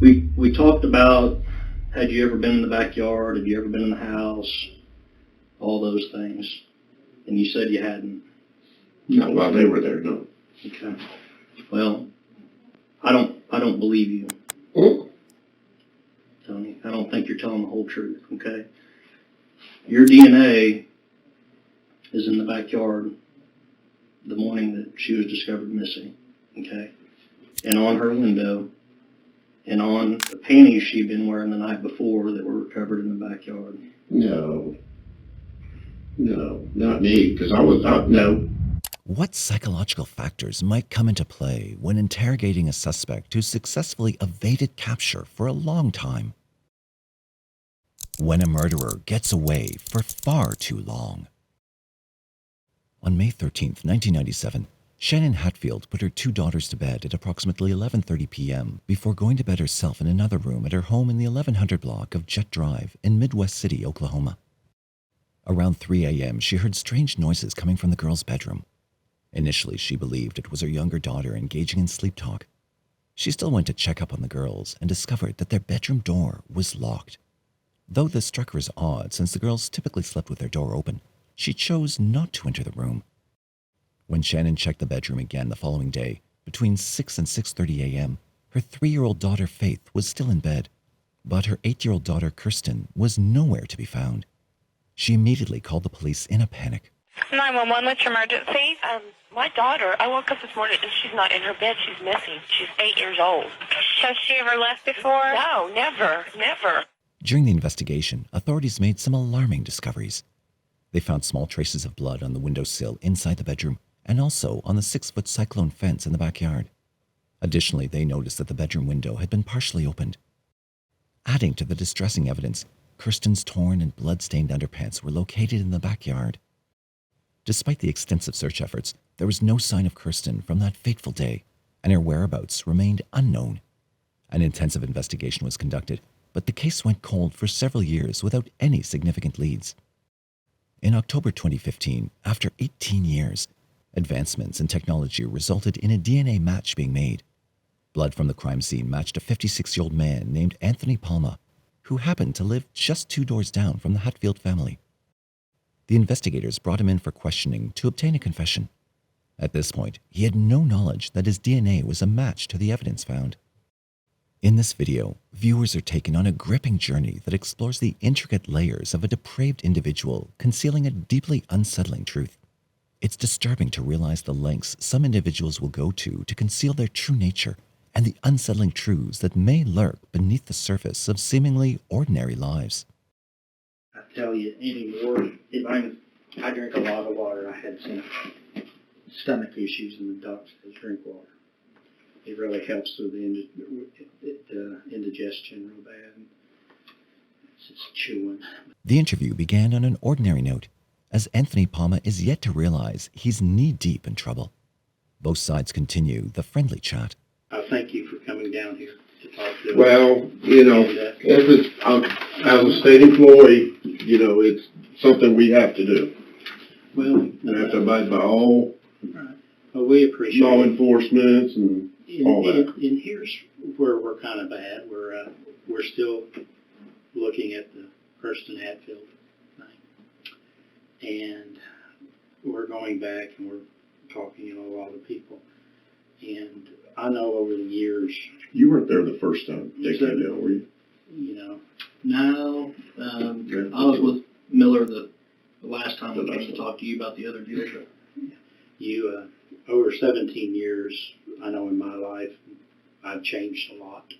We talked about, had you ever been in the backyard? Had you ever been in the house? All those things. And you said you hadn't. No, while they were there, no. Okay. Well, I don't believe you, Tony. I don't think you're telling the whole truth, okay? Your DNA is in the backyard the morning that she was discovered missing, okay? And on her window, and on the panties she'd been wearing the night before that were recovered in the backyard. No, not me, because no. What psychological factors might come into play when interrogating a suspect who successfully evaded capture for a long time? When a murderer gets away for far too long. On May 13, 1997, Shannon Hatfield put her 2 daughters to bed at approximately 11:30 p.m. before going to bed herself in another room at her home in the 1100 block of Jet Drive in Midwest City, Oklahoma. Around 3 a.m., she heard strange noises coming from the girl's bedroom. Initially, she believed it was her younger daughter engaging in sleep talk. She still went to check up on the girls and discovered that their bedroom door was locked. Though this struck her as odd since the girls typically slept with their door open, she chose not to enter the room. When Shannon checked the bedroom again the following day, between 6 and 6:30 a.m., her 3-year-old daughter Faith was still in bed, but her 8-year-old daughter Kirsten was nowhere to be found. She immediately called the police in a panic. 911, what's your emergency? My daughter, I woke up this morning and she's not in her bed. She's missing. She's 8 years old. Has she ever left before? No, never. During the investigation, authorities made some alarming discoveries. They found small traces of blood on the windowsill inside the bedroom and also on the 6-foot cyclone fence in the backyard. Additionally, they noticed that the bedroom window had been partially opened. Adding to the distressing evidence, Kirsten's torn and blood-stained underpants were located in the backyard. Despite the extensive search efforts, there was no sign of Kirsten from that fateful day, and her whereabouts remained unknown. An intensive investigation was conducted, but the case went cold for several years without any significant leads. In October 2015, after 18 years, advancements in technology resulted in a DNA match being made. Blood from the crime scene matched a 56-year-old man named Anthony Palma, who happened to live just 2 doors down from the Hatfield family. The investigators brought him in for questioning to obtain a confession. At this point, he had no knowledge that his DNA was a match to the evidence found. In this video, viewers are taken on a gripping journey that explores the intricate layers of a depraved individual concealing a deeply unsettling truth. It's disturbing to realize the lengths some individuals will go to conceal their true nature and the unsettling truths that may lurk beneath the surface of seemingly ordinary lives. I tell you anymore, I drink a lot of water. I had some stomach issues and the doctor says drink water. It really helps with the indigestion real bad. It's just chewing. The interview began on an ordinary note, as Anthony Palma is yet to realize he's knee-deep in trouble. Both sides continue the friendly chat. I thank you for coming down here to talk to us. Well, as a state employee, it's something we have to do. Well, We have to abide by all right. Well, we appreciate law it. enforcement and all that. And here's where we're kind of bad. We're still looking at the Kirsten Hatfield thing, and we're going back and we're talking to a lot of people. And I know over the years, You weren't there the first time they came down, were you? No, I was with Miller the last time we came to talk to you about the other deal. But you, over 17 years, I know in my life, I've changed a lot.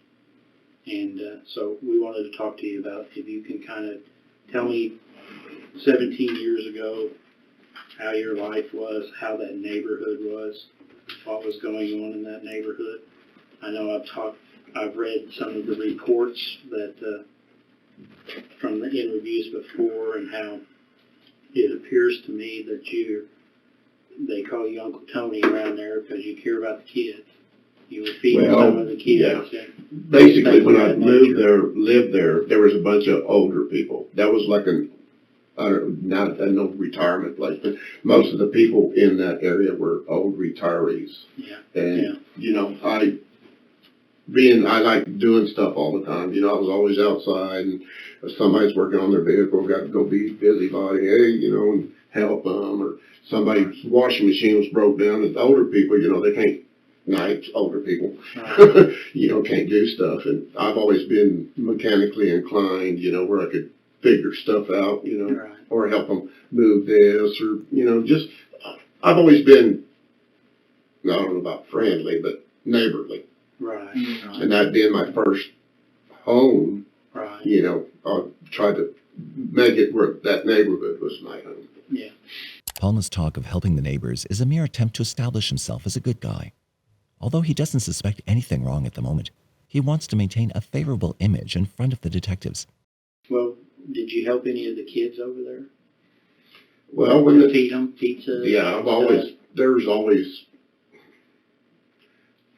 And so we wanted to talk to you about if you can kind of tell me 17 years ago how your life was, how that neighborhood was, what was going on in that neighborhood. I know I've read some of the reports that from the interviews before, and how it appears to me that they call you Uncle Tony around there because you care about the kids. You were feeding some of the kids. Yeah. Basically, when I lived there, there was a bunch of older people. That was like not a no retirement place, but most of the people in that area were old retirees. Yeah. And, I like doing stuff all the time. You know, I was always outside, and if somebody's working on their vehicle, got to go be busybody, hey, you know, and help them, or somebody's washing machine was broke down, and older people, you know, they can't, nights, older people, you know, can't do stuff, and I've always been mechanically inclined, you know, where I could figure stuff out, you know, or help them move this, or, you know, just, I've always been, I don't know about friendly, but neighborly. Right. And that being my first home, Right. you know, I tried to make it where that neighborhood was my home. Yeah. Palma's talk of helping the neighbors is a mere attempt to establish himself as a good guy. Although he doesn't suspect anything wrong at the moment, he wants to maintain a favorable image in front of the detectives. Well, did you help any of the kids over there? Well, when the, feed them pizza? yeah, there's always,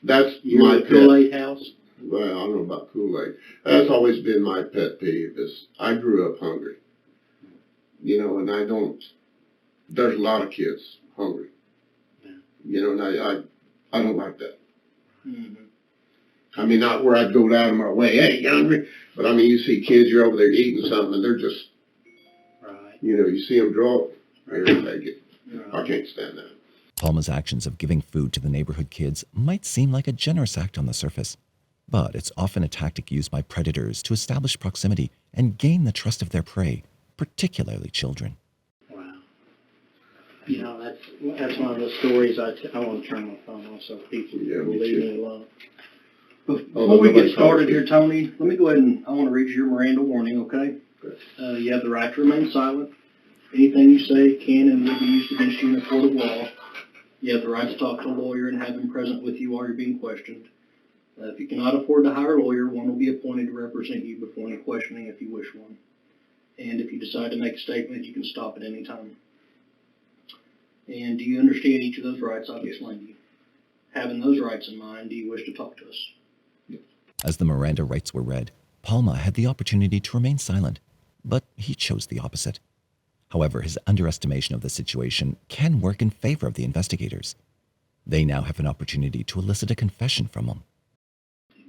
that's Your my pet. Kool-Aid house? Well, I don't know about Kool-Aid. That's always been my pet peeve is I grew up hungry. You know, and there's a lot of kids hungry. Yeah. You know, and I don't like that. Mm-hmm. I mean, not where I'd go out of my way, hey, you hungry? But I mean, you see kids, you're over there eating something, and they're just, Right. you know, you see them draw it, here, take it. Right. I can't stand that. Palma's actions of giving food to the neighborhood kids might seem like a generous act on the surface, but it's often a tactic used by predators to establish proximity and gain the trust of their prey, particularly children. Wow. You know, that's one of the stories I want to turn my phone off so people will leave me alone. Before we get started here, Tony, let me go ahead and I want to read you your Miranda warning, okay? You have the right to remain silent. Anything you say can and will be used against you in a court of law. You have the right to talk to a lawyer and have him present with you while you're being questioned. If you cannot afford to hire a lawyer, one will be appointed to represent you before any questioning if you wish one. And if you decide to make a statement, you can stop at any time. And do you understand each of those rights I've explained to you? Having those rights in mind, do you wish to talk to us? As the Miranda rights were read, Palma had the opportunity to remain silent, but he chose the opposite. However, his underestimation of the situation can work in favor of the investigators. They now have an opportunity to elicit a confession from him.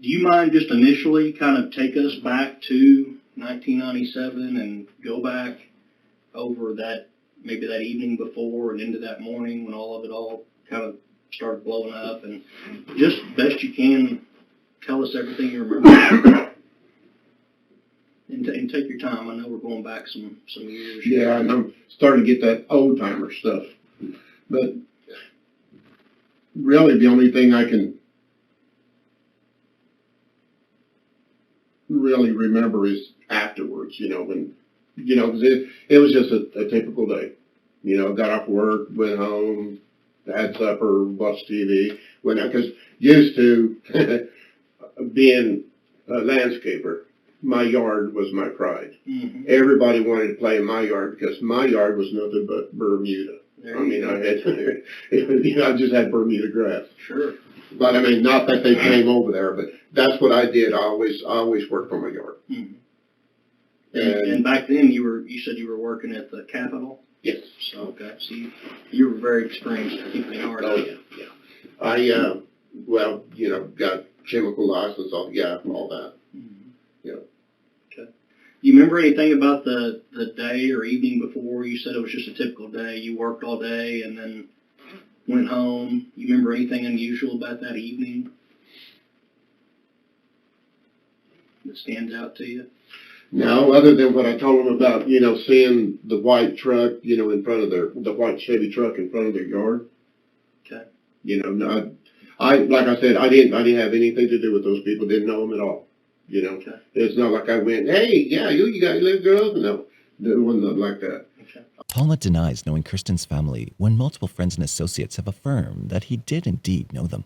Do you mind just initially kind of take us back to 1997 and go back over that, maybe that evening before and into that morning when all of it all kind of started blowing up, and just best you can tell us everything you remember. And take your time. I know we're going back some years. Yeah, and I'm starting to get that old timer stuff. But really the only thing I can really remember is afterwards, you know, when, you know, because it was just a typical day. You know, got off work, went home, had supper, watched TV, went out, because used to being a landscaper, my yard was my pride. Mm-hmm. Everybody wanted to play in my yard because my yard was nothing but Bermuda. I mean, I had, you know, I just had Bermuda grass. Sure. But I mean, not that they came over there, but that's what I did. I always worked on my yard. Mm-hmm. And back then, you said you were working at the Capitol? Yes. So, okay. So you were very experienced at keeping the yard. Oh, yeah. I, well, you know, got chemical license, all that. Mm-hmm. Yeah. Okay. You remember anything about the day or evening before? You said it was just a typical day. You worked all day and then went home. You remember anything unusual about that evening that stands out to you? No, other than what I told them about, you know, seeing the white truck, you know, in front of the white Chevy truck in front of their yard. Okay. You know, like I said, I didn't have anything to do with those people. Didn't know them at all. You know, Okay. It's not like I went, hey, yeah, you got little girls. No, it wasn't like that. Okay. Palma denies knowing Kirsten's family when multiple friends and associates have affirmed that he did indeed know them.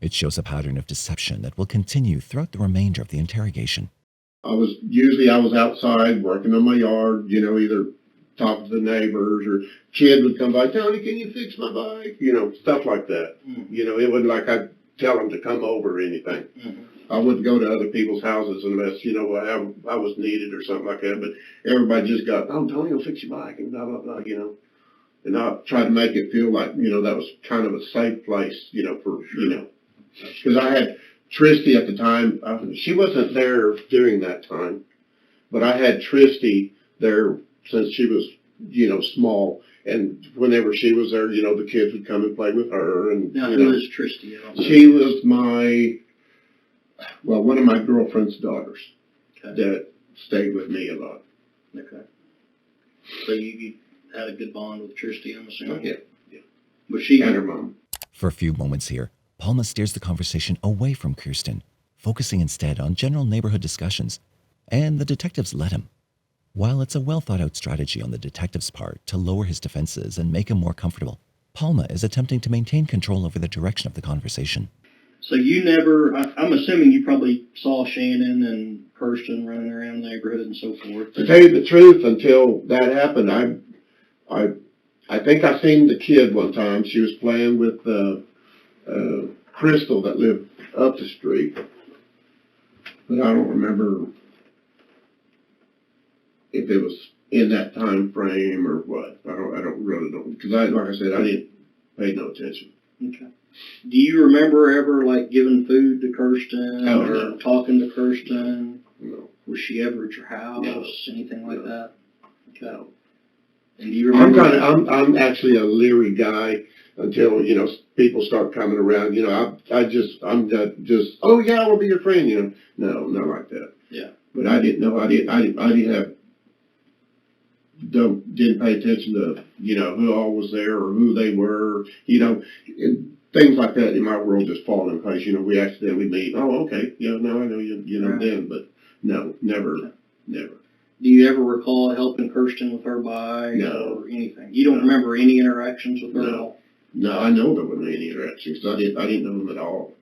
It shows a pattern of deception that will continue throughout the remainder of the interrogation. I was outside working on my yard, you know, either talking to the neighbors or kid would come by, Tony, can you fix my bike? You know, stuff like that. Mm-hmm. You know, it wasn't like I'd tell them to come over or anything. Mm-hmm. I wouldn't go to other people's houses unless, you know, I was needed or something like that. But everybody just got, oh, Tony will fix your bike and blah, blah, blah, you know. And I tried to make it feel like, you know, that was kind of a safe place, you know, for, you know. Because I had Tristy at the time, she wasn't there during that time, but I had Tristy there since she was, small. And whenever she was there, the kids would come and play with her. And Now, who is Tristy? She was one of my girlfriend's daughters that stayed with me a lot. Okay. So you had a good bond with Tristy, I'm assuming? Yeah. Was she and her mom? For a few moments here, Palma steers the conversation away from Kirsten, focusing instead on general neighborhood discussions, and the detectives let him. While it's a well-thought-out strategy on the detective's part to lower his defenses and make him more comfortable, Palma is attempting to maintain control over the direction of the conversation. So you never, I'm assuming you probably saw Shannon and Kirsten running around the neighborhood and so forth. To tell you the truth, until that happened, I think I seen the kid one time. She was playing with Crystal that lived up the street, but I don't remember if it was in that time frame or what. I don't really know, because like I said, I didn't pay no attention. Okay. Do you remember ever giving food to Kirsten or No. talking to Kirsten? No. Was she ever at your house? No. Anything like No. that? Okay. And do you remember? I'm actually a leery guy until people start coming around. I'm not just oh yeah, I will be your friend. No, not like that. Yeah. But I didn't know. I didn't pay attention to who all was there or who they were. And things like that in my world just fall in place. We accidentally meet. Oh, okay. Yeah, now I know you. Right. Then, but no, never. Do you ever recall helping Kirsten with her bike No. or anything? You don't remember any interactions with her at all? No, I know there wasn't any interactions. I didn't know them at all.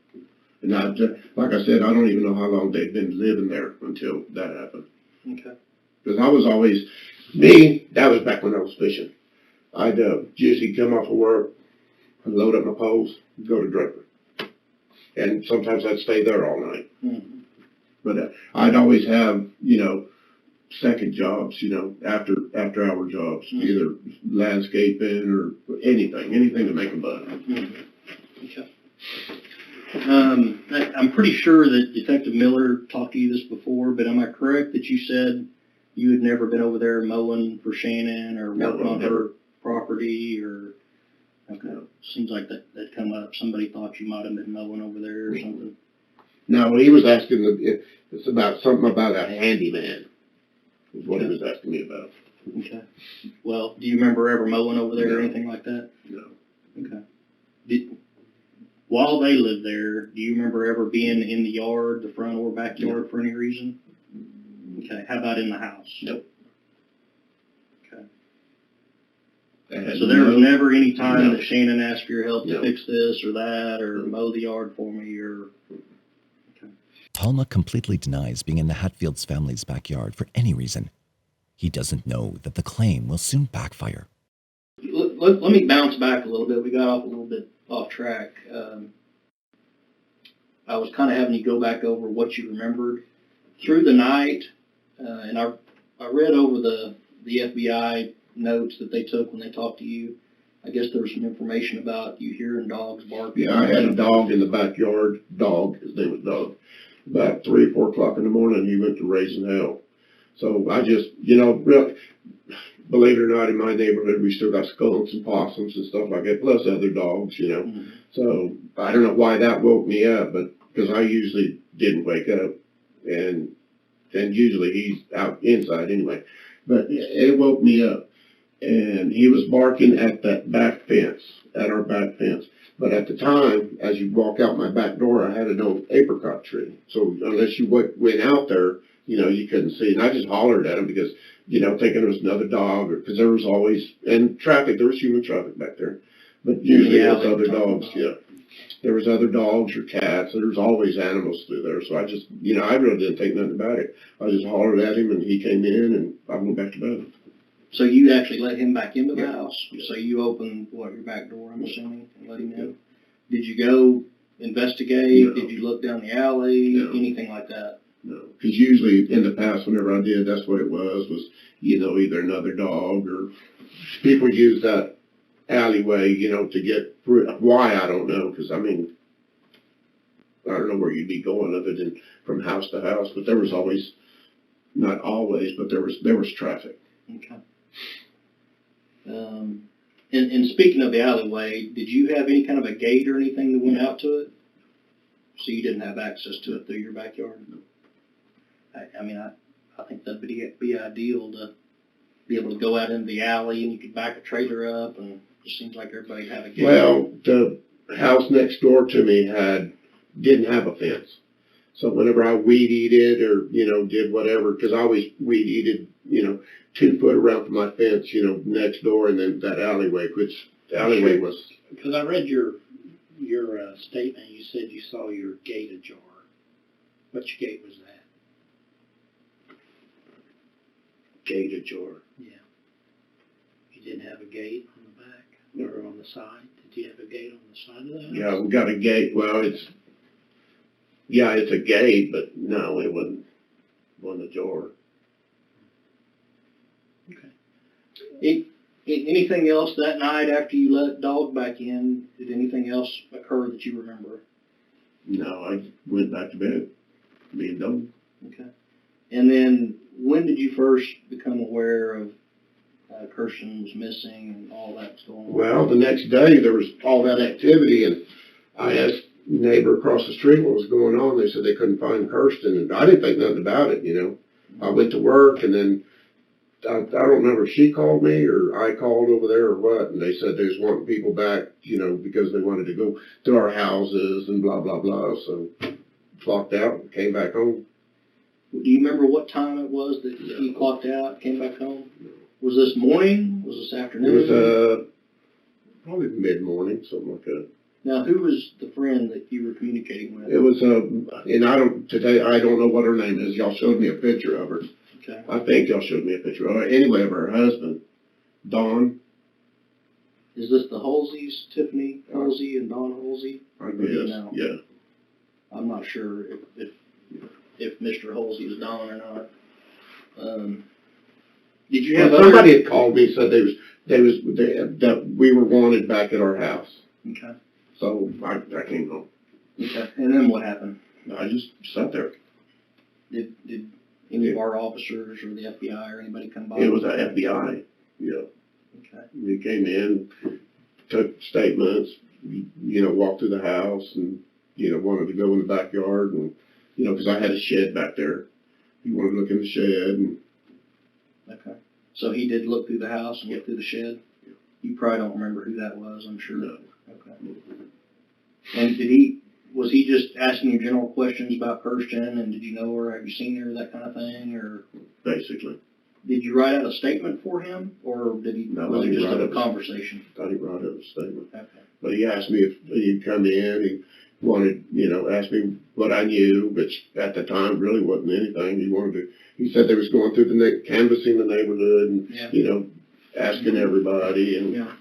And like I said, I don't even know how long they'd been living there until that happened. Okay. Because I was always, that was back when I was fishing. I'd usually come off of work, I'd load up my poles, go to Draper. And sometimes I'd stay there all night. Mm-hmm. But I'd always have, second jobs, after hour jobs, either landscaping or anything to make a buck. Mm-hmm. Okay. I'm pretty sure that Detective Miller talked to you this before, but am I correct that you said you had never been over there mowing for Shannon or working on her property or? Okay. No. Seems like that come up. Somebody thought you might have been mowing over there or something. No, he was asking, it's about something about a handyman, is what he was asking me about. Okay. Well, do you remember ever mowing over there or No. anything like that? No. Okay. While they lived there, do you remember ever being in the yard, the front or backyard for any reason? Okay. How about in the house? Nope. Okay. So there was never any time No. that Shannon asked for your help to No. fix this or that or mow the yard for me or... Palma completely denies being in the Hatfields family's backyard for any reason. He doesn't know that the claim will soon backfire. Let me bounce back a little bit. We got off a little bit off track. I was kind of having you go back over what you remembered through the night, and I read over the FBI notes that they took when they talked to you. I guess there was some information about you hearing dogs barking. Yeah, I had a dog in the backyard. His name was Dog. About 3 or 4 o'clock in the morning, he went to raising hell. So I just, really, believe it or not, in my neighborhood, we still got skunks and possums and stuff like that, plus other dogs, Mm-hmm. So I don't know why that woke me up, but because I usually didn't wake up, and usually he's out inside anyway. But it woke me up, and he was barking at that back fence, at our back fence. But at the time, as you walk out my back door, I had an old apricot tree. So unless you went out there, you couldn't see. And I just hollered at him because, thinking it was another dog, because there was always, and traffic, there was human traffic back there. But usually there was other dogs, There was other dogs or cats. There was always animals through there. So I just, I really didn't think nothing about it. I just hollered at him, and he came in, and I went back to bed. So you actually let him back into the Yeah. house? So you opened, your back door, I'm assuming, and let him in? Did you go investigate? No. Did you look down the alley? No. Anything like that? No, because usually in the past, whenever I did, that's what it was either another dog or people use that alleyway, to get through. Why, I don't know, because, I don't know where you'd be going other than from house to house, but there was always, not always, but there was traffic. Okay. And speaking of the alleyway, did you have any kind of a gate or anything that went out to it? So you didn't have access to it through your backyard? I mean, I think that'd be ideal to be able to go out into the alley and you could back a trailer up, and it just seems like everybody had a gate. Well, the house next door to me didn't have a fence. So whenever I weed eated or, did whatever, because I always weed eated, 2 foot around from my fence, next door, and then that alleyway, which the alleyway was. Because I read your statement, you said you saw your gate ajar. Which gate was that? Gate ajar. Yeah. You didn't have a gate on the back or on the side? Did you have a gate on the side of the house? Yeah, we got a gate. Well, it's a gate, but no, it wasn't ajar. Okay. Anything else that night after you let dog back in? Did anything else occur that you remember? No, I went back to bed, being done. Okay. And then when did you first become aware of Kirsten was missing and all that's going on? Well, the next day there was all that activity, and I asked the neighbor across the street what was going on. They said they couldn't find Kirsten, and I didn't think nothing about it, I went to work, and then I don't remember if she called me or I called over there or what, and they said they was wanting people back, because they wanted to go to our houses and blah, blah, blah. So clocked out and came back home. Do you remember what time it was that you clocked out, came back home? Was this morning? Was this afternoon? It was probably mid-morning, something like that. Now, who was the friend that you were communicating with? It was, and I don't know what her name is. Y'all showed me a picture of her. Okay. I think y'all showed me a picture of her. Anyway, of her husband, Don. Is this the Halseys, Tiffany Halsey and Don Halsey? I guess, No? yeah. I'm not sure if Mr. Halsey is Don or not. Did you have somebody had called me, said that we were wanted back at our house. Okay. So I came home. Okay. And then what happened? I just sat there. Did any of our officers or the FBI or anybody come by? It was the FBI. Yeah. Okay. They came in, took statements, walked through the house and, wanted to go in the backyard and, because I had a shed back there. He wanted to look in the shed and. Okay. So he did look through the house and look through the shed? Yeah. You probably don't remember who that was, I'm sure. No. Okay. And was he just asking you general questions about Kirsten and did you know her, have you seen her, that kind of thing, or? Basically. Did you write out a statement for him, or was it just a conversation? I thought he wrote out a statement. Okay. But he asked me if he'd come in, he wanted, asked me what I knew, which at the time really wasn't anything. He said they was going through canvassing the neighborhood and, asking everybody and. Yeah.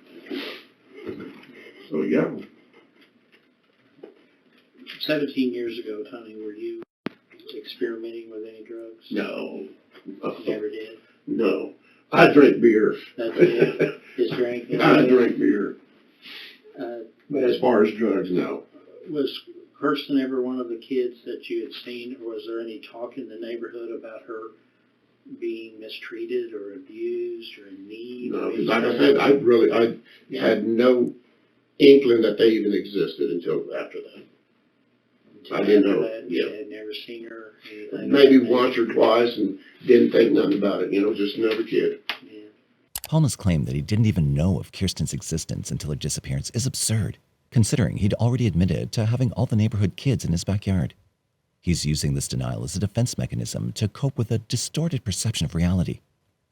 So, yeah. 17 years ago, Tony, were you experimenting with any drugs? No. Never did? No. I drink beer. That's it? Just drink? I drink beer. But As far as drugs, no. Was Kirsten ever one of the kids that you had seen, or was there any talk in the neighborhood about her being mistreated or abused or in need? No, because like I said, I had no inkling that they even existed until after that. I didn't know. You had never seen her? Anything Maybe like that? once or twice and didn't think nothing about it, just another kid. Yeah. Paulna's claim that he didn't even know of Kirsten's existence until her disappearance is absurd, considering he'd already admitted to having all the neighborhood kids in his backyard. He's using this denial as a defense mechanism to cope with a distorted perception of reality,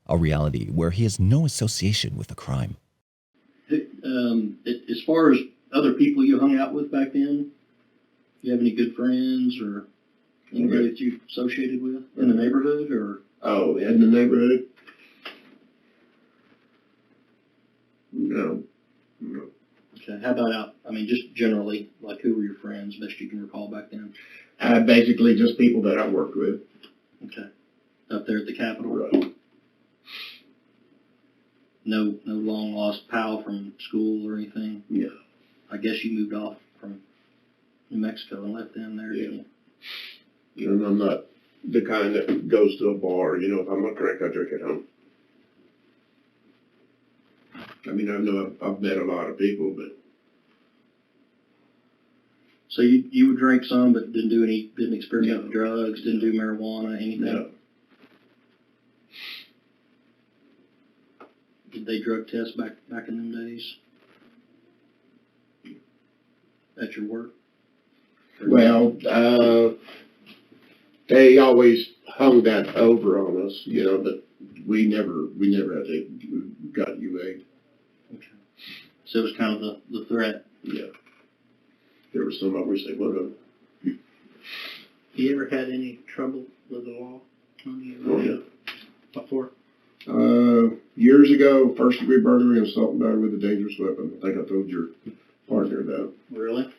a reality where he has no association with the crime. As far as other people you hung out with back then, do you have any good friends or anybody that you associated with in the neighborhood, or? Oh, in the neighborhood? No. Okay, how about just generally, like who were your friends, best you can recall back then? Basically just people that I worked with. Okay. Up there at the Capitol? Right. No long lost pal from school or anything? Yeah. I guess you moved off from New Mexico and left them there, didn't you? You know, I'm not the kind that goes to a bar. You know, if I'm gonna drink, I drink at home. I mean, I know I've met a lot of people, but So you would drink some, but didn't experiment with drugs, didn't do marijuana, anything? no. Did they drug test back in them days? At your work? Well, they always hung that over on us, you know, but we never had to got UA. Okay. So it was kind of the threat. Yeah. There was some I wish they would have. You ever had any trouble with the law? Oh, yeah. Before? Years ago, first degree burglary and assault and battery with a dangerous weapon. I think I told your partner that. Really?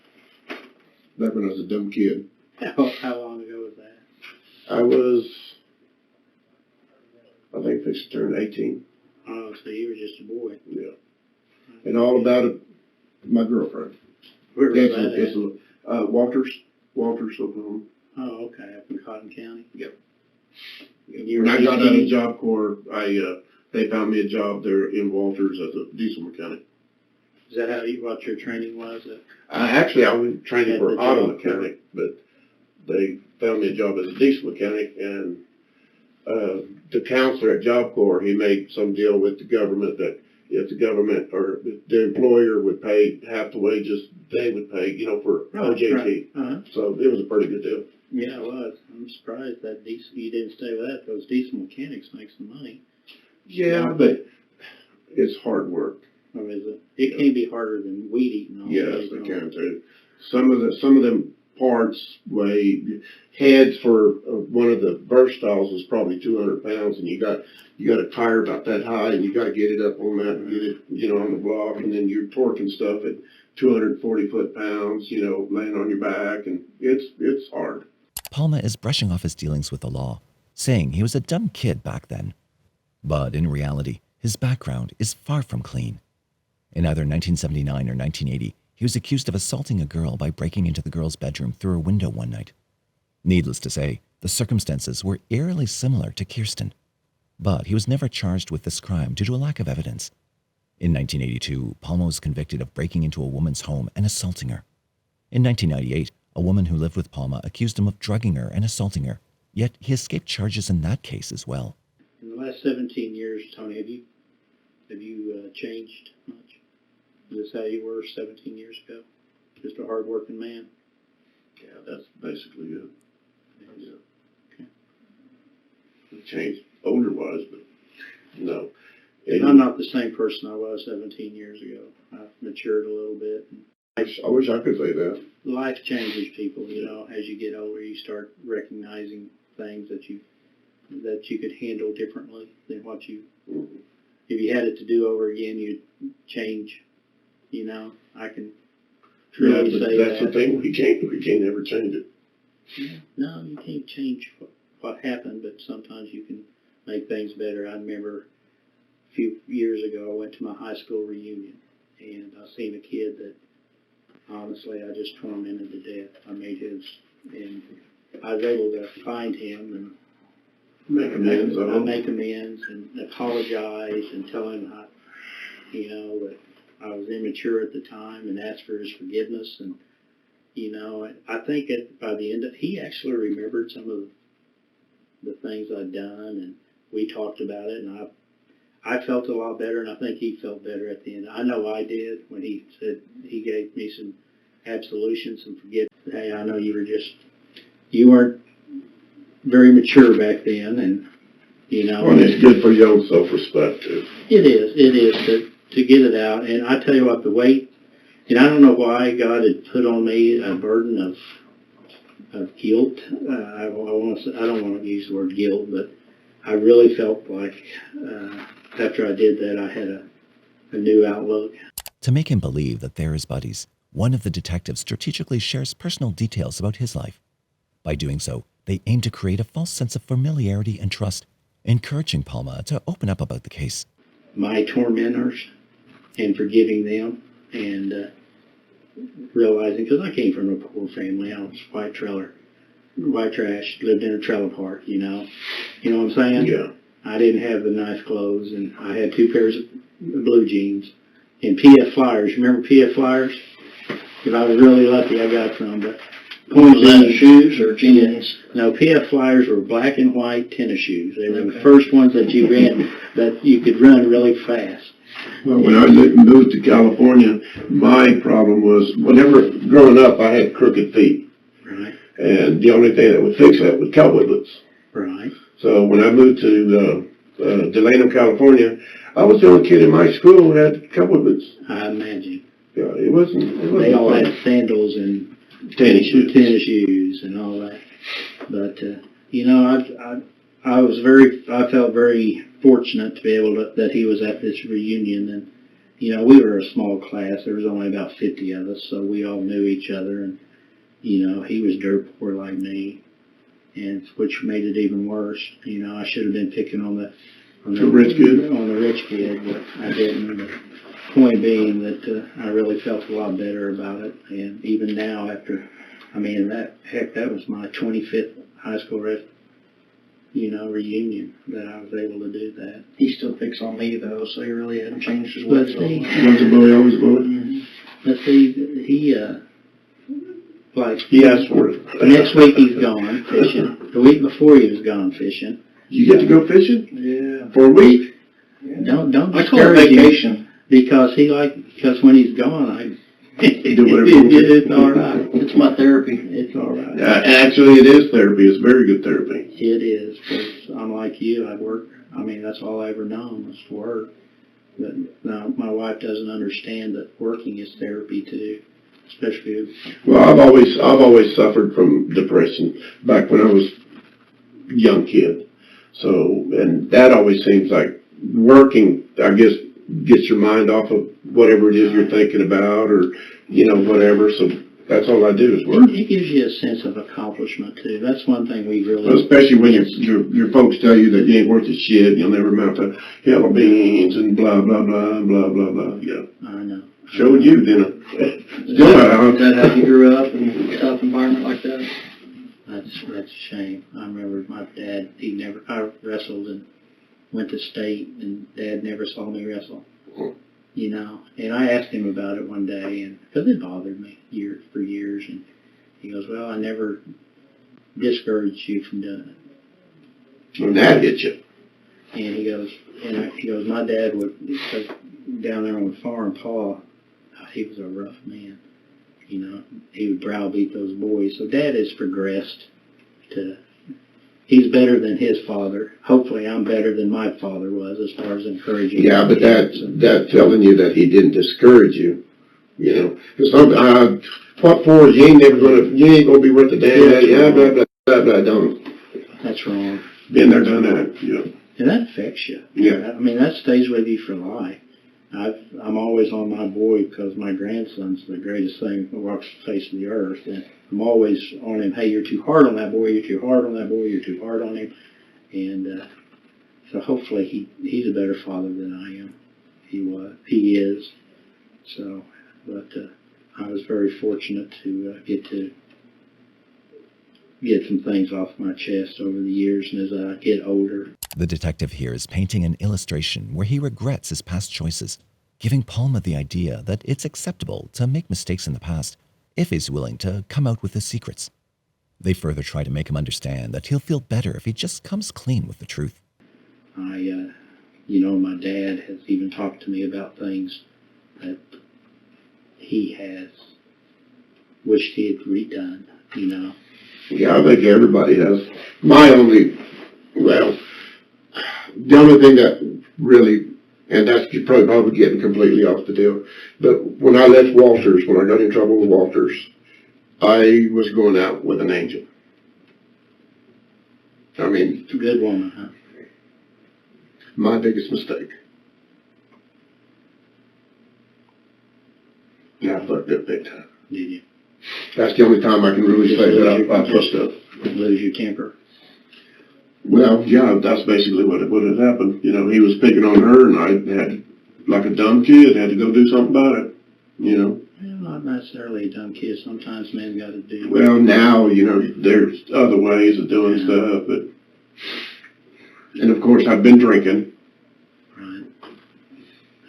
Back when I was a dumb kid. How long ago was that? I think fixed to turn 18. Oh, so you were just a boy. Yeah. And all about it, my girlfriend. Where was that at? Walters, Oklahoma. Oh, okay, up in Cotton County. Yep. You When I were got out of 18? Job Corps, they found me a job there in Walters as a diesel mechanic. Is that what your training was? Actually, I was training At for the auto Job mechanic, but they found me a job as a diesel mechanic, and the counselor at Job Corps, he made some deal with the government that if the government or the employer would pay half the wages, they would pay, you know, for OJT. Right. Uh-huh. So it was a pretty good deal. Yeah, it was. I'm surprised that you didn't stay with that. Those diesel mechanics make some money. Yeah, but it's hard work. Or is it? It can be harder than weed eating. Yes, they can too. Some of them parts weigh heads for one of the Versatiles is probably 200 pounds, and you got a tire about that high, and you got to get it up on that and get it, you know, on the block, and then you're torquing stuff at 240 foot-pounds, you know, laying on your back, and it's hard. Palma is brushing off his dealings with the law, saying he was a dumb kid back then. But in reality, his background is far from clean. In either 1979 or 1980, he was accused of assaulting a girl by breaking into the girl's bedroom through her window one night. Needless to say, the circumstances were eerily similar to Kirsten. But he was never charged with this crime due to a lack of evidence. In 1982, Palma was convicted of breaking into a woman's home and assaulting her. In 1998, a woman who lived with Palma accused him of drugging her and assaulting her, yet he escaped charges in that case as well. In the last 17 years, Tony, have you changed much? Is this how you were 17 years ago? Just a hard-working man? Yeah, that's basically it. Yes. Yeah. Okay. Changed older-wise, but no. I'm not the same person I was 17 years ago. I've matured a little bit. I wish I could say that. Life changes people, you know. As you get older, you start recognizing things that you could handle differently than what you. Mm-hmm. If you had it to do over again, you'd change. You know, I can truly say that's that. the thing. We can't ever change it. Yeah, no, you can't change what happened, but sometimes you can make things better. I remember a few years ago, I went to my high school reunion, and I seen a kid that, honestly, I just tormented to death. I made his, and I was able to find him and Make amends. I make amends and apologize and tell him that I was immature at the time and ask for his forgiveness. And, you know, I think by the end he actually remembered some of the things I'd done, and we talked about it, and I felt a lot better, and I think he felt better at the end. I know I did when he said he gave me some absolution, some forgiveness. Hey, I know you weren't very mature back then, and, you know. Well, it's good for your own self-respect, too. It is to get it out. And I tell you what, the weight, and I don't know why God had put on me a burden of guilt. I don't want to use the word guilt, but I really felt like after I did that, I had a new outlook. To make him believe that they're his buddies, one of the detectives strategically shares personal details about his life. By doing so, they aim to create a false sense of familiarity and trust, encouraging Palma to open up about the case. My tormentors and forgiving them, and realizing, because I came from a poor family, I was white trash, lived in a trailer park, you know what I'm saying? Yeah. I didn't have the nice clothes, and I had 2 pairs of blue jeans and PF Flyers. Remember PF Flyers? If I was really lucky, I got some, but Was that shoes or jeans? no, PF Flyers were black and white tennis shoes. They were the first ones that you ran, that you could run really fast. Well, when I moved to California, my problem was, whenever growing up, I had crooked feet. Right, And the only thing that would fix that was cowboy boots. right. So when I moved to Delano, California, I was the only kid in my school who had cowboy boots. I imagine. Yeah, it wasn't They all fun. had sandals and Tennis shoes. tennis shoes and all that. But, you know, I felt very fortunate to be able to, that he was at this reunion. And, you know, we were a small class. There was only about 50 of us, so we all knew each other. And, you know, he was dirt poor like me, and which made it even worse. You know, I should have been picking on the rich kid. On the rich kid, but I didn't. But point being that I really felt a lot better about it, and even now after, I mean, that was my 25th high school reunion that I was able to do that. He still picks on me though, so he really hadn't changed his ways. But see, Once a bully, always a bully. mhm. But see, he like He asked for it. next week he's gone fishing. The week before he was gone fishing. You get to go fishing Yeah. for a week? Don't I call it discourage him, vacation. because when he's gone, I Do whatever you want. it's all right. It's my therapy. It's all right. Actually, it is therapy. It's very good therapy. It is, because I'm like you. I work. I mean, that's all I ever known was to work. But now my wife doesn't understand that working is therapy too, especially. Well, I've always suffered from depression back when I was a young kid. So, and that always seems like working, I guess, gets your mind off of whatever it is you're thinking about, or, you know, whatever. So that's all I do is work. It gives you a sense of accomplishment too. That's one thing we really. Well, especially when your folks tell you that you ain't worth a shit, you'll never amount to yellow beans and blah, blah, blah, blah, blah, blah. Yeah. I know. Showed you, didn't it? Is that how you grew up in a tough environment like that? That's a shame. I remember my dad. I wrestled and went to state, and Dad never saw me wrestle. You know, and I asked him about it one day, and because it bothered me for years, and he goes, "Well, I never discouraged you from doing it." And that hit you. And he goes, my dad would, because down there on the farm, Pa, he was a rough man. You know, he would browbeat those boys. So Dad has progressed he's better than his father. Hopefully I'm better than my father was as far as encouraging. Yeah, but that telling you that he didn't discourage you, you know. Because what for? You ain't gonna be worth a damn. Yeah, blah, blah, blah, blah, don't. That's wrong. Been there, done that, yeah. And that affects you. Yeah. I mean, that stays with you for life. I'm always on my boy because my grandson's the greatest thing that walks the face of the earth. And I'm always on him. Hey, you're too hard on that boy. You're too hard on that boy. You're too hard on him. And so hopefully he's a better father than I am. He is. So, but I was very fortunate to get some things off my chest over the years, and as I get older. The detective here is painting an illustration where he regrets his past choices, giving Palma the idea that it's acceptable to make mistakes in the past if he's willing to come out with his secrets. They further try to make him understand that he'll feel better if he just comes clean with the truth. My dad has even talked to me about things that he has wished he had redone, you know. Yeah, I think everybody has. The only thing that really, and that's probably getting completely off the deal, but when I left Walters, when I got in trouble with Walters, I was going out with an angel. I mean, A good woman, huh? my biggest mistake. Yeah, I fucked up big time. Did you? That's the only time I can really say that I fucked up. Lose your temper? Well, yeah, that's basically what had happened. You know, he was picking on her, and I had, like a dumb kid, had to go do something about it. You know, Well, not necessarily a dumb kid. Sometimes men got to do. Well, now, you know, there's other ways of doing stuff, but, and of course, I've been drinking. Right.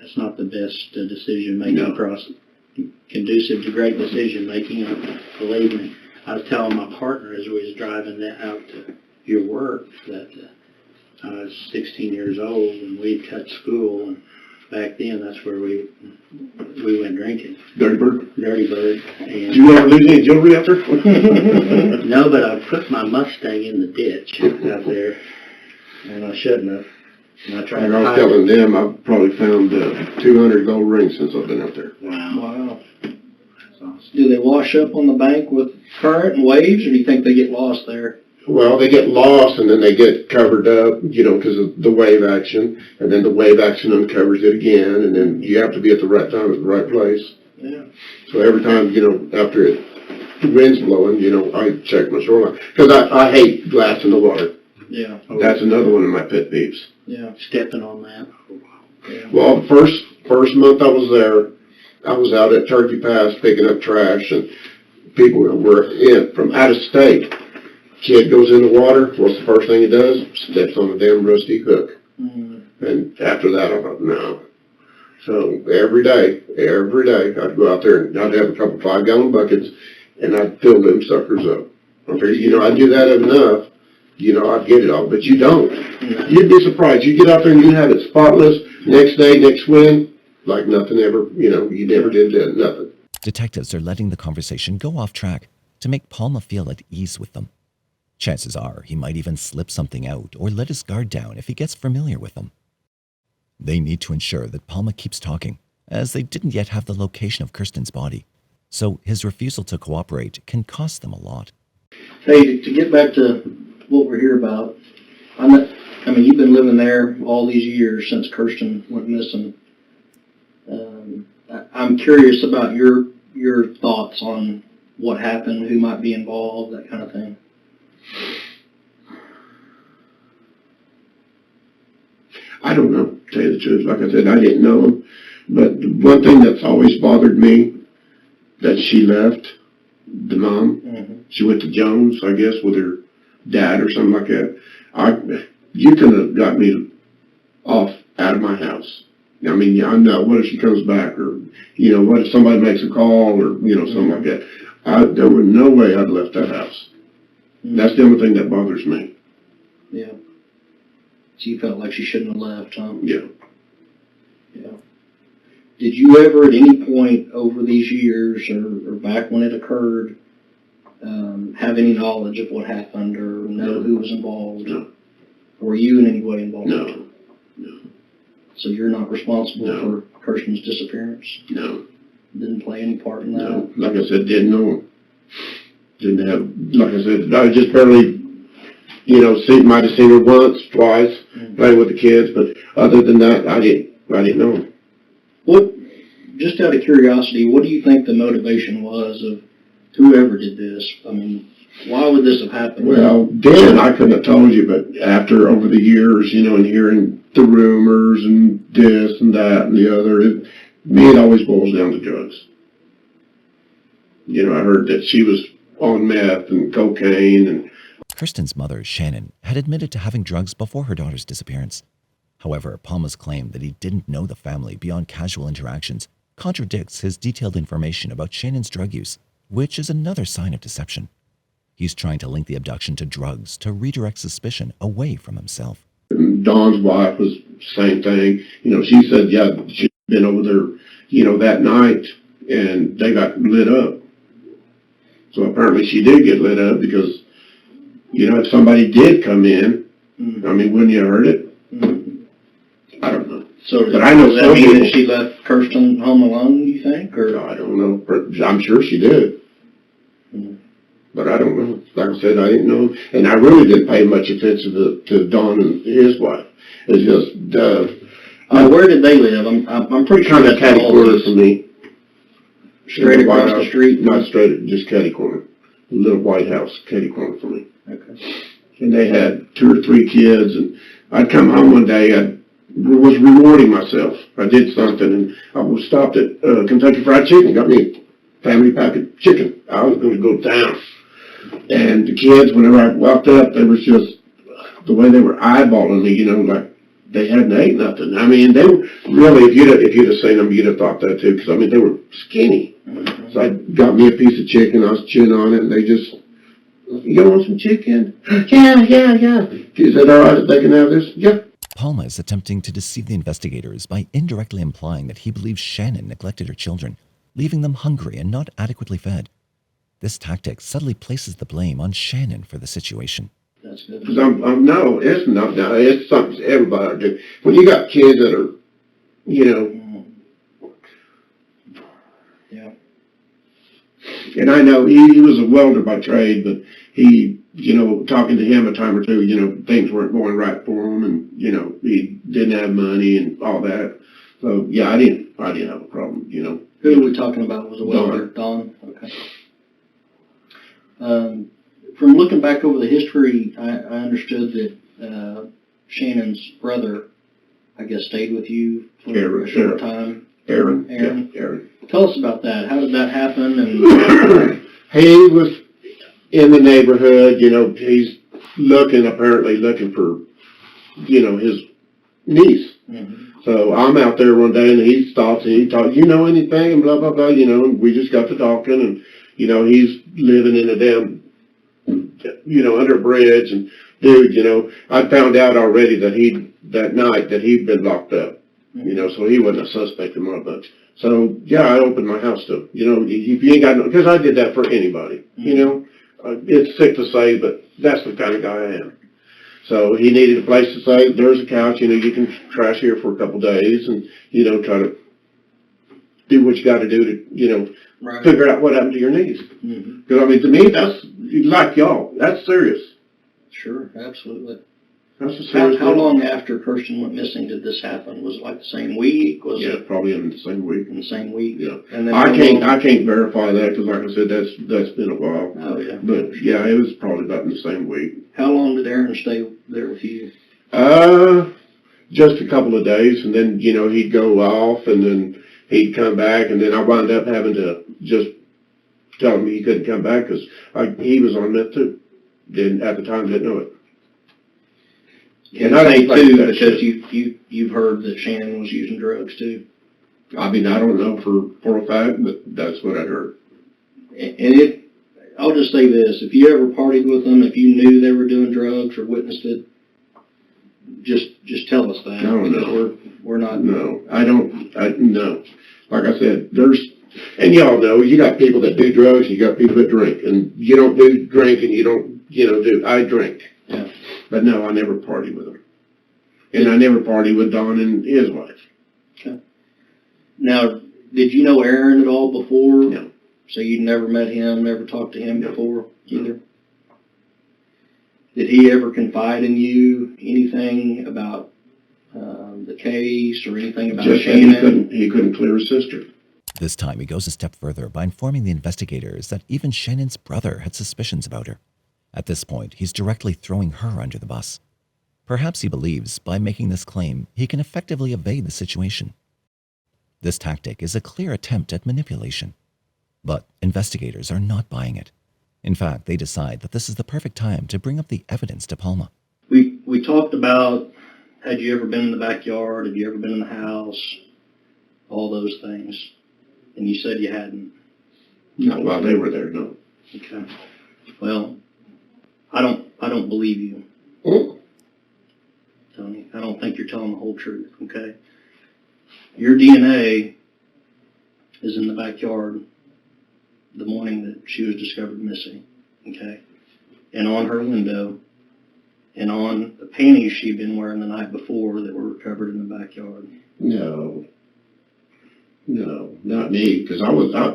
That's not the best decision-making No. process. Conducive to great decision-making, believe me. I was telling my partner as we was driving out to your work that I was 16 years old and we'd cut school, and back then that's where we went drinking. Dirty Bird? Dirty Bird. Did you ever lose any jewelry out there? No, but I put my Mustang in the ditch out there, and I shouldn't have. And I tried And to I was hide telling it. them I've probably found 200 gold rings since I've been out there. Wow. That's awesome. Do they wash up on the bank with current and waves, or do you think they get lost there? Well, they get lost and then they get covered up, you know, because of the wave action, and then the wave action uncovers it again, and then you have to be at the right time at the right place. Yeah. So every time, you know, after the wind's blowing, you know, I check my shoreline. Because I hate glass in the water. Yeah. That's another one of my pet peeves. Yeah. Stepping on that. Yeah. Well, first month I was there, I was out at Turkey Pass picking up trash, and people were in from out of state. Kid goes in the water, what's the first thing he does? Steps on a damn rusty hook. Mm. And after that, I thought, no. So every day, I'd go out there and I'd have a couple 5-gallon buckets, and I'd fill them suckers up. I figured, you know, I'd do that enough, you know, I'd get it all, but you don't. No. You'd be surprised. You get out there and you have it spotless, next day, next wind, like nothing ever, you know, you never did that, nothing. Detectives are letting the conversation go off track to make Palma feel at ease with them. Chances are he might even slip something out or let his guard down if he gets familiar with them. They need to ensure that Palma keeps talking, as they didn't yet have the location of Kirsten's body, so his refusal to cooperate can cost them a lot. Hey, to get back to what we're here about, I mean, you've been living there all these years since Kirsten went missing. I'm curious about your thoughts on what happened, who might be involved, that kind of thing. I don't know, to tell you the truth. Like I said, I didn't know him. But one thing that's always bothered me, that she left, the mom, she went to Jones, I guess, with her dad or something like that. You could have got me off out of my house. I mean, I know, what if she comes back, or, you know, what if somebody makes a call, or, you know, something like that. There was no way I'd left that house. That's the only thing that bothers me. Yeah. So you felt like she shouldn't have left, huh? Yeah. Yeah. Did you ever at any point over these years or back when it occurred have any knowledge of what happened or know who was involved? No. Were you in any way involved? No. So you're not responsible No. for Kirsten's disappearance? No. Didn't play any part in that? No. Like I said, didn't know him. Didn't have, like I said, I just barely, you know, might have seen her once, twice, playing with the kids, but other than that, I didn't know him. What, just out of curiosity, what do you think the motivation was of whoever did this? I mean, why would this have happened? Well, then I couldn't have told you, but after, over the years, you know, and hearing the rumors and this and that and the other, it always boils down to drugs. You know, I heard that she was on meth and cocaine and... Kirsten's mother, Shannon, had admitted to having drugs before her daughter's disappearance. However, Palma's claim that he didn't know the family beyond casual interactions contradicts his detailed information about Shannon's drug use, which is another sign of deception. He's trying to link the abduction to drugs to redirect suspicion away from himself. Dawn's wife was the same thing. You know, she said, yeah, she'd been over there, you know, that night, and they got lit up. So apparently she did get lit up because, you know, if somebody did come in, I mean, wouldn't you have heard it? I don't know. So but I know does that some mean people, that she left Kirsten home alone, you think? Or I don't know. I'm sure she did. But I don't know. Like I said, I didn't know. And I really didn't pay much attention to Don and his wife. It's just... where did they live? I'm pretty sure kind of that's catty all corner this. for me. Straight across the street? Not straight, just catty corner. A little white house, catty corner for me. Okay. And they had 2 or 3 kids, and I'd come home one day, I was rewarding myself. I did something, and I was stopped at Kentucky Fried Chicken, got me family pack of chicken. I was going to go down. And the kids, whenever I walked up, they was just, the way they were eyeballing me, like they hadn't ate nothing. I mean, they were really, if you'd have seen them, you'd have thought that too, because I mean, they were skinny. So I got me a piece of chicken, I was chewing on it, and they just, you want some chicken? Yeah. Is that all right if they can have this? Yeah. Palma is attempting to deceive the investigators by indirectly implying that he believes Shannon neglected her children, leaving them hungry and not adequately fed. This tactic subtly places the blame on Shannon for the situation. That's good. Because no, it's not, no, it's something everybody do. When you got kids that are, Yeah. And I know he was a welder by trade, but he, talking to him a time or two, things weren't going right for him, and, he didn't have money and all that. So, yeah, I didn't have a problem, Who are we talking about? Was a welder? Don? Okay. From looking back over the history, I understood that Shannon's brother, I guess, stayed with you for a short time. Aaron. Yeah, Aaron. Tell us about that. How did that happen? And He was in the neighborhood, he's apparently looking for, his niece. Mhm. So I'm out there one day and he stops and he talks, you know anything, and blah, blah, blah, and we just got to talking, and, he's living in a damn, under a bridge, and dude, I found out already that night that he'd been locked up, so he wasn't a suspect in my books. So, yeah, I opened my house to him. If you ain't got no, because I did that for anybody, it's sick to say, but that's the kind of guy I am. So he needed a place to stay. There's a couch, you can trash here for a couple days and, try to do what you got to do to, right. figure out what happened to your niece. Mhm. Because, I mean, to me, that's, like y'all, that's serious. Sure, absolutely. That's a serious How deal. long after Kirsten went missing did this happen? Was it like the same week? Was Yeah, it probably in the same week. in the same week? Yeah. And then I can't verify that because, like I said, that's been a while. Oh, yeah. But, yeah, it was probably about in the same week. How long did Aaron stay there with you? Just a couple of days, and then, he'd go off, and then he'd come back, and then I wound up having to just tell him he couldn't come back because he was on meth too. At the time, didn't know it. And I say too, because you've heard that Shannon was using drugs too. I mean, I don't know for a fact, but that's what I heard. And I'll just say this, if you ever partied with them, if you knew they were doing drugs or witnessed it, just tell us that. No, because we're not. No, I don't, no. Like I said, and y'all know, you got people that do drugs, and you got people that drink, and you don't do drink, and you don't, I drink. Yeah. But no, I never partied with them. And I never partied with Don and his wife. Okay. Now, did you know Aaron at all before? No. So you'd never met him, never talked to him before either? Did he ever confide in you anything about the case or anything about Just Shannon? he couldn't clear his sister. This time he goes a step further by informing the investigators that even Shannon's brother had suspicions about her. At this point, he's directly throwing her under the bus. Perhaps he believes by making this claim, he can effectively evade the situation. This tactic is a clear attempt at manipulation. But investigators are not buying it. In fact, they decide that this is the perfect time to bring up the evidence to Palma. We talked about, had you ever been in the backyard? Had you ever been in the house? All those things. And you said you hadn't. No, while they were there, no. Okay. Well, I don't believe you, Tony. I don't think you're telling the whole truth, okay? Your DNA is in the backyard the morning that she was discovered missing, okay? And on her window, and on the panties she'd been wearing the night before that were recovered in the backyard. No, not me, because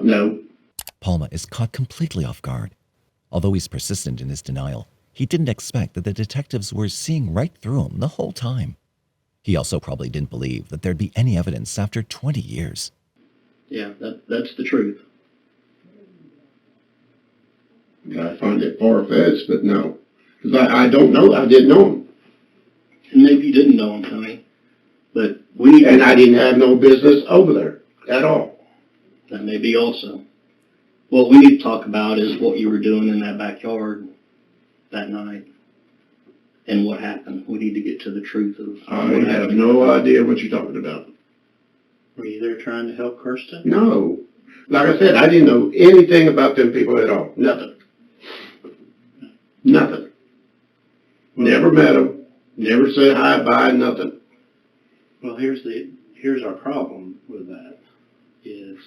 no. Palma is caught completely off guard. Although he's persistent in his denial, he didn't expect that the detectives were seeing right through him the whole time. He also probably didn't believe that there'd be any evidence after 20 years. Yeah, that's the truth. I find it far-fetched, but no. Because I don't know, I didn't know him. And maybe you didn't know him, Tony, but we... And I didn't have no business over there at all. That may be also. What we need to talk about is what you were doing in that backyard that night and what happened. We need to get to the truth of I what have happened. no idea what you're talking about. Were you there trying to help Kirsten? No. Like I said, I didn't know anything about them people at all. Nothing. Nothing. Never met them. Never said hi, bye, nothing. Well, here's our problem with that, is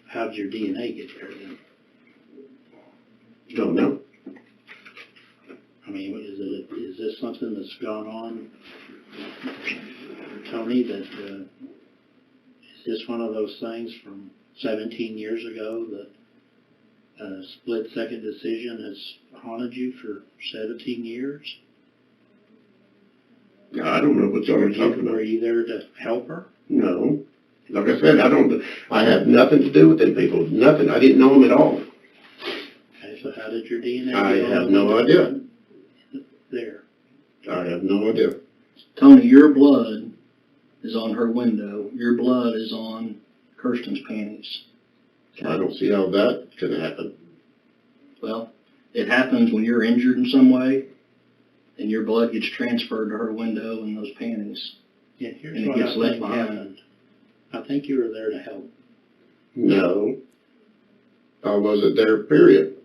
how did your DNA get there then? Don't know. I mean, is this something that's gone on, Tony, that, is this one of those things from 17 years ago that a split-second decision has haunted you for 17 years? I don't know what y'all are talking Were about. you there to help her? No. Like I said, I have nothing to do with them people. Nothing. I didn't know them at all. Okay, so how did your DNA I get on have the no window idea. there? I have no idea. Tony, your blood is on her window. Your blood is on Kirsten's panties. I don't see how that can happen. Well, it happens when you're injured in some way and your blood gets transferred to her window and those panties. Yeah, here's And it what gets I left think behind. happened. I think you were there to help. No. I wasn't there, period.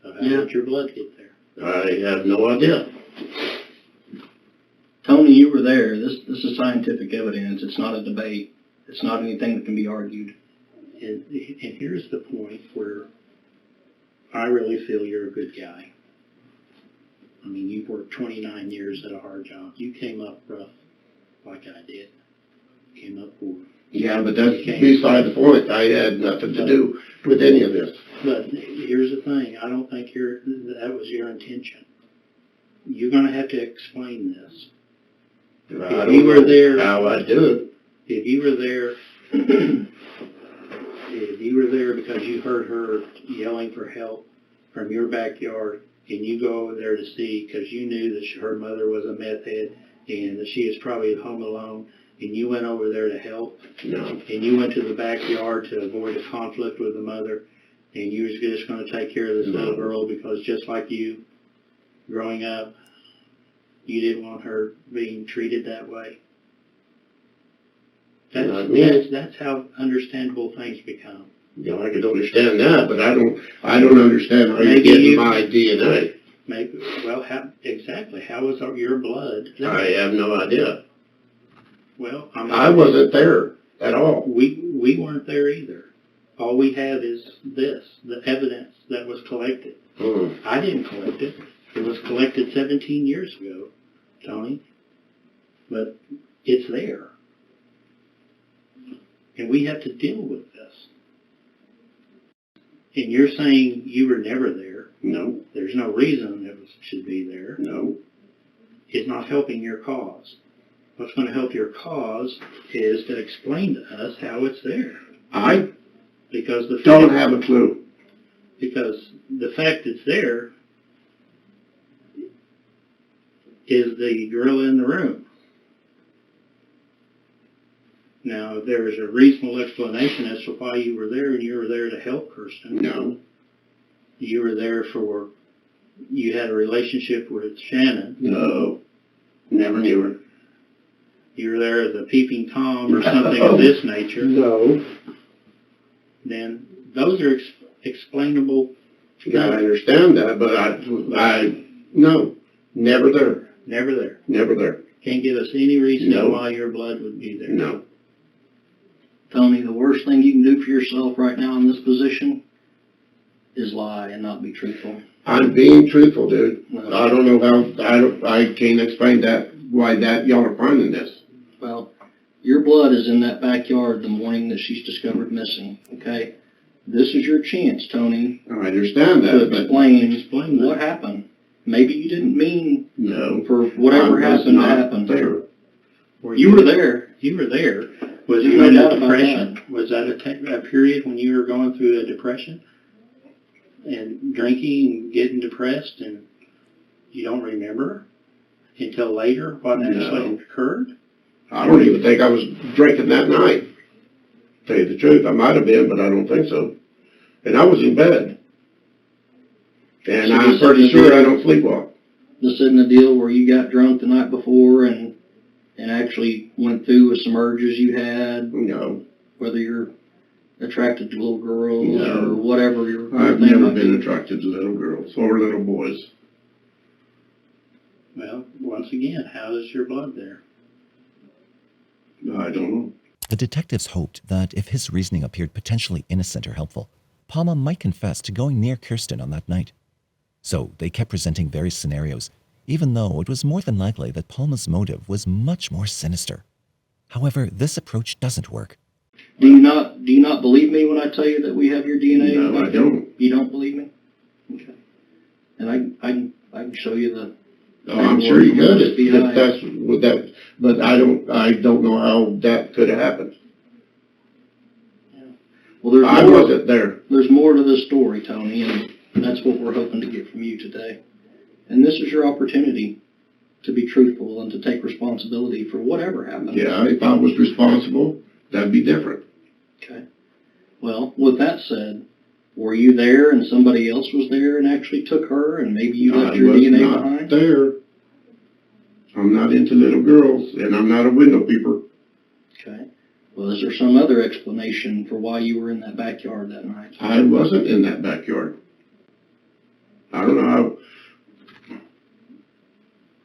So how Yeah. did your blood get there? I have no idea. Tony, you were there. This is scientific evidence. It's not a debate. It's not anything that can be argued. And here's the point where I really feel you're a good guy. I mean, you've worked 29 years at a hard job. You came up rough like I did. Came up poor. Yeah, but that's beside the point. I had nothing to do with any of this. But here's the thing. I don't think that was your intention. You're going to have to explain this. I you don't were know there- how I do it. If you were there, if you were there because you heard her yelling for help from your backyard, and you go over there to see because you knew that her mother was a meth head and that she was probably at home alone, and you went over there to help, No. and you went to the backyard to avoid a conflict with the mother, and you was just going to take care of this No. little girl because just like you, growing up, you didn't want her being treated that way. Not me. That's how understandable things become. You know, I could understand that, but I don't understand how you're Maybe getting you- my DNA. Maybe, well, how was your blood there? I have no idea. Well, I wasn't there at all. We weren't there either. All we have is this, the evidence that was collected. I didn't collect it. It was collected 17 years ago, Tony. But it's there. And we have to deal with this. And you're saying you were never there. No, There's no reason it should be there. no. It's not helping your cause. What's going to help your cause is to explain to us how it's there. I Because the don't fact, have a clue. because the fact it's there is the gorilla in the room. Now, there's a reasonable explanation as to why you were there, and you were there to help Kirsten. No, You were there for, you had a relationship with Shannon. no. Never knew her. You were there as a peeping Tom or something of this nature. No. Then those are explainable. Yeah, I understand that, but no. Never there. Never there. Never there. Can't give us any reason No. why your blood would be there. No. Tony, the worst thing you can do for yourself right now in this position is lie and not be truthful. I'm being truthful, dude. No. I don't know how, I can't explain why y'all are finding this. Well, your blood is in that backyard the morning that she's discovered missing, okay? This is your chance, Tony, I understand to that, but explain what happened. Maybe you didn't mean no. for whatever I was happened to not happen. there. You were there. You were there. Was There's you no in a doubt about depression? Was that a period when you were going through a depression and drinking and getting depressed, and you don't remember until later what actually occurred? I don't even think I was drinking that night. Tell you the truth, I might have been, but I don't think so. And I was in bed. And So I'm this pretty isn't sure the- I don't sleepwalk. This isn't a deal where you got drunk the night before and actually went through with some urges you had, No. whether you're attracted to little girls No. or whatever your I've thing never might been be. attracted to little girls or little boys. Well, once again, how is your blood there? I don't know. The detectives hoped that if his reasoning appeared potentially innocent or helpful, Palma might confess to going near Kirsten on that night. So they kept presenting various scenarios, even though it was more than likely that Palma's motive was much more sinister. However, this approach doesn't work. Do you not believe me when I tell you that we have your DNA? No, I don't. You don't believe me? Okay. And I can show you the. Oh, I'm sure you could if that's what that, but I don't know how that could have happened. Well, there's I more. wasn't there. There's more to this story, Tony, and that's what we're hoping to get from you today. And this is your opportunity to be truthful and to take responsibility for whatever happened. Yeah, if I was responsible, that'd be different. Okay. Well, with that said, were you there and somebody else was there and actually took her and maybe you left your DNA I was not behind? there. I'm not into little girls, and I'm not a window peeper. Okay. Well, is there some other explanation for why you were in that backyard that night? I wasn't in that backyard. I don't know how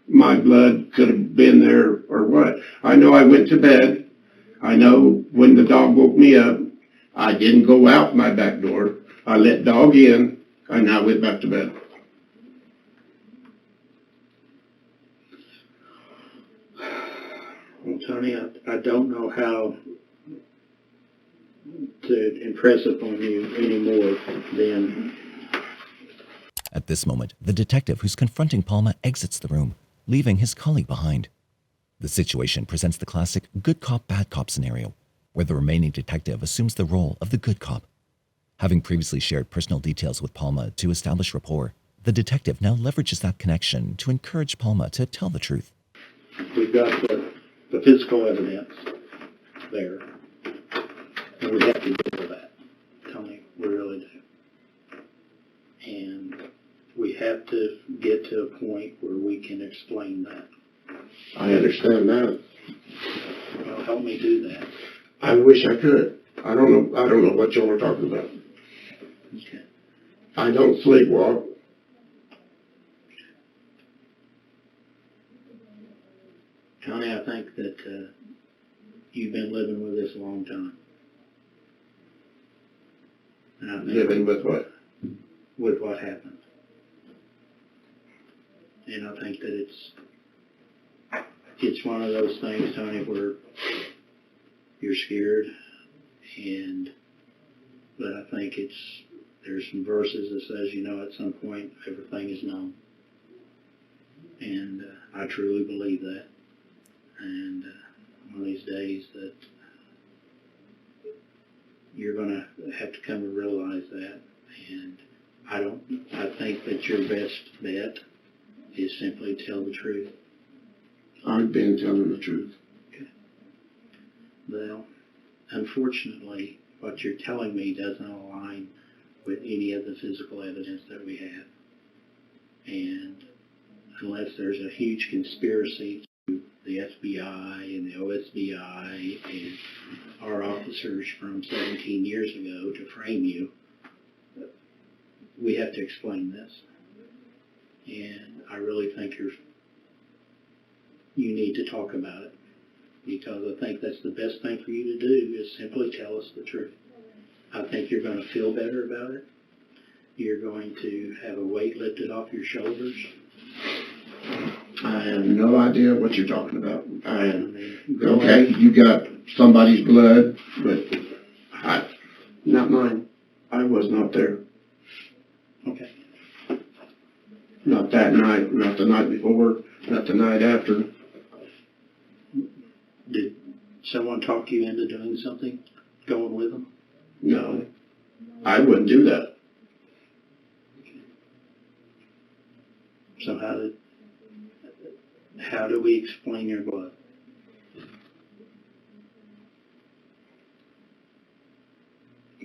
my blood could have been there or what. I know I went to bed. I know when the dog woke me up, I didn't go out my back door. I let dog in, and I went back to bed. Well, Tony, I don't know how to impress upon you any more than At this moment, the detective who's confronting Palma exits the room, leaving his colleague behind. The situation presents the classic good cop, bad cop scenario, where the remaining detective assumes the role of the good cop. Having previously shared personal details with Palma to establish rapport, the detective now leverages that connection to encourage Palma to tell the truth. we've got the physical evidence there. And we have to deal with that, Tony, we really do. And we have to get to a point where we can explain that. I understand that. Well, help me do that. I wish I could. I don't know what y'all are talking about. Okay. I don't sleepwalk. Tony, I think that you've been living with this a long time. And I think Living with what? with what happened. And I think that it's one of those things, Tony, where you're scared, but I think there's some verses that says, at some point everything is known. And I truly believe that. And one of these days that you're going to have to come to realize that. And I think that your best bet is simply tell the truth. I've been telling the truth. Okay. Well, unfortunately, what you're telling me doesn't align with any of the physical evidence that we have. And unless there's a huge conspiracy to the FBI and the OSBI and our officers from 17 years ago to frame you, we have to explain this. And I really think you need to talk about it, because I think that's the best thing for you to do is simply tell us the truth. I think you're going to feel better about it. You're going to have a weight lifted off your shoulders. I have no idea what you're talking about. Go Okay, ahead. you got somebody's blood, but not mine. I was not there. Okay. Not that night, not the night before, not the night after. Did someone talk you into doing something, going with them? No, I wouldn't do that. So how do we explain your blood?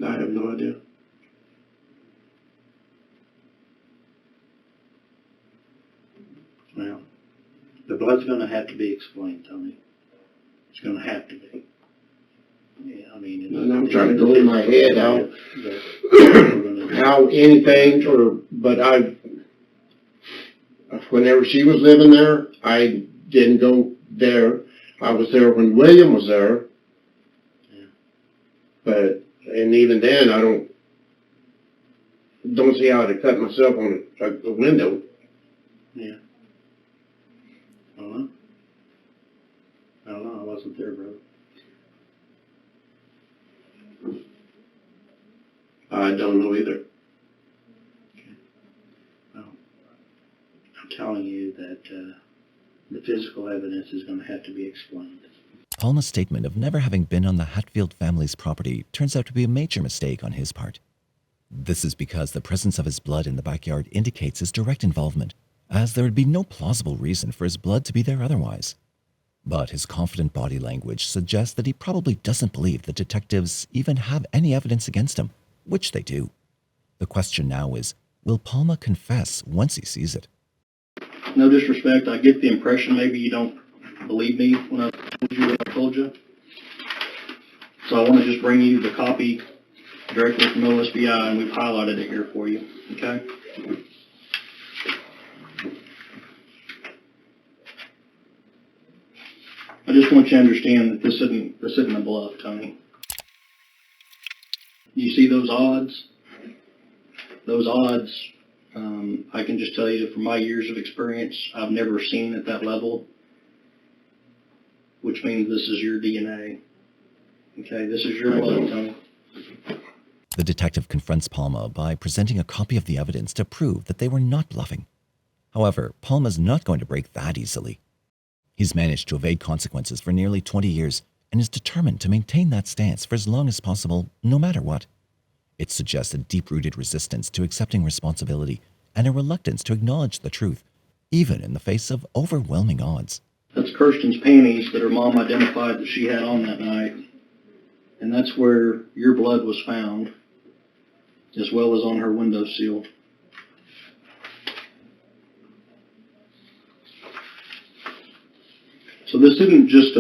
I have no idea. Well, the blood's gonna have to be explained, Tony. It's gonna have to be. Yeah, I mean. And I'm trying to go in my head how anything, but whenever she was living there, I didn't go there. I was there when William was there. Yeah. And even then, I don't see how to cut myself on a window. Yeah. I don't know. I wasn't there, bro. I don't know either. Okay. Well, I'm telling you that the physical evidence is going to have to be explained. Palma's statement of never having been on the Hatfield family's property turns out to be a major mistake on his part. This is because the presence of his blood in the backyard indicates his direct involvement, as there would be no plausible reason for his blood to be there otherwise. But his confident body language suggests that he probably doesn't believe the detectives even have any evidence against him, which they do. The question now is, will Palma confess once he sees it? No disrespect, I get the impression maybe you don't believe me when I told you what I told you. So I want to just bring you the copy directly from OSBI, and we've highlighted it here for you, okay? I just want you to understand that this isn't a bluff, Tony. You see those odds? Those odds, I can just tell you from my years of experience, I've never seen at that level, which means this is your DNA. Okay, this is your blood, Tony. The detective confronts Palma by presenting a copy of the evidence to prove that they were not bluffing. However, Palma's not going to break that easily. He's managed to evade consequences for nearly 20 years and is determined to maintain that stance for as long as possible, no matter what. It suggests a deep-rooted resistance to accepting responsibility and a reluctance to acknowledge the truth, even in the face of overwhelming odds. That's Kirsten's panties that her mom identified that she had on that night. And that's where your blood was found, as well as on her windowsill. So this isn't just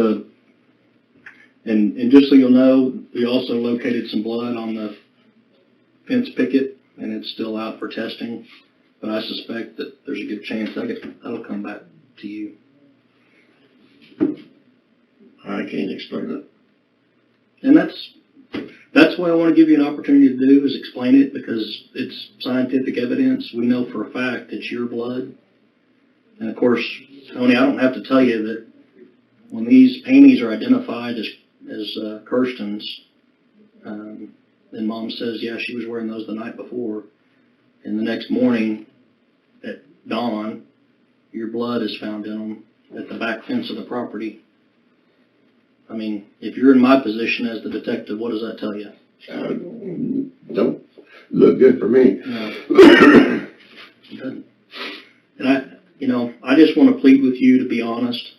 and just so you'll know, we also located some blood on the fence picket, and it's still out for testing. But I suspect that there's a good chance that'll come back to you. I can't explain it. And that's what I want to give you an opportunity to do, is explain it, because it's scientific evidence. We know for a fact it's your blood. And of course, Tony, I don't have to tell you that when these panties are identified as Kirsten's, and Mom says, yeah, she was wearing those the night before, and the next morning at dawn, your blood is found in them at the back fence of the property. I mean, if you're in my position as the detective, what does that tell you? Don't look good for me. No. It doesn't. And I just want to plead with you to be honest.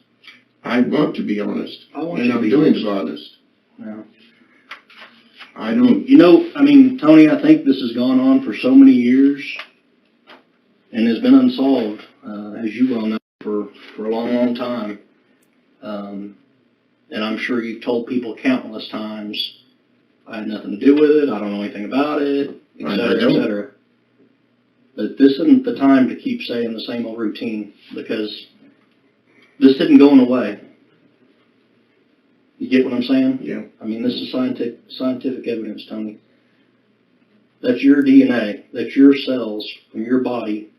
I want to be honest. I want and you to I'm be doing honest. honest. No. I don't. Tony, I think this has gone on for so many years and has been unsolved, as you well know, for a long, long time. And I'm sure you've told people countless times, I had nothing to do with it, I don't know anything about it, et cetera, et cetera. But this isn't the time to keep saying the same old routine, because this isn't going away. You get what I'm saying? Yeah. I mean, this is scientific evidence, Tony. That's your DNA. That's your cells from your body.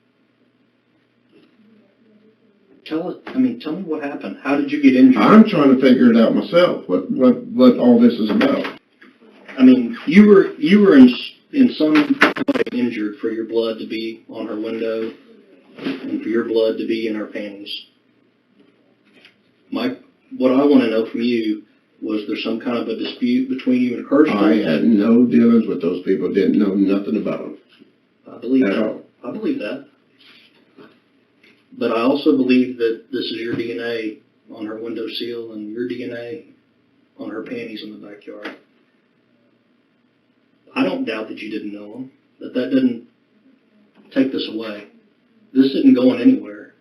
Tell me what happened. How did you get injured? I'm trying to figure it out myself. What all this is about? I mean, you were in some way injured for your blood to be on her window and for your blood to be in her panties. What I want to know from you, was there some kind of a dispute between you and Kirsten? I had no dealings with those people. Didn't know nothing about them. I believe at that. all. I believe that. But I also believe that this is your DNA on her windowsill and your DNA on her panties in the backyard. I don't doubt that you didn't know them. That doesn't take this away. This isn't going anywhere.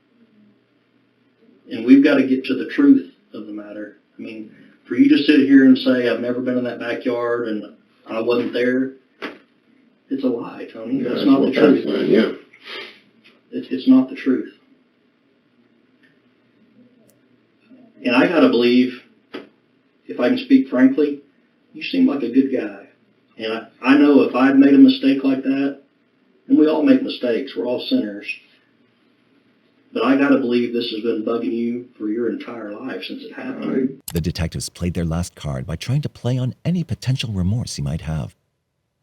we've got to get to the truth of the matter. I mean, for you to sit here and say, I've never been in that backyard and I wasn't there, it's a lie, Tony. Yeah, That's not the truth. Yeah. It's not the truth. And I gotta believe, if I can speak frankly, you seem like a good guy. And I know if I'd made a mistake like that, and we all make mistakes, we're all sinners, but I gotta believe this has been bugging you for your entire life since it happened. The detectives played their last card by trying to play on any potential remorse he might have.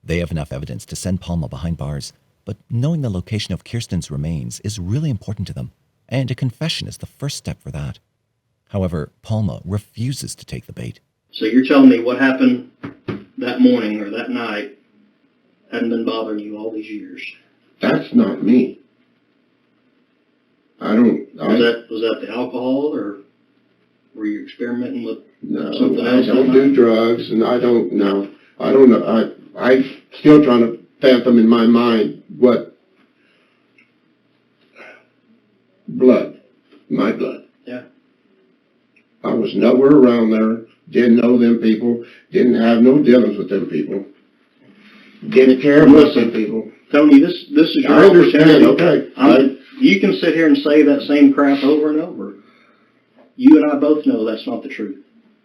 They have enough evidence to send Palma behind bars, but knowing the location of Kirsten's remains is really important to them, and a confession is the first step for that. However, Palma refuses to take the bait. So you're telling me what happened that morning or that night hadn't been bothering you all these years? That's not me. Was that the alcohol, or were you experimenting with something else? I don't do drugs, and I don't know. I'm still trying to fathom in my mind what my blood. Yeah. I was nowhere around there, didn't know them people, didn't have no dealings with them people, didn't care about them people. Tony, this is your I understand, opportunity. okay. You can sit here and say that same crap over and over. You and I both know that's not the truth.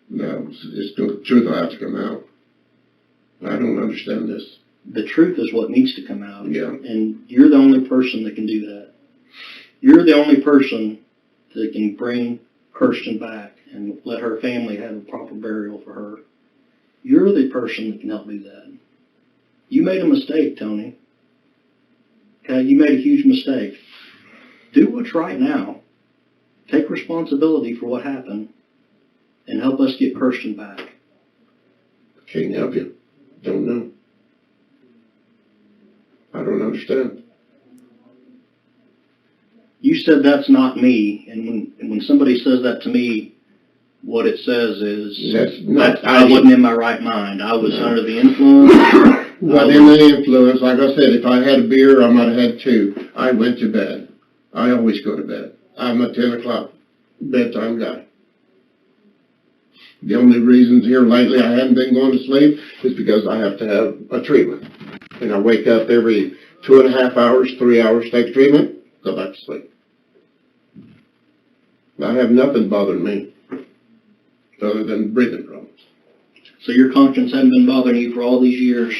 No, it's the truth will have to come out. I don't understand this. The truth is what needs to come out. Yeah. And you're the only person that can do that. You're the only person that can bring Kirsten back and let her family have a proper burial for her. You're the person that can help do that. You made a mistake, Tony. Okay, you made a huge mistake. Do what's right now. Take responsibility for what happened and help us get Kirsten back. Can't help you. Don't know. I don't understand. You said that's not me, and when somebody says that to me, what it says is I wasn't in my right mind. I was under the influence. Not in the influence. Like I said, if I had a beer, I might have had two. I went to bed. I always go to bed. I'm a 10 o'clock bedtime guy. The only reasons here lately I haven't been going to sleep is because I have to have a treatment. And I wake up every 2.5 hours, 3 hours, take treatment, go back to sleep. I have nothing bothering me other than breathing problems. So your conscience hadn't been bothering you for all these years?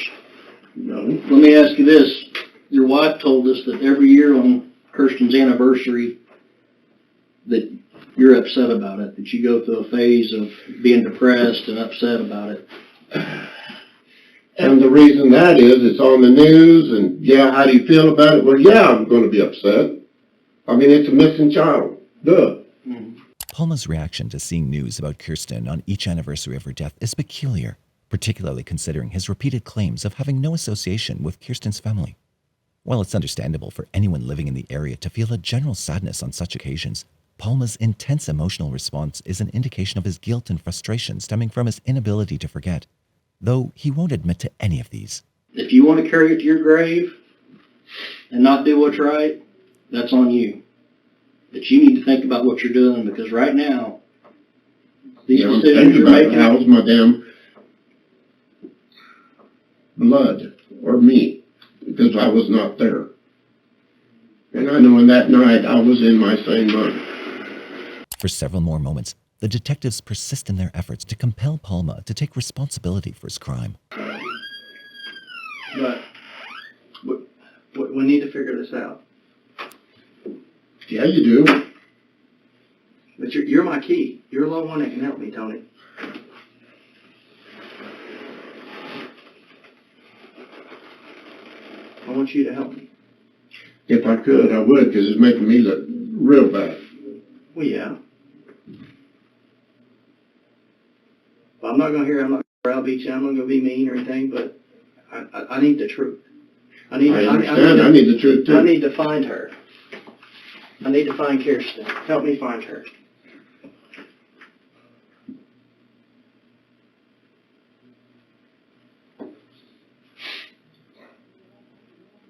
No. Let me ask you this. Your wife told us that every year on Kirsten's anniversary that you're upset about it, that you go through a phase of being depressed and upset about it. And the reason that is, it's on the news, and yeah, how do you feel about it? Well, yeah, I'm going to be upset. I mean, it's a missing child. Duh. Palma's reaction to seeing news about Kirsten on each anniversary of her death is peculiar, particularly considering his repeated claims of having no association with Kirsten's family. While it's understandable for anyone living in the area to feel a general sadness on such occasions, Palma's intense emotional response is an indication of his guilt and frustration stemming from his inability to forget, though he won't admit to any of these. If you want to carry it to your grave and not do what's right, that's on you. But you need to think about what you're doing, because right now, these decisions you're making... How's my damn blood or me, because I was not there. And I know in that night I was in my same mind. For several more moments, the detectives persist in their efforts to compel Palma to take responsibility for his crime. But we need to figure this out. Yeah, you do. But you're my key. You're the only one that can help me, Tony. I want you to help me. If I could, I would, because it's making me look real bad. Well, yeah. Well, I'm not going to browbeat you. I'm not going to be mean or anything, but I need the truth. I need the truth, too. I need to find her. I need to find Kirsten. Help me find her.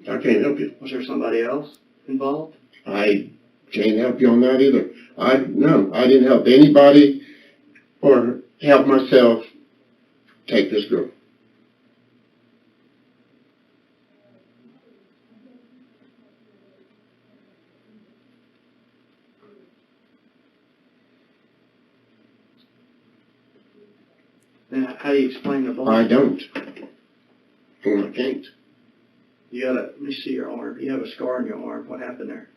I can't help you. Was there somebody else involved? I Can't help you on that either. No, I didn't help anybody or help myself take this girl. How do you explain the I bond? don't. And I can't. Let me see your arm. You have a scar on your arm. What happened there?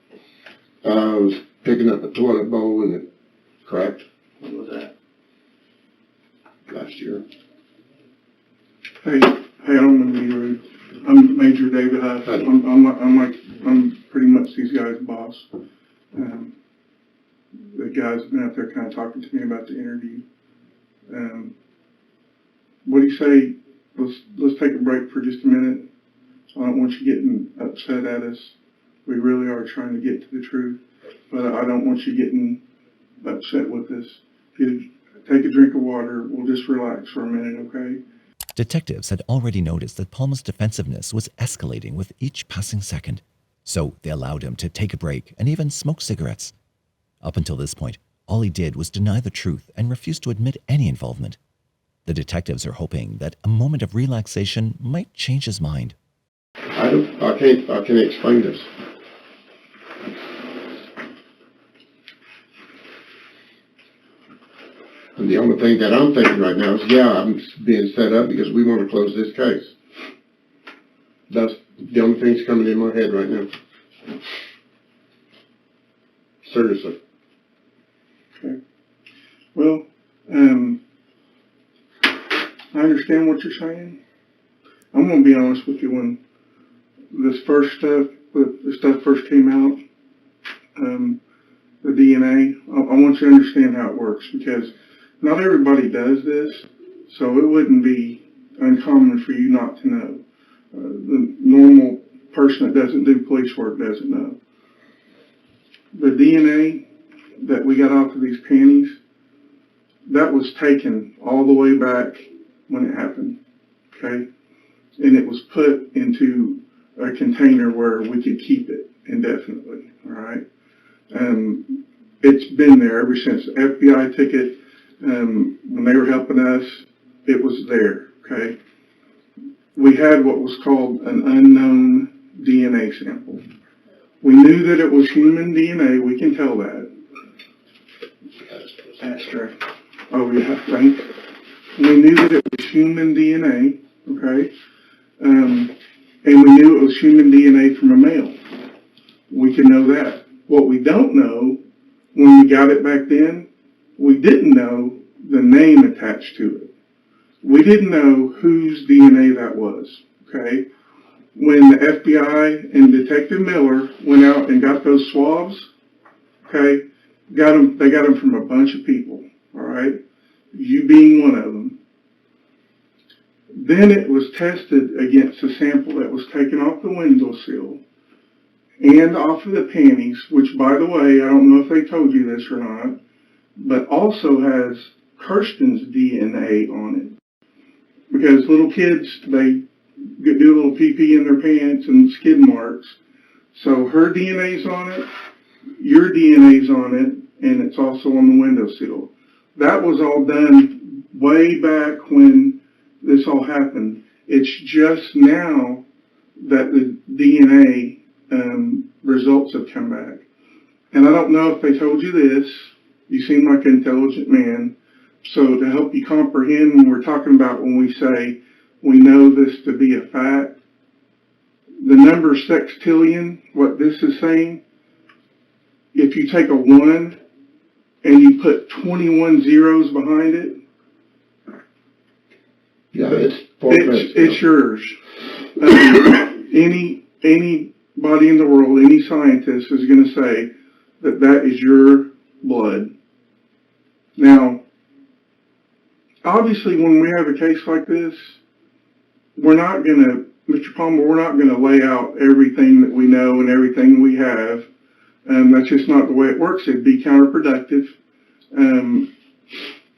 I was picking up a toilet bowl and it cracked When was that? last year. Hey, I don't mean to be rude. I'm Major David Huff. Hey. I'm pretty much these guys' boss. The guys have been out there kind of talking to me about the interview. What do you say? Let's take a break for just a minute. I don't want you getting upset at us. We really are trying to get to the truth, but I don't want you getting upset with us. If you take a drink of water, we'll just relax for a minute, okay? Detectives had already noticed that Palma's defensiveness was escalating with each passing second, so they allowed him to take a break and even smoke cigarettes. Up until this point, all he did was deny the truth and refuse to admit any involvement. The detectives are hoping that a moment of relaxation might change his mind. I can't explain this. And the only thing that I'm thinking right now is, I'm being set up because we want to close this case. That's the only thing that's coming in my head right now. Seriously. Okay. Well, I understand what you're saying. I'm going to be honest with you. When this first stuff, the stuff first came out, the DNA, I want you to understand how it works, because not everybody does this, so it wouldn't be uncommon for you not to know. The normal person that doesn't do police work doesn't know. The DNA that we got off of these panties, that was taken all the way back when it happened, okay? And it was put into a container where we could keep it indefinitely, all right? It's been there ever since the FBI took it. When they were helping us, it was there, okay? We had what was called an unknown DNA sample. We knew that it was human DNA, we can tell that. That's true. Oh yeah, right? We knew that it was human DNA, okay? And we knew it was human DNA from a male. We can know that. What we don't know, when we got it back then, we didn't know the name attached to it. We didn't know whose DNA that was, okay? When the FBI and Detective Miller went out and got those swabs, okay, they got them from a bunch of people, all right? You being one of them. Then it was tested against a sample that was taken off the windowsill and off of the panties, which, by the way, I don't know if they told you this or not, but also has Kirsten's DNA on it. Because little kids, they do a little pee-pee in their pants and skid marks. So her DNA's on it, your DNA's on it, and it's also on the windowsill. That was all done way back when this all happened. It's just now that the DNA results have come back. And I don't know if they told you this. You seem like an intelligent man. So to help you comprehend when we're talking about when we say we know this to be a fact, the number sextillion, what this is saying, if you take a 1 and you put 21 zeros behind it, it's yours. Anybody in the world, any scientist is going to say that that is your blood. Now, obviously, when we have a case like this, we're not going to, Mr. Palmer, we're not going to lay out everything that we know and everything we have. That's just not the way it works. It'd be counterproductive.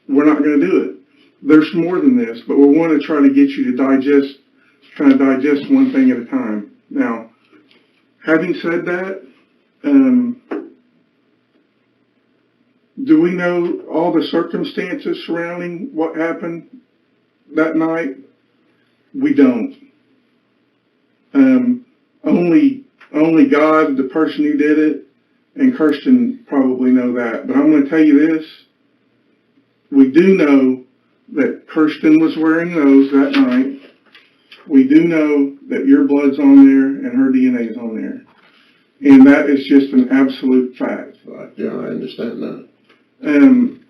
We're not going to do it. There's more than this, but we want to try to get you to digest one thing at a time. Now, having said that, Do we know all the circumstances surrounding what happened that night? We don't. Only God, the person who did it, and Kirsten probably know that. But I'm going to tell you this. We do know that Kirsten was wearing those that night. We do know that your blood's on there and her DNA is on there. And that is just an absolute fact. Right. Yeah, I understand that. And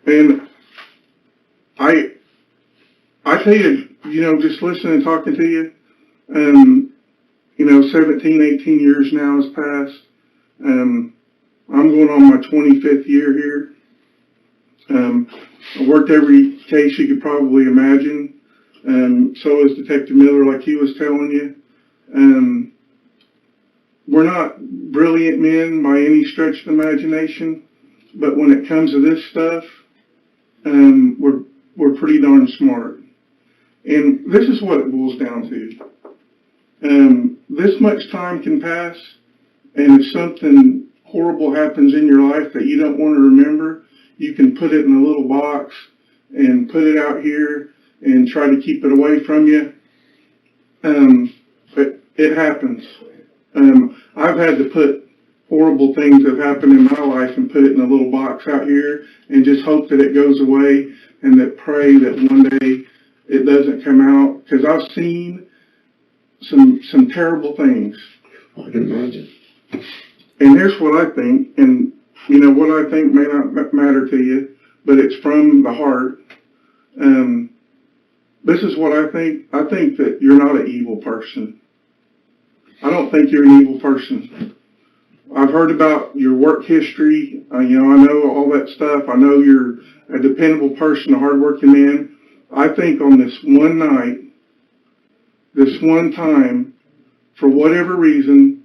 I tell you, just listening and talking to you, 17, 18 years now has passed. I'm going on my 25th year here. I worked every case you could probably imagine. So is Detective Miller, like he was telling you. We're not brilliant men by any stretch of the imagination, but when it comes to this stuff, we're pretty darn smart. And this is what it boils down to. This much time can pass, and if something horrible happens in your life that you don't want to remember, you can put it in a little box and put it out here and try to keep it away from you. But it happens. I've had to put horrible things that have happened in my life and put it in a little box out here and just hope that it goes away and that pray that one day it doesn't come out, because I've seen some terrible things. I can imagine. And here's what I think, and what I think may not matter to you, but it's from the heart. This is what I think. I think that you're not an evil person. I don't think you're an evil person. I've heard about your work history. I know all that stuff. I know you're a dependable person, a hardworking man. I think on this one night, this one time, for whatever reason,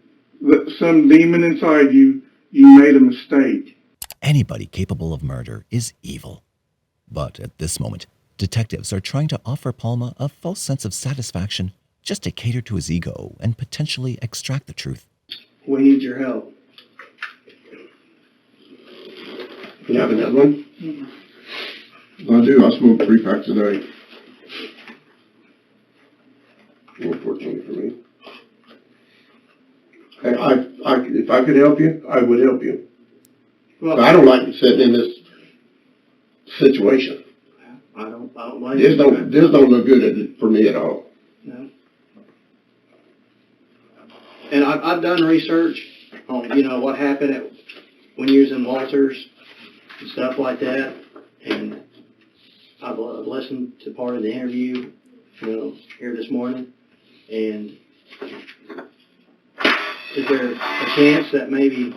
some demon inside you made a mistake. Anybody capable of murder is evil. But at this moment, detectives are trying to offer Palma a false sense of satisfaction just to cater to his ego and potentially extract the truth. We need your help. You have another one? I do. I smoke 3 packs a day. Unfortunately for me. If I could help you, I would help you. Well, I don't like sitting in this situation. I don't like This don't look good for me at all. No. And I've done research on, what happened when you was in Walters and stuff like that, and I've listened to part of the interview, here this morning, and is there a chance that maybe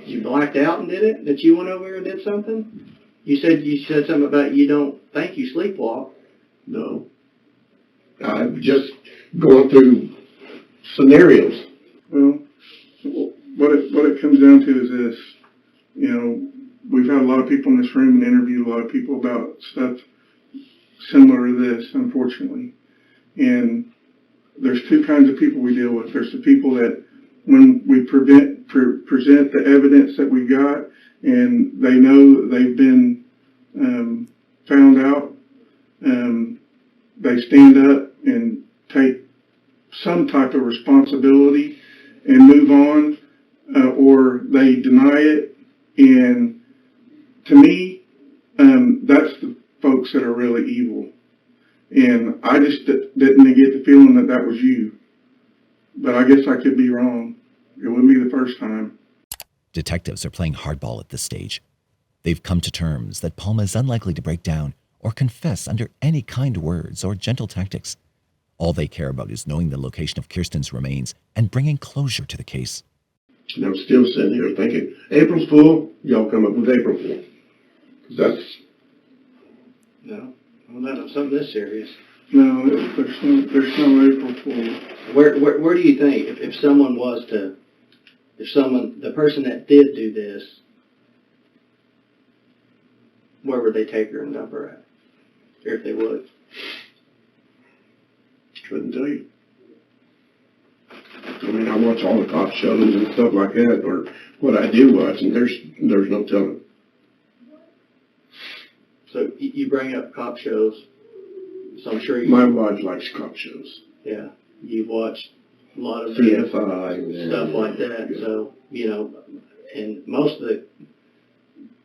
you blacked out and did it? That you went over here and did something? You said something about you don't think you sleepwalk. No. I'm just going through scenarios. Well, what it comes down to is this. We've had a lot of people in this room and interviewed a lot of people about stuff similar to this, unfortunately. And there's 2 kinds of people we deal with. There's the people that, when we present the evidence that we've got, and they know that they've been found out, they stand up and take some type of responsibility and move on, or they deny it. And to me, that's the folks that are really evil. And I just didn't get the feeling that was you. But I guess I could be wrong. It wouldn't be the first time. Detectives are playing hardball at this stage. They've come to terms that Palma is unlikely to break down or confess under any kind words or gentle tactics. All they care about is knowing the location of Kirsten's remains and bringing closure to the case. And I'm still sitting here thinking, April's Fool, y'all come up with April Fool. That's... No, not something this serious. No, there's no April Fool. Where do you think, if someone was to, the person that did do this, where would they take her and dump her at? Or if they would? Couldn't tell you. I mean, I watch all the cop shows and stuff like that, what I do watch, and there's no telling. So you bring up cop shows, so I'm sure My wife likes cop shows. yeah, you've watched a lot of CFI and stuff like that. Yeah. So, and most of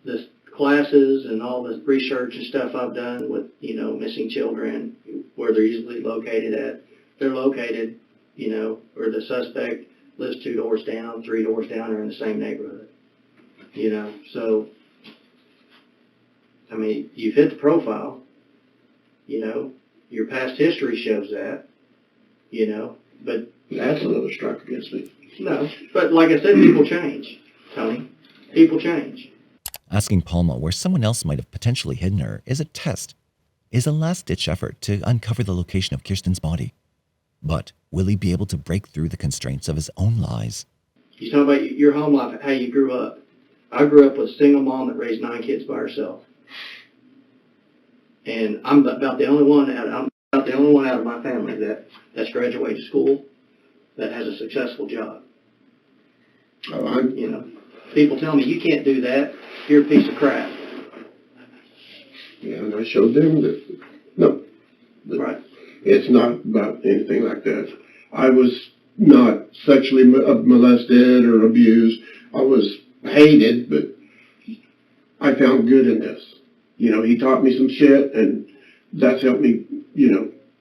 the classes and all the research and stuff I've done with, missing children, where they're usually located at, they're located, where the suspect lives 2 doors down, 3 doors down, or in the same neighborhood. So, I mean, you've hit the profile, your past history shows that, but That's another strike against me. no, but like I said, people change, Tony. People change. Asking Palma where someone else might have potentially hidden her is a test, is a last-ditch effort to uncover the location of Kirsten's body. But will he be able to break through the constraints of his own lies? You talk about your home life, how you grew up. I grew up with a single mom that raised 9 kids by herself. And I'm about the only one out of my family that's graduated school, that has a successful job. People tell me, you can't do that, you're a piece of crap. Yeah, and I showed them that, no. Right. It's not about anything like that. I was not sexually molested or abused. I was hated, but I found good in this. He taught me some shit, and that's helped me,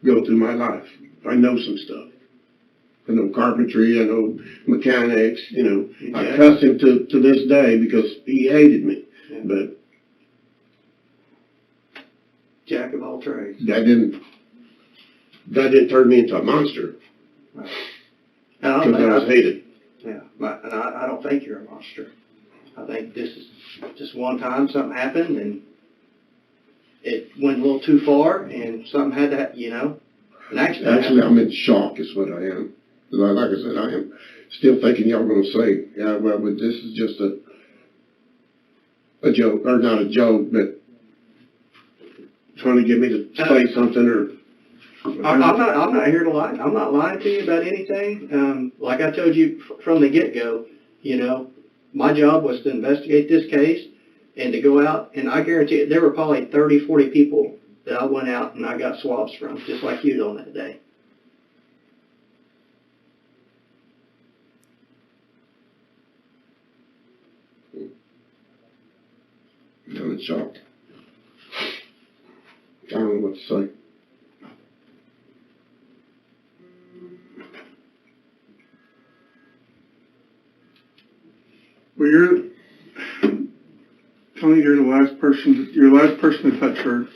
go through my life. I know some stuff. I know carpentry, I know mechanics, I cuss him to this day because he hated me. Yeah. But Jack of all trades. that didn't turn me into a monster Right. because I was hated. Yeah, and I don't think you're a monster. I think this is just one time something happened and it went a little too far and something had to, and Actually, I'm in shock is what I am. Like I said, I am still thinking y'all going to say, yeah, well, but this is just a joke, or not a joke, but trying to get me to say something or... I'm not here to lie. I'm not lying to you about anything. Like I told you from the get-go, my job was to investigate this case and to go out, and I guarantee you, there were probably 30, 40 people that I went out and I got swabs from, just like you on that day. I'm in shock. I don't know what to say. Well, Tony, you're the last person to touch her.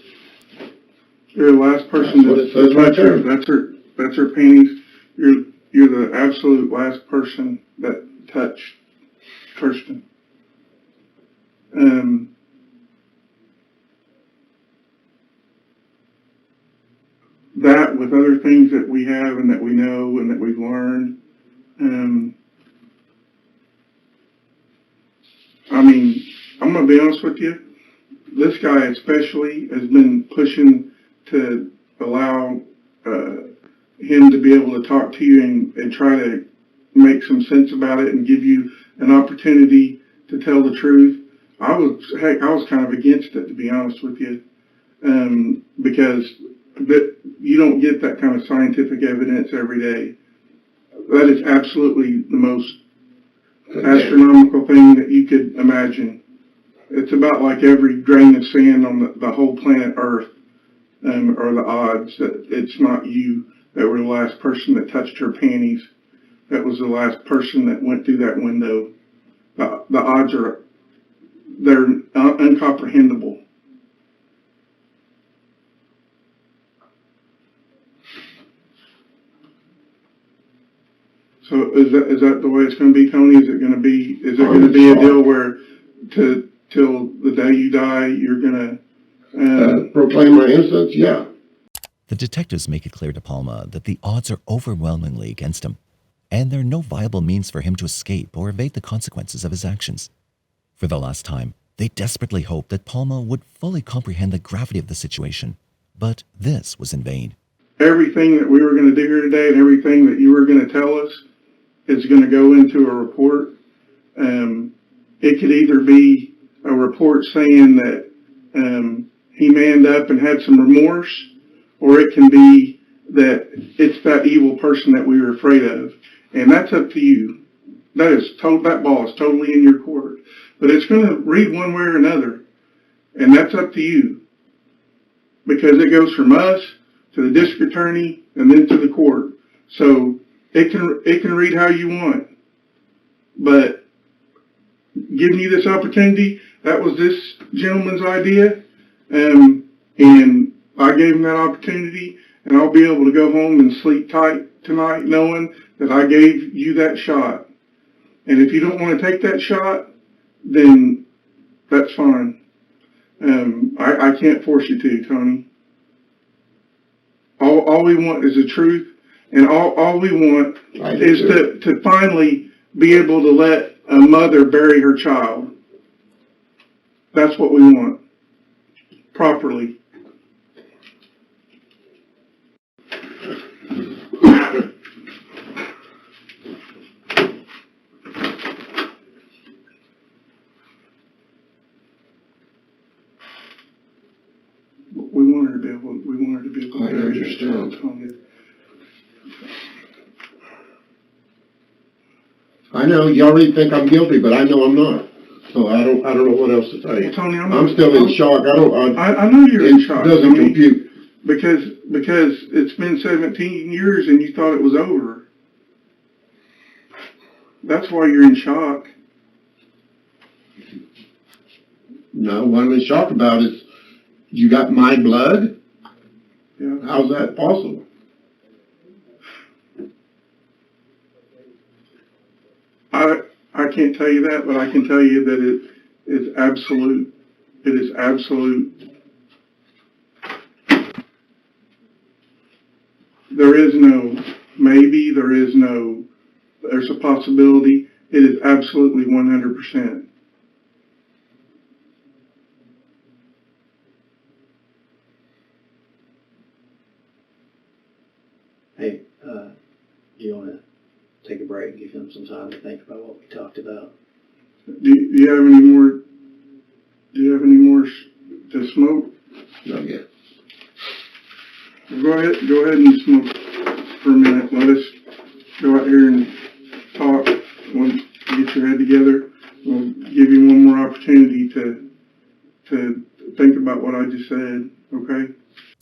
You're the last person That's what it says to right touch her. there. That's her panties. You're the absolute last person that touched Kirsten. That with other things that we have and that we know and that we've learned, I mean, I'm going to be honest with you. This guy especially has been pushing to allow him to be able to talk to you and try to make some sense about it and give you an opportunity to tell the truth. I was kind of against it, to be honest with you, because you don't get that kind of scientific evidence every day. That is absolutely the most astronomical thing that you could imagine. It's about like every grain of sand on the whole planet Earth, or the odds that it's not you that were the last person that touched her panties. That was the last person that went through that window. The odds they're incomprehensible. So is that the way it's going to be, Tony? Is it going to be a deal where till the day you die, you're going to proclaim my innocence? Yeah. The detectives make it clear to Palma that the odds are overwhelmingly against him, and there are no viable means for him to escape or evade the consequences of his actions. For the last time, they desperately hoped that Palma would fully comprehend the gravity of the situation, but this was in vain. Everything that we were going to do here today and everything that you were going to tell us is going to go into a report. And it could either be a report saying that he manned up and had some remorse, or it can be that it's that evil person that we were afraid of. And that's up to you. That ball is totally in your court. But it's going to read one way or another. And that's up to you. Because it goes from us to the district attorney and then to the court. So it can read how you want. But giving you this opportunity, that was this gentleman's idea. And I gave him that opportunity, and I'll be able to go home and sleep tight tonight knowing that I gave you that shot. And if you don't want to take that shot, then that's fine. I can't force you to, Tony. All we want is the truth, and all we want is to finally be able to let a mother bury her child. That's what we want. Properly. We want her to be able to I bury her understand. child, Tony. I know you already think I'm guilty, but I know I'm not. So I don't know what else to tell you. Tony, I'm still in shock. I know you're in shock. It doesn't Tony, compute. because it's been 17 years and you thought it was over. That's why you're in shock. No, what I'm in shock about is you got my blood? Yeah. How's that possible? I can't tell you that, but I can tell you that it is absolute. It is absolute. There is no maybe, there's a possibility. It is absolutely 100%. Hey, do you want to take a break, give him some time to think about what we talked about? Do you have any more? Do you have any more to smoke? Not yet. Go ahead and smoke for a minute. Let us go out here and talk. We'll get your head together. We'll give you one more opportunity to think about what I just said. Okay?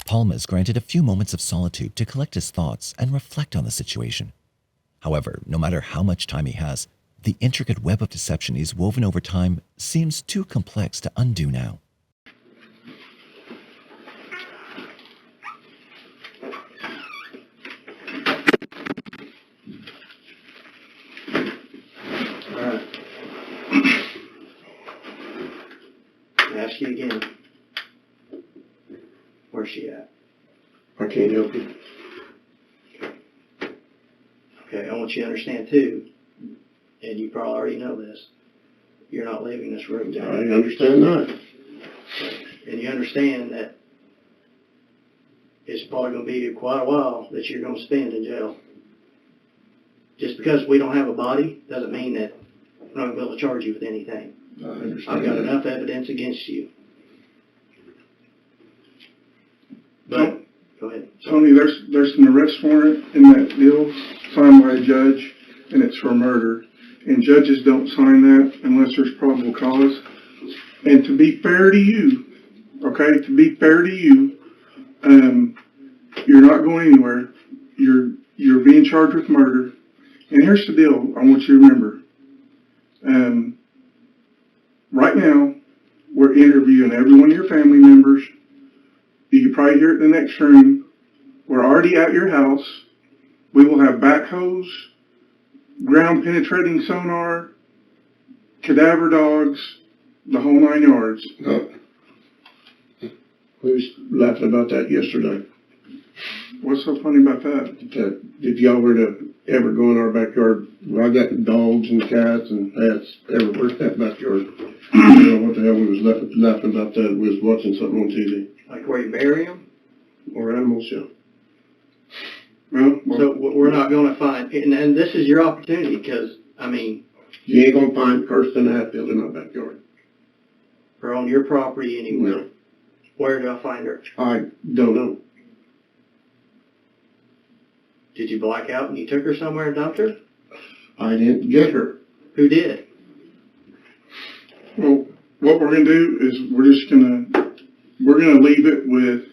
Palma is granted a few moments of solitude to collect his thoughts and reflect on the situation. However, no matter how much time he has, the intricate web of deception he's woven over time seems too complex to undo now. All right. I ask you again. Where's she at? I can't help you. Okay, I want you to understand too, and you probably already know this, you're not leaving this room I tonight. understand that. And you understand that it's probably going to be quite a while that you're going to spend in jail. Just because we don't have a body doesn't mean that we're not going to be able to charge you with anything. I understand I've got that. enough evidence against you. But, go ahead. Tony, there's an arrest warrant in that deal signed by a judge, and it's for murder. And judges don't sign that unless there's probable cause. And to be fair to you, okay, you're not going anywhere. You're being charged with murder. And here's the deal I want you to remember. Right now, we're interviewing every one of your family members. You can probably hear it in the next room. We're already at your house. We will have backhoes, ground penetrating sonar, cadaver dogs, the whole 9 yards. No. We was laughing about that yesterday. What's so funny about that? That if y'all were to ever go in our backyard, well, I got dogs and cats and pets everywhere in that backyard. I don't know what the hell we was laughing about that. We was watching something on TV. Like where you bury them? Or animal show. Well, So we're not going to find, and this is your opportunity because, I mean, You ain't gonna find Kirsten Hatfield in my backyard. Or on your property anywhere? No, Where did I find her? I don't know. Did you black out and you took her somewhere and dumped her? I didn't get her. Who did? Well, what we're gonna do is we're gonna leave it with,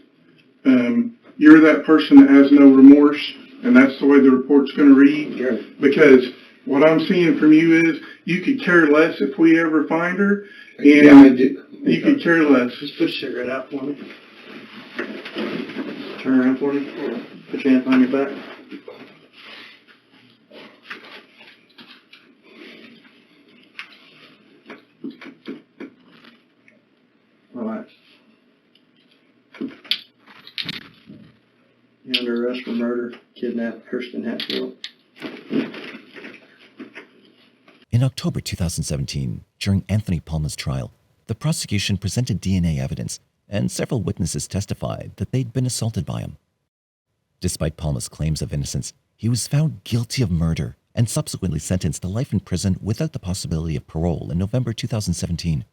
you're that person that has no remorse, and that's the way the report's gonna read. Yeah. Because what I'm seeing from you is, you could care less if we ever find her, and Yeah, I did. you could care less. Just put a cigarette out for me. Turn around for me. Put your hands on your back. Relax. You're under arrest for murder, kidnapped Kirsten Hatfield. In October 2017, during Anthony Palma's trial, the prosecution presented DNA evidence, and several witnesses testified that they'd been assaulted by him. Despite Palma's claims of innocence, he was found guilty of murder and subsequently sentenced to life in prison without the possibility of parole in November 2017.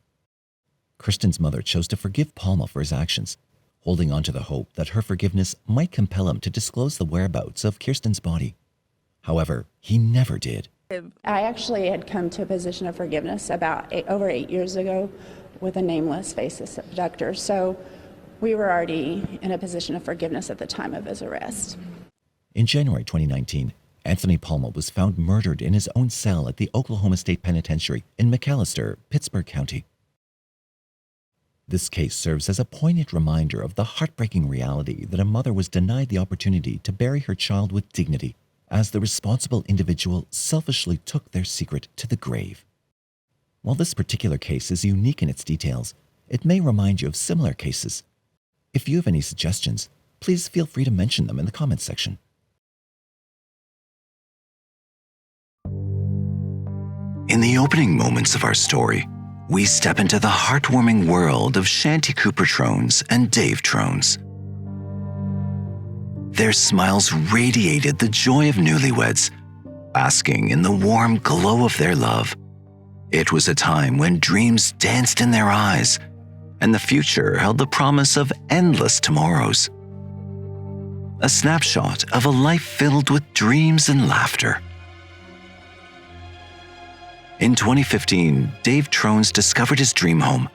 Kirsten's mother chose to forgive Palma for his actions, holding on to the hope that her forgiveness might compel him to disclose the whereabouts of Kirsten's body. However, he never did. I actually had come to a position of forgiveness about over 8 years ago with a nameless, faceless abductor, so we were already in a position of forgiveness at the time of his arrest. In January 2019, Anthony Palma was found murdered in his own cell at the Oklahoma State Penitentiary in McAllister, Pittsburgh County. This case serves as a poignant reminder of the heartbreaking reality that a mother was denied the opportunity to bury her child with dignity, as the responsible individual selfishly took their secret to the grave. While this particular case is unique in its details, it may remind you of similar cases. If you have any suggestions, please feel free to mention them in the comments section. In the opening moments of our story, we step into the heartwarming world of Shanti Cooper Trones and Dave Trones. Their smiles radiated the joy of newlyweds, basking in the warm glow of their love. It was a time when dreams danced in their eyes, and the future held the promise of endless tomorrows. A snapshot of a life filled with dreams and laughter. In 2015, Dave Trones discovered his dream home,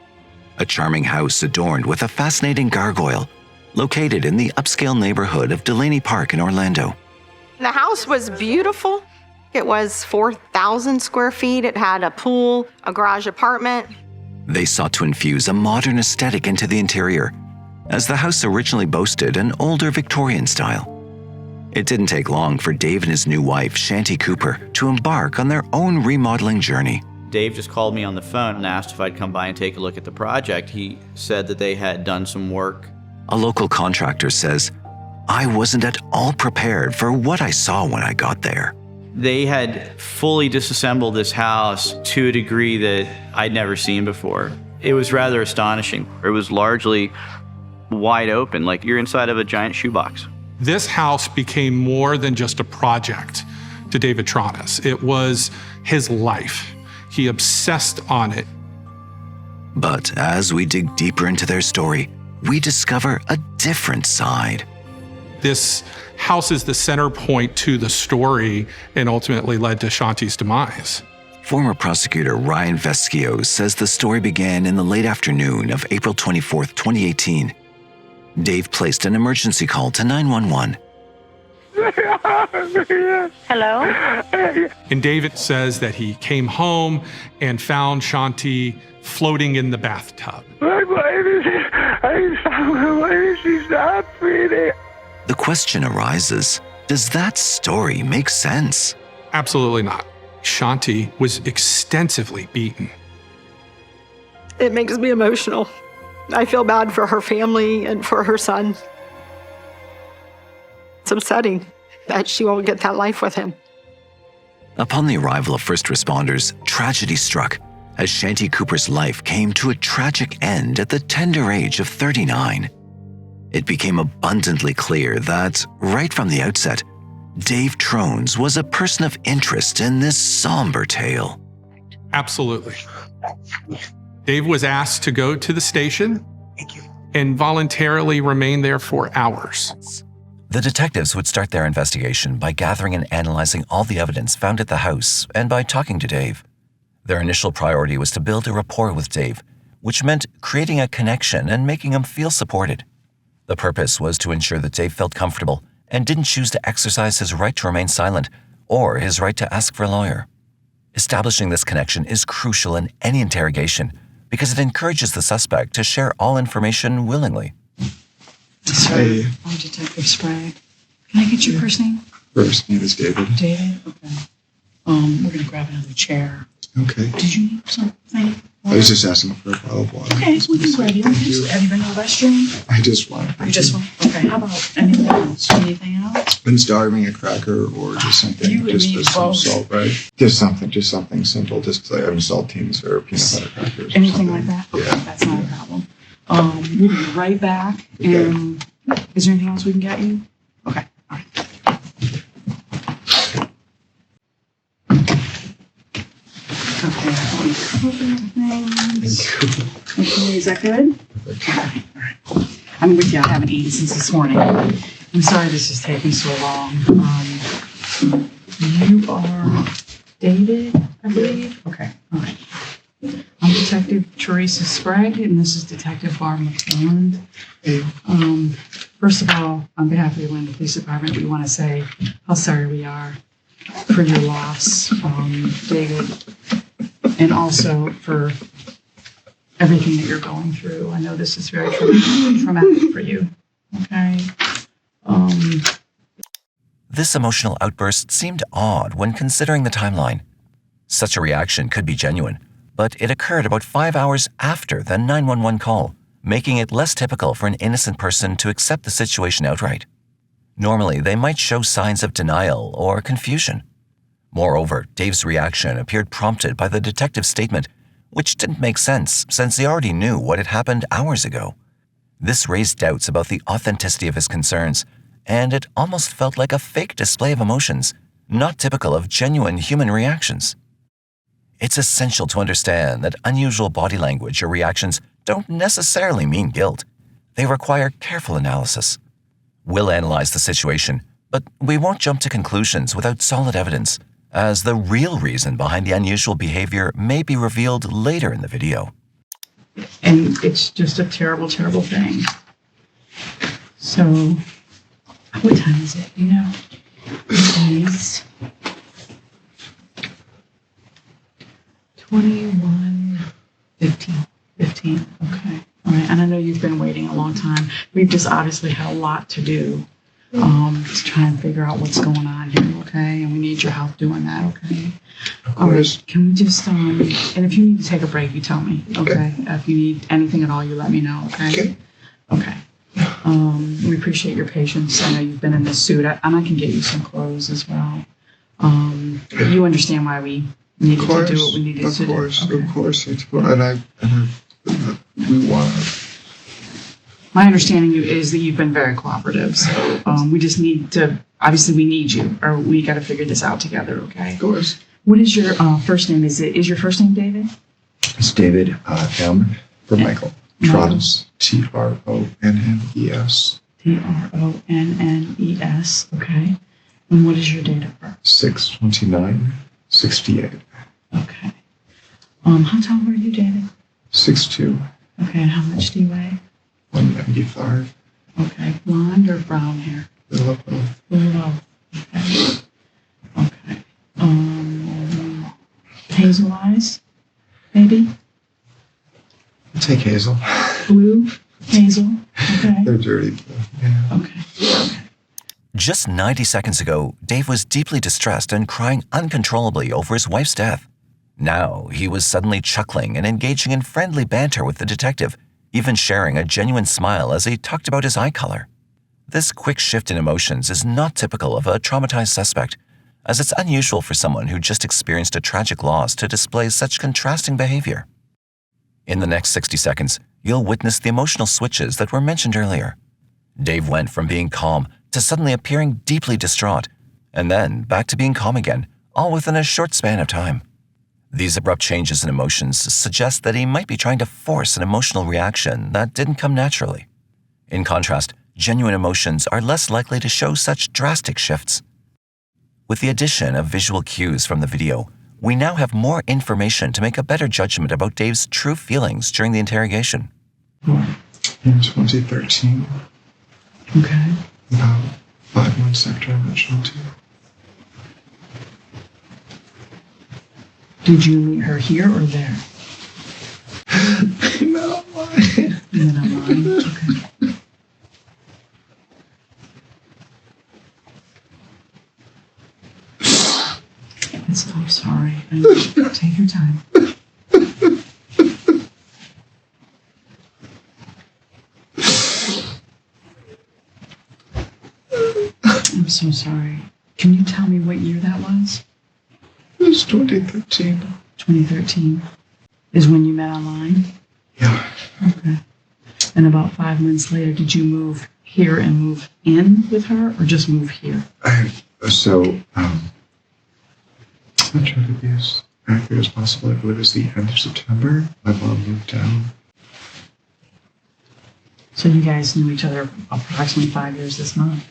a charming house adorned with a fascinating gargoyle, located in the upscale neighborhood of Delaney Park in Orlando. The house was beautiful. It was 4,000 square feet. It had a pool, a garage apartment. They sought to infuse a modern aesthetic into the interior, as the house originally boasted an older Victorian style. It didn't take long for Dave and his new wife, Shanti Cooper, to embark on their own remodeling journey. Dave just called me on the phone and asked if I'd come by and take a look at the project. He said that they had done some work. A local contractor says, "I wasn't at all prepared for what I saw when I got there." They had fully disassembled this house to a degree that I'd never seen before. It was rather astonishing. It was largely wide open, like you're inside of a giant shoebox. This house became more than just a project to David Trones. It was his life. He obsessed on it. But as we dig deeper into their story, we discover a different side. This house is the center point to the story and ultimately led to Shanti's demise. Former prosecutor Ryan Vescio says the story began in the late afternoon of April 24th, 2018. Dave placed an emergency call to 911. Hello? And David says that he came home and found Shanti floating in the bathtub. The question arises, does that story make sense? Absolutely not. Shanti was extensively beaten. It makes me emotional. I feel bad for her family and for her son. It's upsetting that she won't get that life with him. Upon the arrival of first responders, tragedy struck as Shanti Cooper's life came to a tragic end at the tender age of 39. It became abundantly clear that, right from the outset, Dave Trones was a person of interest in this somber tale. Absolutely. Dave was asked to go to the station and voluntarily remain there for hours. The detectives would start their investigation by gathering and analyzing all the evidence found at the house and by talking to Dave. Their initial priority was to build a rapport with Dave, which meant creating a connection and making him feel supported. The purpose was to ensure that Dave felt comfortable and didn't choose to exercise his right to remain silent or his right to ask for a lawyer. Establishing this connection is crucial in any interrogation because it encourages the suspect to share all information willingly. Sorry, I'm Detective Sprague. Can I get your first name? First name is David. David? Okay. We're gonna grab another chair. Okay. Did you need something? I was just asking for a bottle of water. Okay, so we can grab you. Have you been to the restroom? I just want. You just want? Okay, how about anything else? Anything else? I'm starving, a cracker or just something. You and just me with some both. salt, right? Just something simple. Just like saltines or peanut butter crackers. Anything like that? Okay, Yeah. that's not a problem. We'll be right back. Okay. And is there anything else we can get you? Okay, all right. Okay, I'll be covering things. Okay, is that good? Okay, all right. I'm with you. I haven't eaten since this morning. I'm sorry this is taking so long. You are David, I believe? Okay, all right. I'm Detective Teresa Sprague, and this is Detective Barb McClelland. First of all, on behalf of the Atlanta Police Department, we want to say how sorry we are for your loss, David, and also for everything that you're going through. I know this is very traumatic for you. Okay. This emotional outburst seemed odd when considering the timeline. Such a reaction could be genuine, but it occurred about 5 hours after the 911 call, making it less typical for an innocent person to accept the situation outright. Normally, they might show signs of denial or confusion. Moreover, Dave's reaction appeared prompted by the detective's statement, which didn't make sense since he already knew what had happened hours ago. This raised doubts about the authenticity of his concerns, and it almost felt like a fake display of emotions, not typical of genuine human reactions. It's essential to understand that unusual body language or reactions don't necessarily mean guilt. They require careful analysis. We'll analyze the situation, but we won't jump to conclusions without solid evidence, as the real reason behind the unusual behavior may be revealed later in the video. And it's just a terrible, terrible thing. So, what time is it? You know? It is 21:15. 15. Okay. All right. And I know you've been waiting a long time. We've just obviously had a lot to do to try and figure out what's going on here. Okay. And we need your help doing that. Okay. All right. Can we just and if you need to take a break, you tell me. Okay. If you need anything at all, you let me know. Okay. Okay. We appreciate your patience. I know you've been in this suit, and I can get you some clothes as well. You understand why we needed to do what we needed to do. Of course. And we want to. My understanding is that you've been very cooperative. So we just need to. Obviously, we need you, or we got to figure this out together. Okay. Of course. What is your first name? Is your first name David? It's David M. for Michael. Trones. Tronnes. Tronnes. Okay. And what is your date of birth? 6/29/68. Okay. How tall are you, David? 6'2". Okay. And how much do you weigh? 195. Okay. Blonde or brown hair? Little of both. Little of. Okay. Okay. Hazel eyes, maybe? Take hazel. Blue? Hazel? Okay. They're dirty blue. Yeah. Okay. Just 90 seconds ago, Dave was deeply distressed and crying uncontrollably over his wife's death. Now, he was suddenly chuckling and engaging in friendly banter with the detective, even sharing a genuine smile as he talked about his eye color. This quick shift in emotions is not typical of a traumatized suspect, as it's unusual for someone who just experienced a tragic loss to display such contrasting behavior. In the next 60 seconds, you'll witness the emotional switches that were mentioned earlier. Dave went from being calm to suddenly appearing deeply distraught, and then back to being calm again, all within a short span of time. These abrupt changes in emotions suggest that he might be trying to force an emotional reaction that didn't come naturally. In contrast, genuine emotions are less likely to show such drastic shifts. With the addition of visual cues from the video, we now have more information to make a better judgment about Dave's true feelings during the interrogation. In 2013. Okay. About 5 months after I met Shanti. Did you meet her here or there? No, why? You met online? Okay. I'm sorry. Take your time. I'm so sorry. Can you tell me what year that was? It was 2013. 2013 is when you met online? Yeah. Okay. And about 5 months later, did you move here and move in with her, or just move here? I'm trying to be as accurate as possible. I believe it was the end of September. My mom moved down. So you guys knew each other approximately 5 years this month.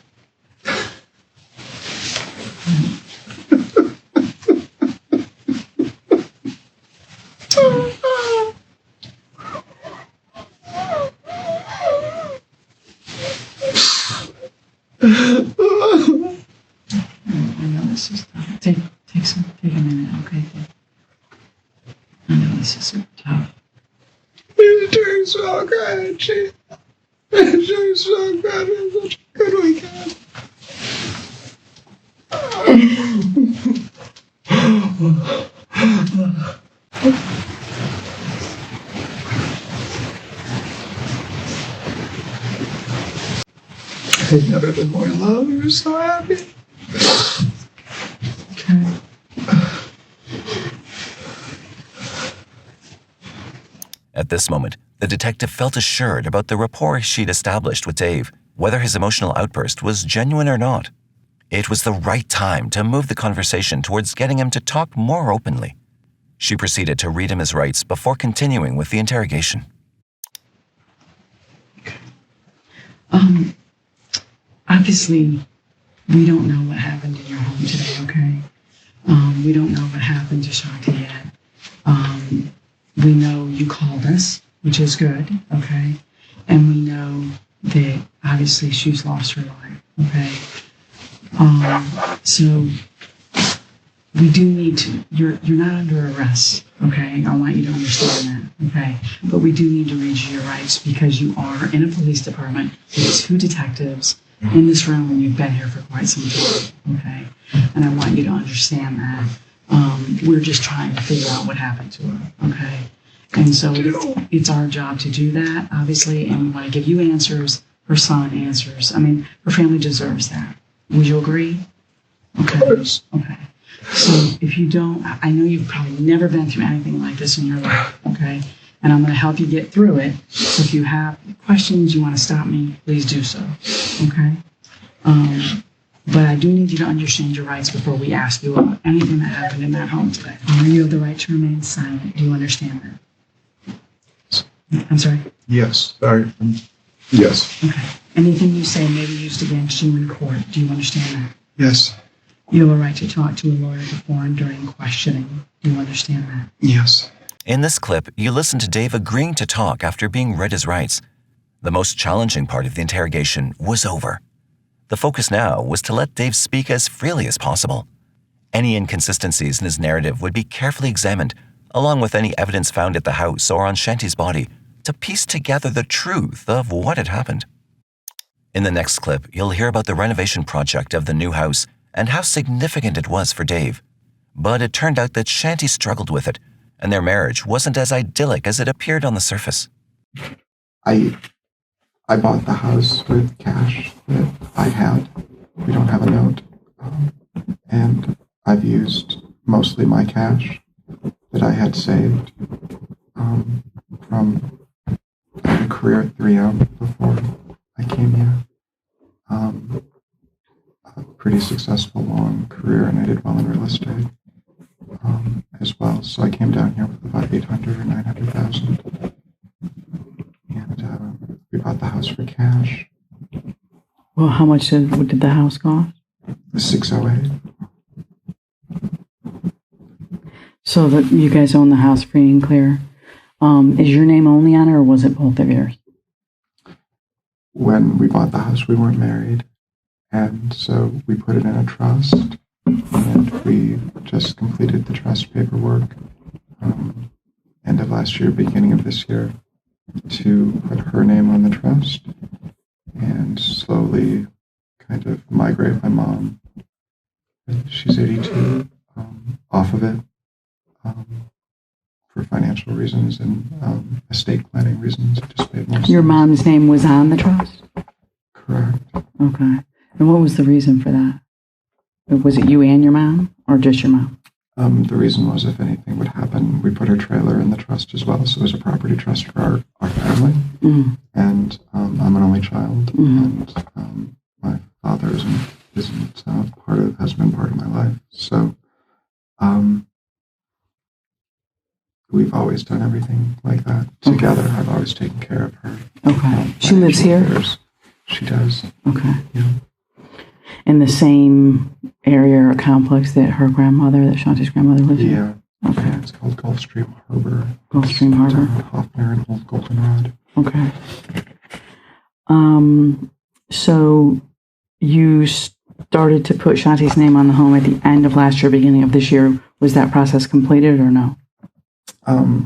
I know this is tough. Take a minute, okay? I know this is super tough. It's doing so good. She's doing so good. It was such a good weekend. I've never been more in love. We were so happy. Okay. At this moment, the detective felt assured about the rapport she'd established with Dave, whether his emotional outburst was genuine or not. It was the right time to move the conversation towards getting him to talk more openly. She proceeded to read him his rights before continuing with the interrogation. Obviously, we don't know what happened in your home today, okay? We don't know what happened to Shanti yet. We know you called us, which is good, okay? And we know that obviously she's lost her life, okay? So we do need to, you're not under arrest, okay? I want you to understand that, okay? But we do need to read you your rights because you are in a police department with 2 detectives in this room and you've been here for quite some time, okay? And I want you to understand that. We're just trying to figure out what happened to her, okay? And so it's our job to do that, obviously, and we want to give you answers, her son answers. I mean, her family deserves that. Would you agree? Okay. Okay. So if you don't, I know you've probably never been through anything like this in your life, okay? And I'm going to help you get through it. So if you have questions, you want to stop me, please do so, okay? But I do need you to understand your rights before we ask you about anything that happened in that home today. You have the right to remain silent. Do you understand that? I'm sorry? Yes. Sorry. Yes. Okay. Anything you say may be used against you in court. Do you understand that? Yes. You have a right to talk to a lawyer before and during questioning. Do you understand that? Yes. In this clip, you listen to Dave agreeing to talk after being read his rights. The most challenging part of the interrogation was over. The focus now was to let Dave speak as freely as possible. Any inconsistencies in his narrative would be carefully examined, along with any evidence found at the house or on Shanti's body, to piece together the truth of what had happened. In the next clip, you'll hear about the renovation project of the new house and how significant it was for Dave. But it turned out that Shanti struggled with it, and their marriage wasn't as idyllic as it appeared on the surface. I bought the house with cash that I had. We don't have a note. And I've used mostly my cash that I had saved from a career at 3M before I came here. A pretty successful long career, and I did well in real estate. as well. So I came down here with about 800 or 900,000. And we bought the house for cash. Well, how much did the house cost? It was 608. So that you guys own the house free and clear. Is your name only on it, or was it both of yours? When we bought the house, we weren't married. And so we put it in a trust. And we just completed the trust paperwork end of last year, beginning of this year, to put her name on the trust and slowly kind of migrate my mom, she's 82, off of it for financial reasons and estate planning reasons. Just made more sense. Your mom's name was on the trust? Correct. Okay. And what was the reason for that? Was it you and your mom, or just your mom? The reason was if anything would happen, we put her trailer in the trust as well. So it was a property trust for our family. Mm. And I'm an only child. Mm. And my father has been part of my life. So we've always done everything like that together. I've always taken care of her. Okay. She lives here? Affairs. She does. Okay. Yeah. In the same area or complex that her grandmother, that Shanti's grandmother lives in? Yeah. Okay. Yeah, it's called Gulfstream Harbor. Gulfstream Harbor. Hoffner and Old Goldenrod. Okay. So you started to put Shanti's name on the home at the end of last year, beginning of this year. Was that process completed or no?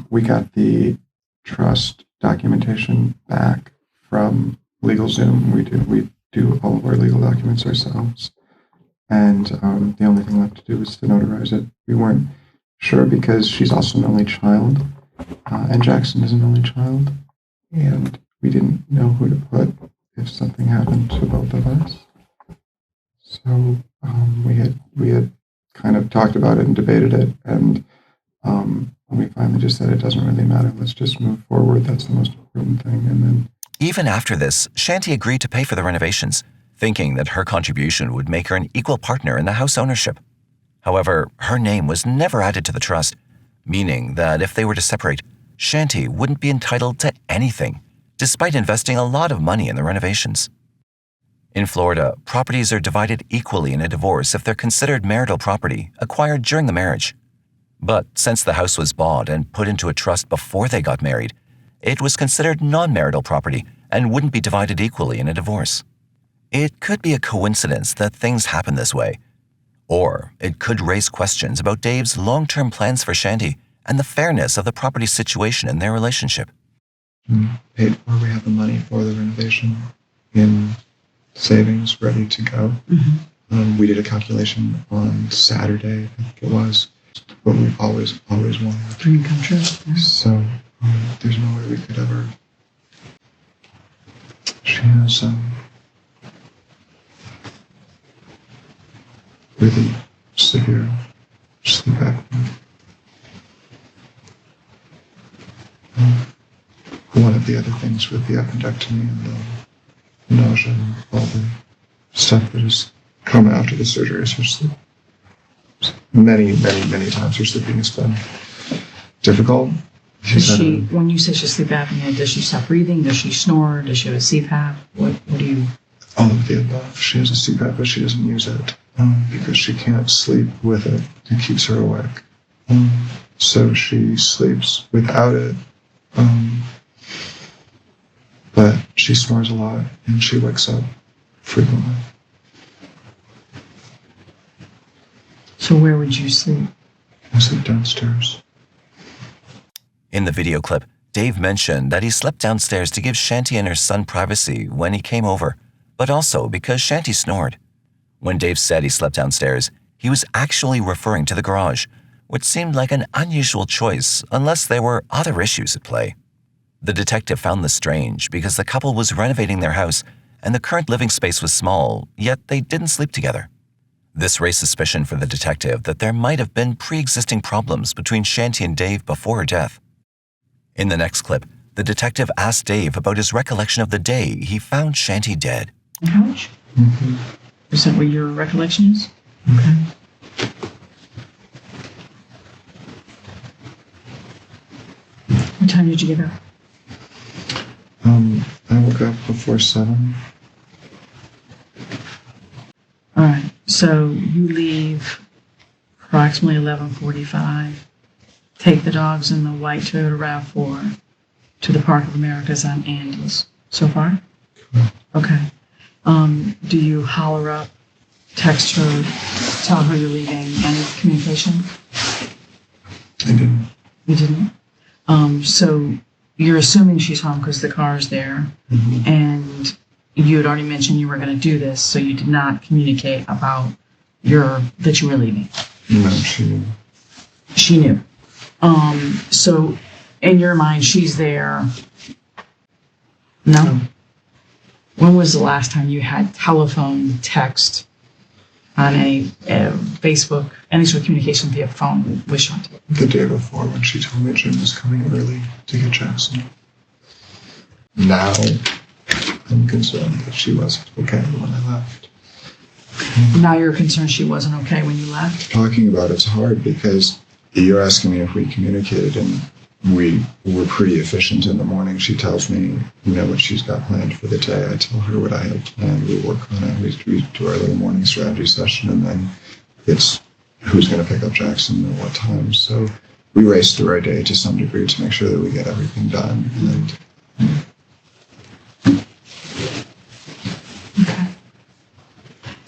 We got the trust documentation back from LegalZoom. We do all of our legal documents ourselves. And the only thing left to do was to notarize it. We weren't sure because she's also an only child, and Jackson is an only child. And we didn't know who to put if something happened to both of us. So we had kind of talked about it and debated it. And we finally just said it doesn't really matter. Let's just move forward. That's the most important thing. And then even after this, Shanti agreed to pay for the renovations, thinking that her contribution would make her an equal partner in the house ownership. However, her name was never added to the trust, meaning that if they were to separate, Shanti wouldn't be entitled to anything, despite investing a lot of money in the renovations. In Florida, properties are divided equally in a divorce if they're considered marital property acquired during the marriage. But since the house was bought and put into a trust before they got married, it was considered non-marital property and wouldn't be divided equally in a divorce. It could be a coincidence that things happen this way, or it could raise questions about Dave's long-term plans for Shanti and the fairness of the property situation in their relationship. Paid for, we have the money for the renovation in savings ready to go. Mm-hmm. We did a calculation on Saturday, I think it was, what we've always wanted. Dream come true. Yeah. So there's no way we could ever. She has really severe sleep apnea. One of the other things with the appendectomy and the nausea and all the stuff that has come after the surgery is her sleep. Many times her sleeping has been difficult. When you say she has sleep apnea, does she stop breathing? Does she snore? Does she have a CPAP? What do you? All of the above. She has a CPAP, but she doesn't use it because she can't sleep with it. It keeps her awake. So she sleeps without it. But she snores a lot and she wakes up frequently. So where would you sleep? I sleep downstairs. In the video clip, Dave mentioned that he slept downstairs to give Shanti and her son privacy when he came over, but also because Shanti snored. When Dave said he slept downstairs, he was actually referring to the garage, which seemed like an unusual choice unless there were other issues at play. The detective found this strange because the couple was renovating their house and the current living space was small, yet they didn't sleep together. This raised suspicion for the detective that there might have been pre-existing problems between Shanti and Dave before her death. In the next clip, the detective asked Dave about his recollection of the day he found Shanti dead. On the couch? Mm-hmm. Is that what your recollection is? Okay. time did you get up? I woke up before 7. All right. So you leave approximately 11:45. Take the dogs in the white Toyota RAV4 to the Park of Americas on Andes. So far? Okay. Do you holler up, text her, tell her you're leaving? Any communication? I didn't. You didn't? So you're assuming she's home because the car's there, and you had already mentioned you were going to do this, so you did not communicate about that you were leaving. No, she knew. She knew. So in your mind, she's there. No? When was the last time you had telephone, text, on a Facebook, any sort of communication via phone with Shanti? The day before, when she told me Jim was coming early to get Jackson. Now, I'm concerned that she wasn't okay when I left. Now you're concerned she wasn't okay when you left? Talking about it's hard because you're asking me if we communicated, and we were pretty efficient in the morning. She tells me, what she's got planned for the day. I tell her what I have planned. We work on it. We do our little morning strategy session, and then it's who's going to pick up Jackson at what time. So we race through our day to some degree to make sure that we get everything done.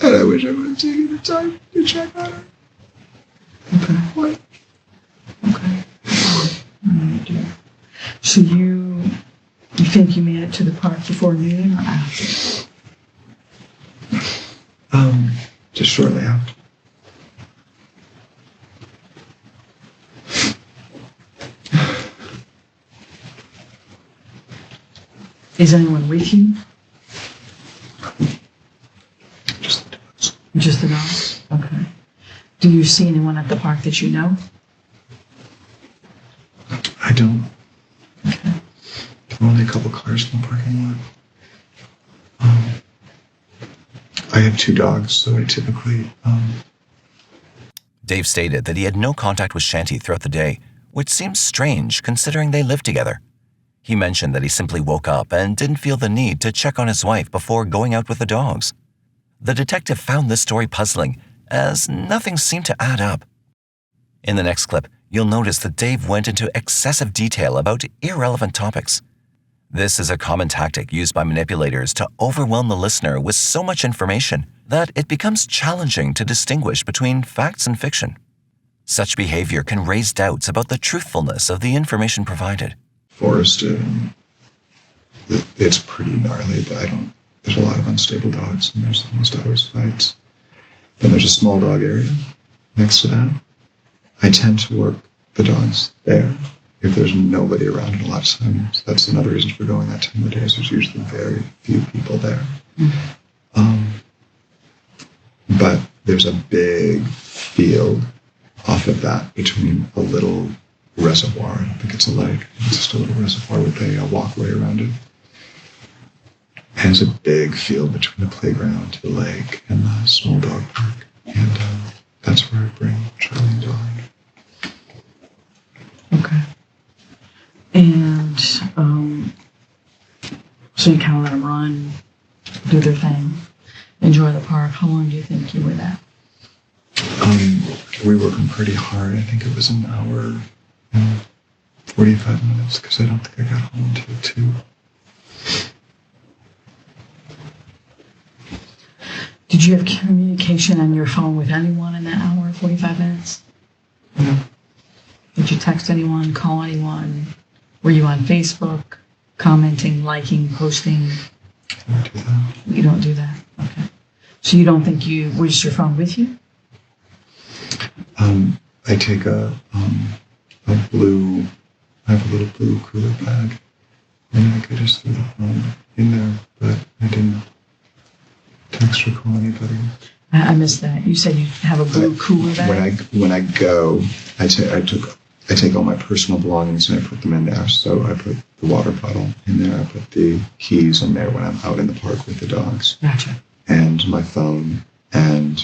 And I wish I would have taken the time to check on her. Okay. What? Okay. So you think you made it to the park before noon or after? Just shortly after. Is anyone with you? Just the dogs? Okay. Do you see anyone at the park that you know? I don't. Okay. There were only a couple cars in the parking lot. I have 2 dogs, so I typically... Dave stated that he had no contact with Shanti throughout the day, which seems strange considering they lived together. He mentioned that he simply woke up and didn't feel the need to check on his wife before going out with the dogs. The detective found this story puzzling, as nothing seemed to add up. In the next clip, you'll notice that Dave went into excessive detail about irrelevant topics. This is a common tactic used by manipulators to overwhelm the listener with so much information that it becomes challenging to distinguish between facts and fiction. Such behavior can raise doubts about the truthfulness of the information provided. Forest, it's pretty gnarly, but there's a lot of unstable dogs, and there's almost always fights. Then there's a small dog area next to that. I tend to work the dogs there if there's nobody around, and a lot of times that's another reason for going that time of day, is there's usually very few people there. But there's a big field off of that between a little reservoir. I don't think it's a lake. It's just a little reservoir with a walkway around it. And there's a big field between the playground, the lake, and the small dog park. And that's where I bring Charlie and Dolly. Okay. And so you kind of let them run, do their thing, enjoy the park. How long do you think you were there? We were working pretty hard. I think it was an hour and 45 minutes, because I don't think I got home until 2. Did you have communication on your phone with anyone in that hour, 45 minutes? No. Did you text anyone, call anyone? Were you on Facebook, commenting, liking, posting? I don't do that. You don't do that? Okay. So you don't think was your phone with you? I take I have a little blue cooler bag, and I could just throw the phone in there, but I didn't text or call anybody. I missed that. You said you have a blue cooler bag? When I go, I take all my personal belongings and I put them in there. So I put the water bottle in there. I put the keys in there when I'm out in the park with the dogs. Gotcha. And my phone. And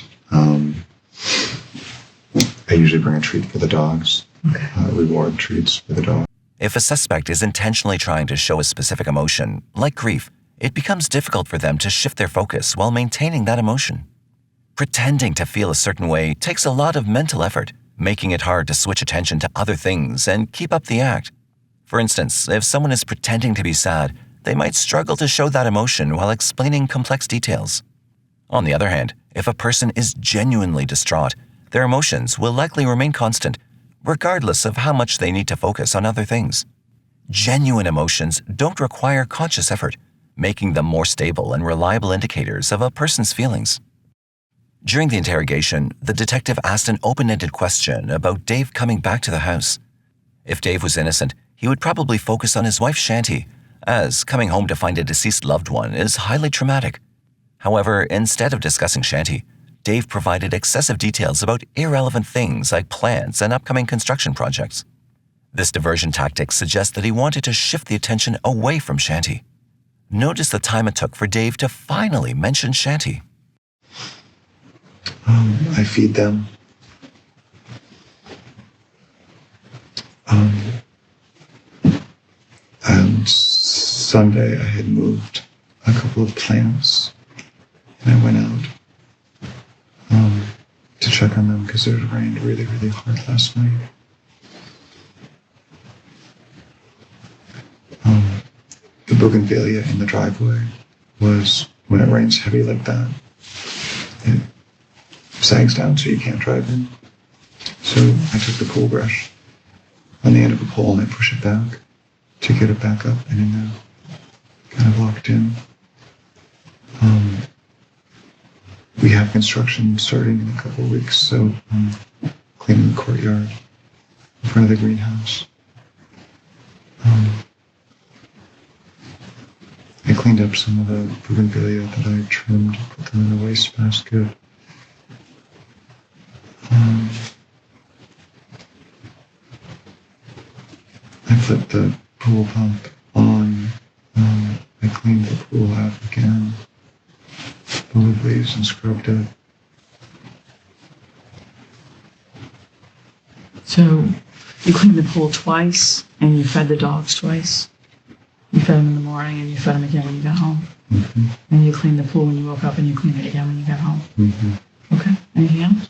I usually bring a treat for the dogs. Okay. Reward treats for the dog. If a suspect is intentionally trying to show a specific emotion, like grief, it becomes difficult for them to shift their focus while maintaining that emotion. Pretending to feel a certain way takes a lot of mental effort, making it hard to switch attention to other things and keep up the act. For instance, if someone is pretending to be sad, they might struggle to show that emotion while explaining complex details. On the other hand, if a person is genuinely distraught, their emotions will likely remain constant, regardless of how much they need to focus on other things. Genuine emotions don't require conscious effort, making them more stable and reliable indicators of a person's feelings. During the interrogation, the detective asked an open-ended question about Dave coming back to the house. If Dave was innocent, he would probably focus on his wife Shanti, as coming home to find a deceased loved one is highly traumatic. However, instead of discussing Shanti, Dave provided excessive details about irrelevant things like plans and upcoming construction projects. This diversion tactic suggests that he wanted to shift the attention away from Shanti. Notice the time it took for Dave to finally mention Shanti. I feed them. And Sunday I had moved a couple of plants, and I went out to check on them because it rained really, really hard last night. The bougainvillea in the driveway was, when it rains heavy like that, it sags down so you can't drive in. So I took the pole brush on the end of a pole and I push it back to get it back up and in there, kind of locked in. We have construction starting in a couple of weeks, so I'm cleaning the courtyard in front of the greenhouse. I cleaned up some of the bougainvillea that I trimmed, put them in a wastebasket. I flipped the pool pump on. I cleaned the pool out again, full of leaves, and scrubbed it. So you cleaned the pool twice, and you fed the dogs twice. You fed them in the morning, and you fed them again when you got home. Mm-hmm. And you cleaned the pool when you woke up, and you cleaned it again when you got home. Mm-hmm. Okay. Anything else?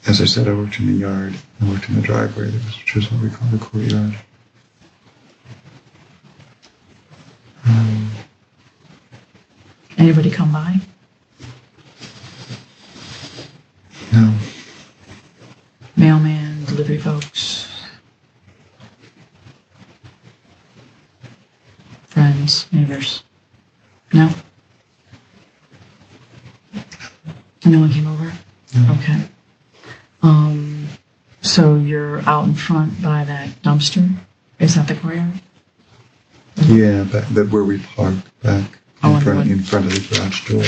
As I said, I worked in the yard. I worked in the driveway, which is what we call the courtyard. Anybody come by? No. Mailman, delivery folks, friends, neighbors. No? No one came over? No. Okay. So you're out in front by that dumpster? Is that the courtyard? Yeah, where we parked back in front of the garage door.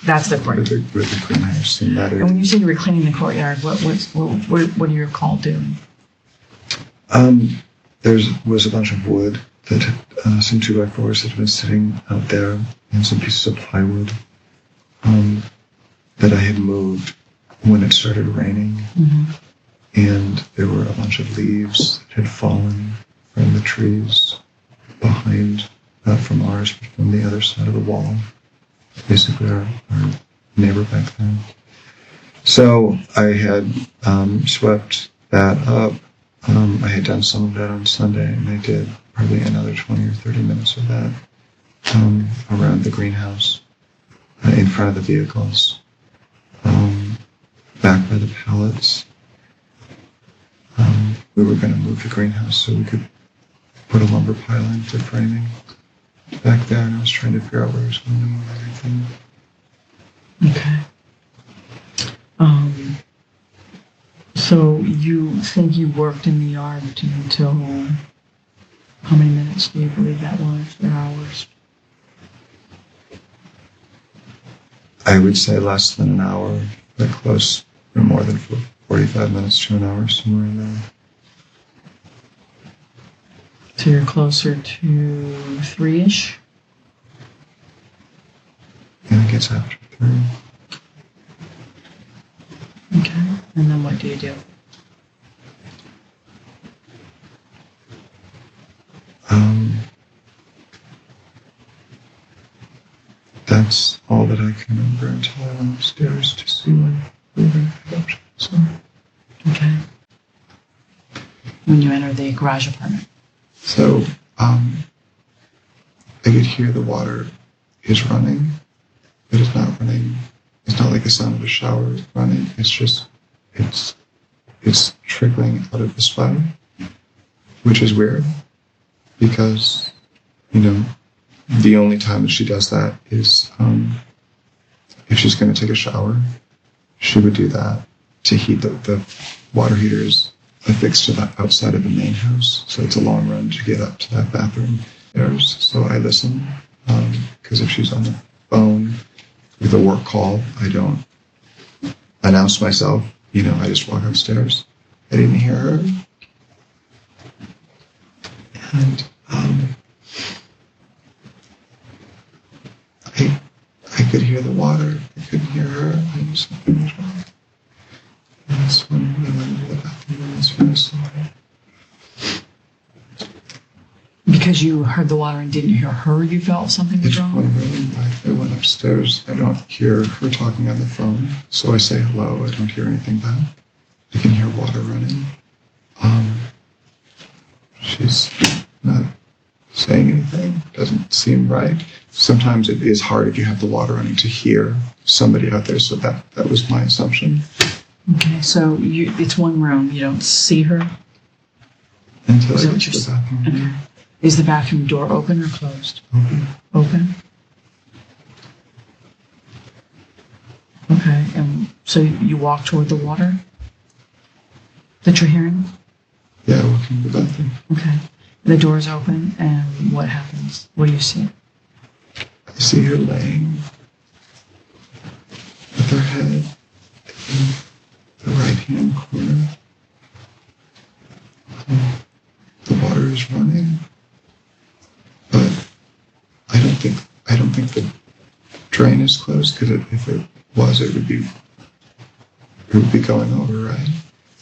That's the courtyard. Where the greenhouse and that area. And when you say you were cleaning the courtyard, what are your call doing? There was a bunch of wood that some 2x4s that had been sitting out there, and some pieces of plywood that I had moved when it started raining. Mm-hmm. And there were a bunch of leaves that had fallen from the trees behind, not from ours, but from the other side of the wall. Basically our neighbor back then. So I had swept that up. I had done some of that on Sunday, and I did probably another 20 or 30 minutes of that around the greenhouse, in front of the vehicles, back by the pallets. We were going to move the greenhouse so we could put a lumber pile in for framing back there, and I was trying to figure out where it was going and everything. Okay. So you think you worked in the yard until how many minutes do you believe that was, or hours? I would say less than an hour, but close, or more than 45 minutes to an hour, somewhere in there. So you're closer to 3-ish? Yeah, it gets after 3. Okay. And then what do you do? That's all that I can remember until I went upstairs to see when we were going to head up. So. Okay. When you enter the garage apartment. So, I could hear the water is running, but it's not running. It's not like the sound of a shower running. It's just, it's trickling out of the spout, which is weird because, the only time that she does that is if she's going to take a shower, she would do that to heat the water heaters affixed to the outside of the main house. So it's a long run to get up to that bathroom stairs. So I listen because if she's on the phone with a work call, I don't announce myself. I just walk upstairs. I didn't hear her. And I could hear the water. I couldn't hear her. I knew something was wrong. And that's when we went into the bathroom and that's when I saw her. Because you heard the water and didn't hear her, you felt something was wrong? I went upstairs. I don't hear her talking on the phone. So I say hello. I don't hear anything back. I can hear water running. She's not saying anything. Doesn't seem right. Sometimes it is hard if you have the water running to hear somebody out there. So that was my assumption. Okay, so it's one room. You don't see her? Until I get to the bathroom. Okay. Is the bathroom door open or closed? Open. Okay, and so you walk toward the water that you're hearing? Yeah, walking to the bathroom. Okay. The door's open, and what happens? What do you see? I see her laying with her head in the right-hand corner. The water is running, but I don't think the drain is closed because if it was, it would be going over, right?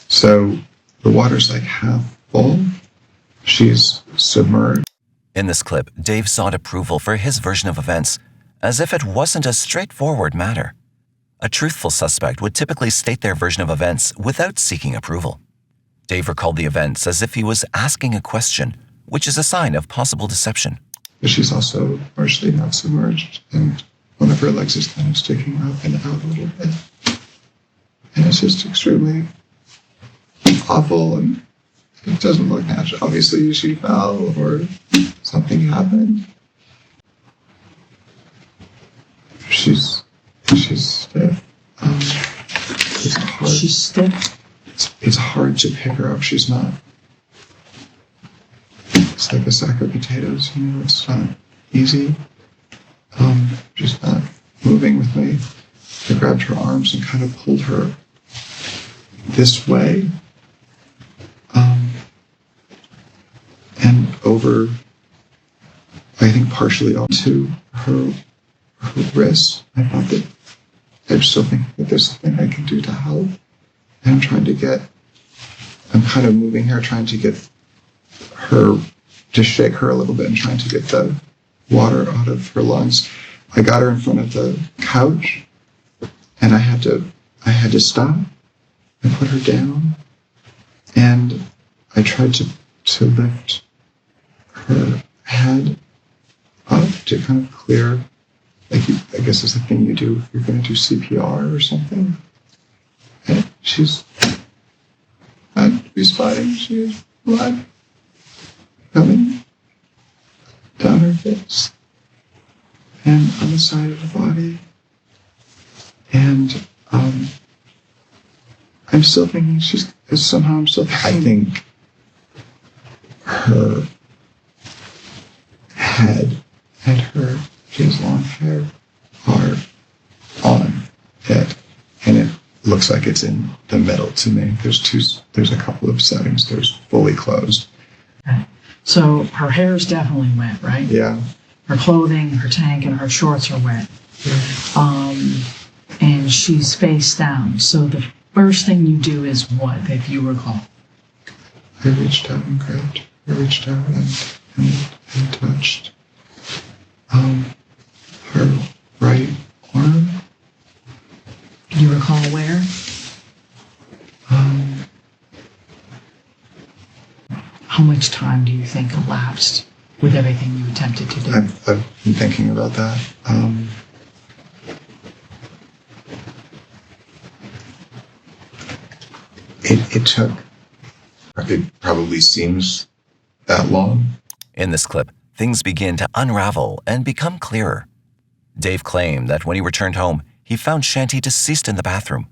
So the water's like half full. She's submerged. In this clip, Dave sought approval for his version of events, as if it wasn't a straightforward matter. A truthful suspect would typically state their version of events without seeking approval. Dave recalled the events as if he was asking a question, which is a sign of possible deception. But she's also partially not submerged, and one of her legs is kind of sticking up and out a little bit. And it's just extremely awful, and it doesn't look natural. Obviously, she fell or something happened. She's stiff. It's hard. She's stiff? It's hard to pick her up. She's not. It's like a sack of potatoes, it's not easy. She's not moving with me. I grabbed her arms and kind of pulled her this way. And over, I think partially onto her wrist. I thought that I still think that there's something I can do to help. And I'm kind of moving her, trying to get her, to shake her a little bit and trying to get the water out of her lungs. I got her in front of the couch and I had to stop and put her down. And I tried to lift her head up to kind of clear, I guess it's the thing you do if you're going to do CPR or something. And she's not responding. She has blood coming down her face and on the side of the body. And I'm still thinking I think her head and she has long hair, are on it. And it looks like it's in the middle to me. There's a couple of settings. There's fully closed. Okay. So her hair is definitely wet, right? Yeah. Her clothing, her tank, and her shorts are wet. And she's face down. So the first thing you do is what, if you recall? I reached out and grabbed. I reached out and and touched her right arm. Do you recall where? How much time do you think elapsed with everything you attempted to do? I've been thinking about that. It took, it probably seems that long. In this clip, things begin to unravel and become clearer. Dave claimed that when he returned home, he found Shanti deceased in the bathroom.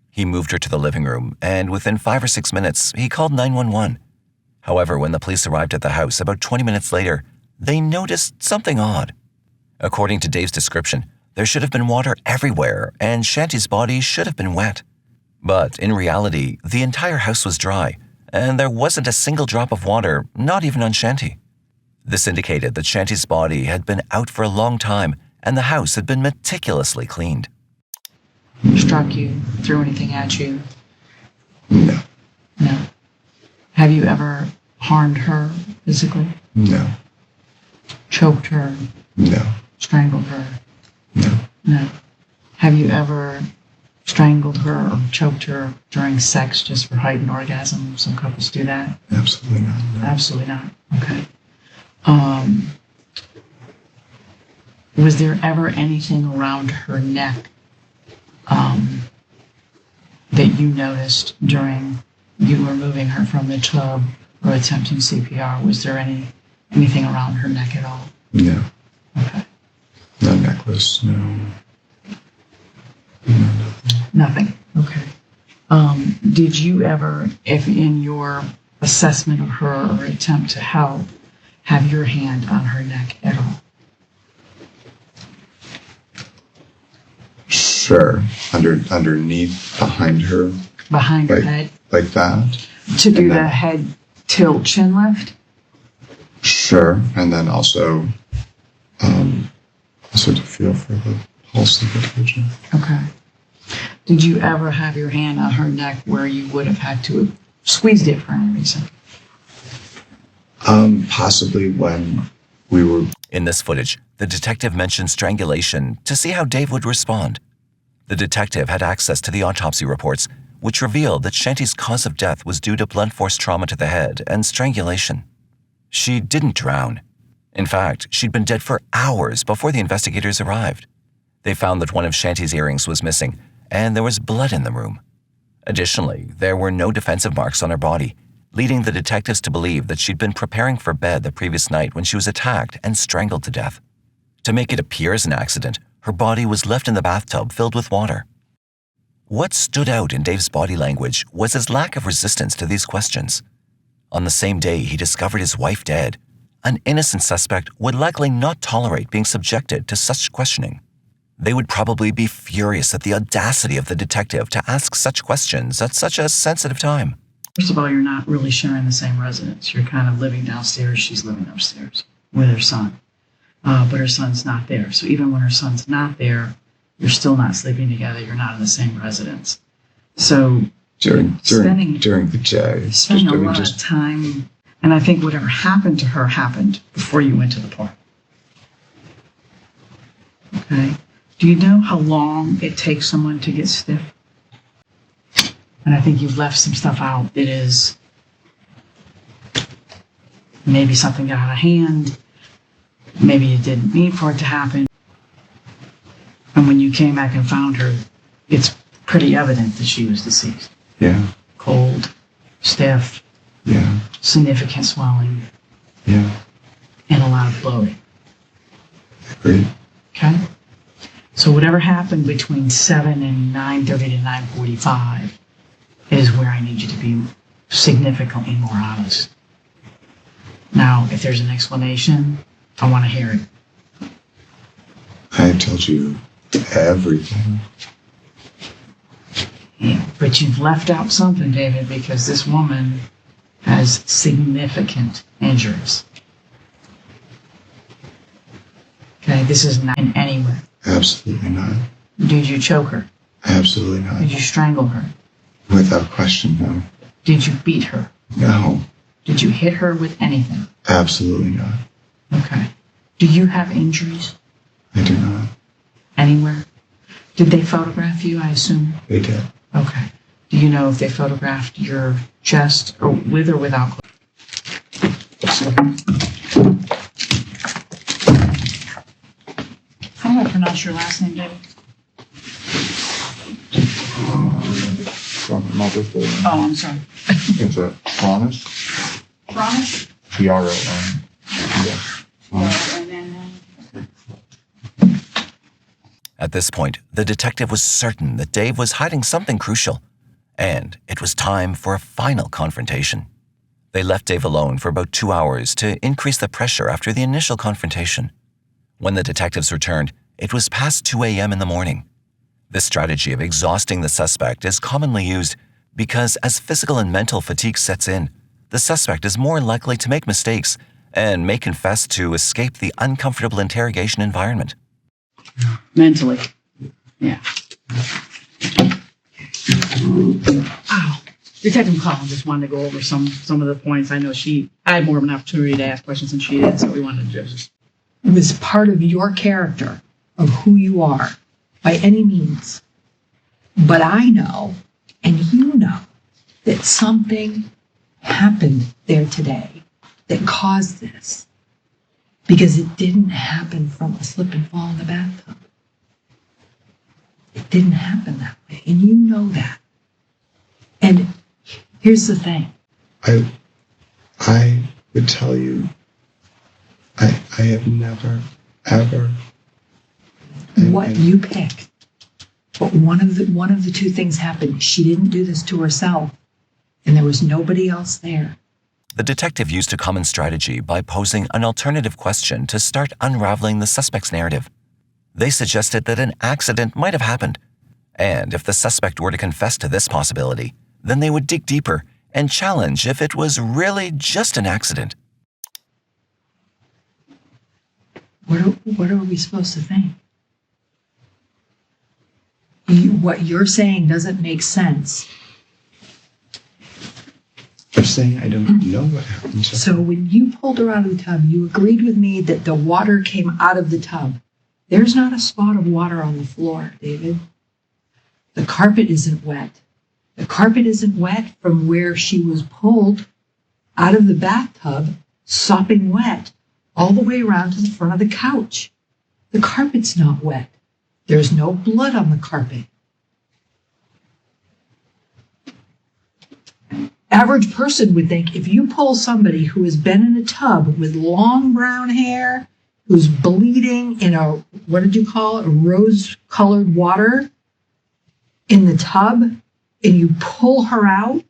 He moved her to the living room, and within 5 or 6 minutes, he called 911. However, when the police arrived at the house about 20 minutes later, they noticed something odd. According to Dave's description, there should have been water everywhere, and Shanti's body should have been wet. But in reality, the entire house was dry, and there wasn't a single drop of water, not even on Shanti. This indicated that Shanti's body had been out for a long time, and the house had been meticulously cleaned. Struck you? Threw anything at you? No. No. Have you ever harmed her physically? No. Choked her? No. Strangled her? No. No. Have you ever strangled her or choked her during sex just for heightened orgasm? Some couples do that. Absolutely not. No. Absolutely not. Okay. Was there ever anything around her neck that you noticed during you removing her from the tub or attempting CPR? Was there anything around her neck at all? No. Okay. No necklace, no. No, nothing. Nothing. Okay. Did you ever, if in your assessment of her or attempt to help, have your hand on her neck at all? Sure. Underneath, behind her. Behind her head? Like that. To do the head tilt chin lift? Sure. And then also to feel for the pulse of the region. Okay. Did you ever have your hand on her neck where you would have had to have squeezed it for any reason? Possibly when we were... In this footage, the detective mentioned strangulation to see how Dave would respond. The detective had access to the autopsy reports, which revealed that Shanti's cause of death was due to blunt force trauma to the head and strangulation. She didn't drown. In fact, she'd been dead for hours before the investigators arrived. They found that one of Shanti's earrings was missing, and there was blood in the room. Additionally, there were no defensive marks on her body, leading the detectives to believe that she'd been preparing for bed the previous night when she was attacked and strangled to death. To make it appear as an accident, her body was left in the bathtub filled with water. What stood out in Dave's body language was his lack of resistance to these questions. On the same day he discovered his wife dead, an innocent suspect would likely not tolerate being subjected to such questioning. They would probably be furious at the audacity of the detective to ask such questions at such a sensitive time. First of all, you're not really sharing the same residence. You're kind of living downstairs. She's living upstairs with her son. But her son's not there. So even when her son's not there, you're still not sleeping together. You're not in the same residence. So during the day, spending a lot of time. And I think whatever happened to her happened before you went to the park. Okay. Do you know how long it takes someone to get stiff? And I think you've left some stuff out that is maybe something got out of hand. Maybe you didn't mean for it to happen. And when you came back and found her, it's pretty evident that she was deceased. Yeah. Cold, stiff. Yeah. Significant swelling. Yeah. And a lot of bloating. Agreed. Okay? So whatever happened between 7 and 9:30 to 9:45 is where I need you to be significantly more honest. Now, if there's an explanation, I want to hear it. I told you everything. Yeah, but you've left out something, David, because this woman has significant injuries. Okay, this is not in any way. Absolutely not. Did you choke her? Absolutely not. Did you strangle her? Without question, no. Did you beat her? No. Did you hit her with anything? Absolutely not. Okay. Do you have injuries I do not. anywhere? Did they photograph you, I assume? They did. Okay. Do you know if they photographed your chest or with or without clothes? How do I pronounce your last name, David? Oh, I'm sorry. It's a Trones. Promise? T-R-O-N. At this point, the detective was certain that Dave was hiding something crucial, and it was time for a final confrontation. They left Dave alone for about 2 hours to increase the pressure after the initial confrontation. When the detectives returned, it was past 2 a.m. in the morning. This strategy of exhausting the suspect is commonly used because as physical and mental fatigue sets in, the suspect is more likely to make mistakes and may confess to escape the uncomfortable interrogation environment. Mentally. Yeah. Ow. Detective Collins just wanted to go over some of the points. I know I had more of an opportunity to ask questions than she did, so we wanted to just... It was part of your character, of who you are, by any means. But I know, and you know, that something happened there today that caused this. Because it didn't happen from a slip and fall in the bathtub. It didn't happen that way, and you know that. And here's the thing. I would tell you, I have never, ever... What you pick. But one of the two things happened. She didn't do this to herself, and there was nobody else there. The detective used a common strategy by posing an alternative question to start unraveling the suspect's narrative. They suggested that an accident might have happened, and if the suspect were to confess to this possibility, then they would dig deeper and challenge if it was really just an accident. What are we supposed to think? What you're saying doesn't make sense. I'm saying I don't know what happened. So when you pulled her out of the tub, you agreed with me that the water came out of the tub. There's not a spot of water on the floor, David. The carpet isn't wet. The carpet isn't wet from where she was pulled out of the bathtub, sopping wet, all the way around to the front of the couch. The carpet's not wet. There's no blood on the carpet. Average person would think if you pull somebody who has been in a tub with long brown hair, who's bleeding in a, what did you call it, a rose-colored water in the tub, and you pull her out,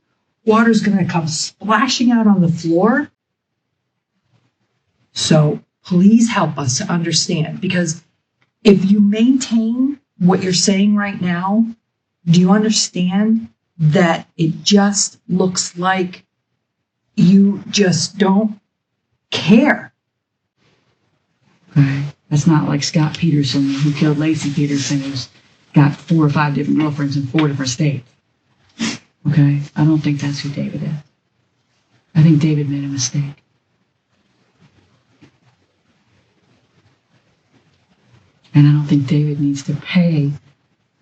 water's going to come splashing out on the floor. So please help us to understand, because if you maintain what you're saying right now, do you understand that it just looks like you just don't care? Okay. That's not like Scott Peterson, who killed Lacey Peterson, who's got 4 or 5 different girlfriends in 4 different states. Okay? I don't think that's who David is. I think David made a mistake. And I don't think David needs to pay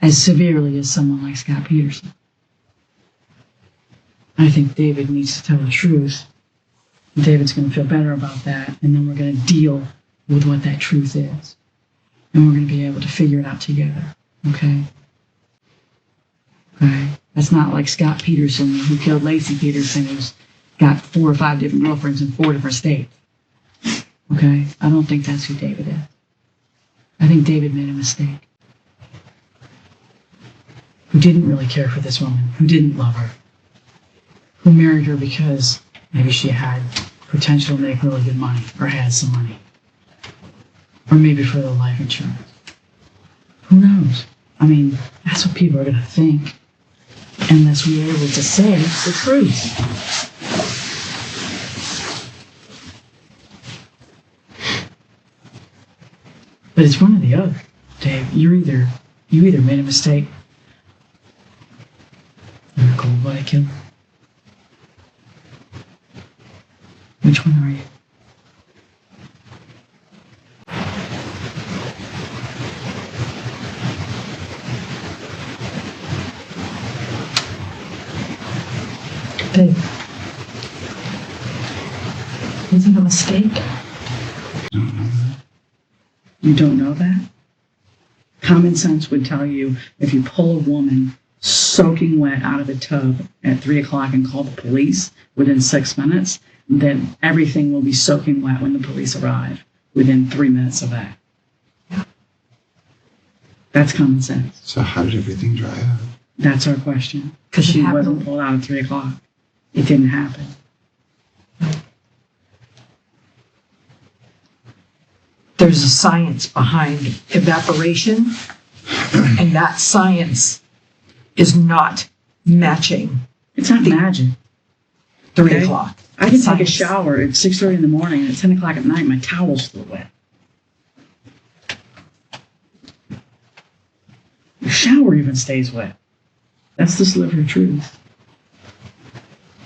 as severely as someone like Scott Peterson. I think David needs to tell the truth. David's going to feel better about that, and then we're going to deal with what that truth is. And we're going to be able to figure it out together, okay? Okay? That's not like Scott Peterson, who killed Lacey Peterson, who's got 4 or 5 different girlfriends in 4 different states. Okay? I don't think that's who David is. I think David made a mistake. Who didn't really care for this woman, who didn't love her, who married her because maybe she had potential to make really good money, or had some money, or maybe for the life insurance. Who knows? I mean, that's what people are going to think, unless we're able to say the truth. But it's one or the other, Dave. You either made a mistake, you're a cold-blooded killer. Which one are you? Dave, was it a mistake? You don't know that? Common sense would tell you if you pull a woman soaking wet out of a tub at 3 o'clock and call the police within 6 minutes, then everything will be soaking wet when the police arrive within 3 minutes of that. That's common sense. So how did everything dry up? That's our question. Because she wasn't pulled out at 3 o'clock. It didn't happen. There's a science behind evaporation, and that science is not matching. It's not magic. 3 o'clock. I can take a shower at 6:30 in the morning, and at 10 o'clock at night, my towel's still wet. The shower even stays wet. That's the sliver of truth.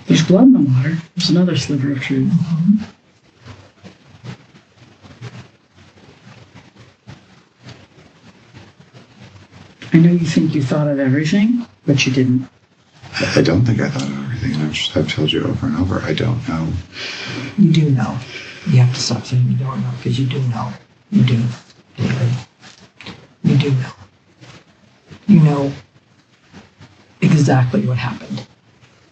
There's blood in the water. There's another sliver of truth. Mm-hmm. I know you think you thought of everything, but you didn't. I don't think I thought of everything. I've told you over and over, I don't know. You do know. You have to stop saying you don't know, because you do know. You do, David. You do know. You know exactly what happened.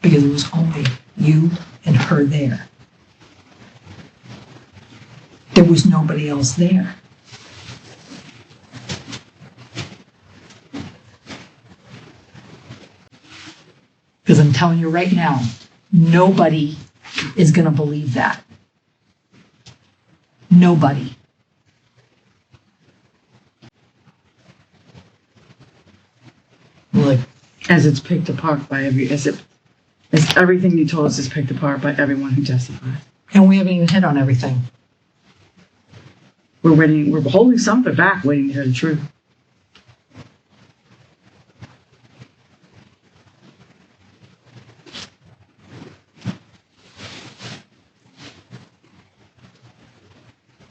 Because it was only you and her there. There was nobody else there. Because I'm telling you right now, nobody is going to believe that. Nobody. Like, as it's picked apart by as everything you told us is picked apart by everyone who testified. And we haven't even hit on everything. We're holding something back, waiting to hear the truth.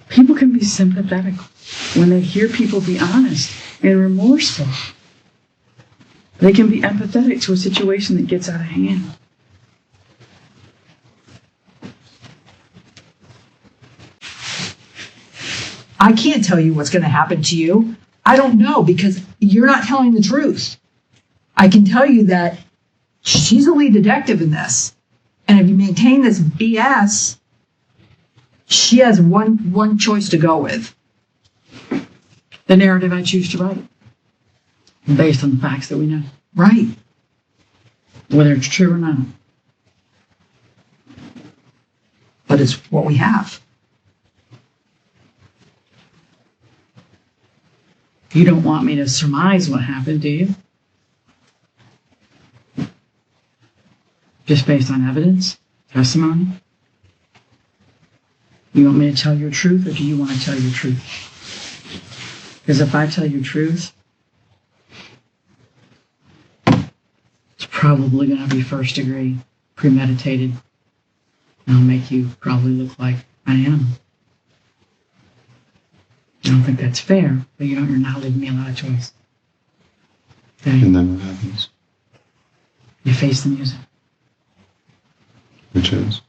People can be sympathetic when they hear people be honest and remorseful. They can be empathetic to a situation that gets out of hand. I can't tell you what's going to happen to you. I don't know, because you're not telling the truth. I can tell you that she's a lead detective in this. And if you maintain this BS, she has one choice to go with. The narrative I choose to write, based on the facts that we know. Right. Whether it's true or not. But it's what we have. You don't want me to surmise what happened, do you? Just based on evidence, testimony? You want me to tell your truth, or do you want to tell your truth? Because if I tell you truth, it's probably going to be first degree, premeditated, and I'll make you probably look like an animal. I don't think that's fair, but you're not leaving me a lot of choice. Okay? And then what happens? You face the music. Which is?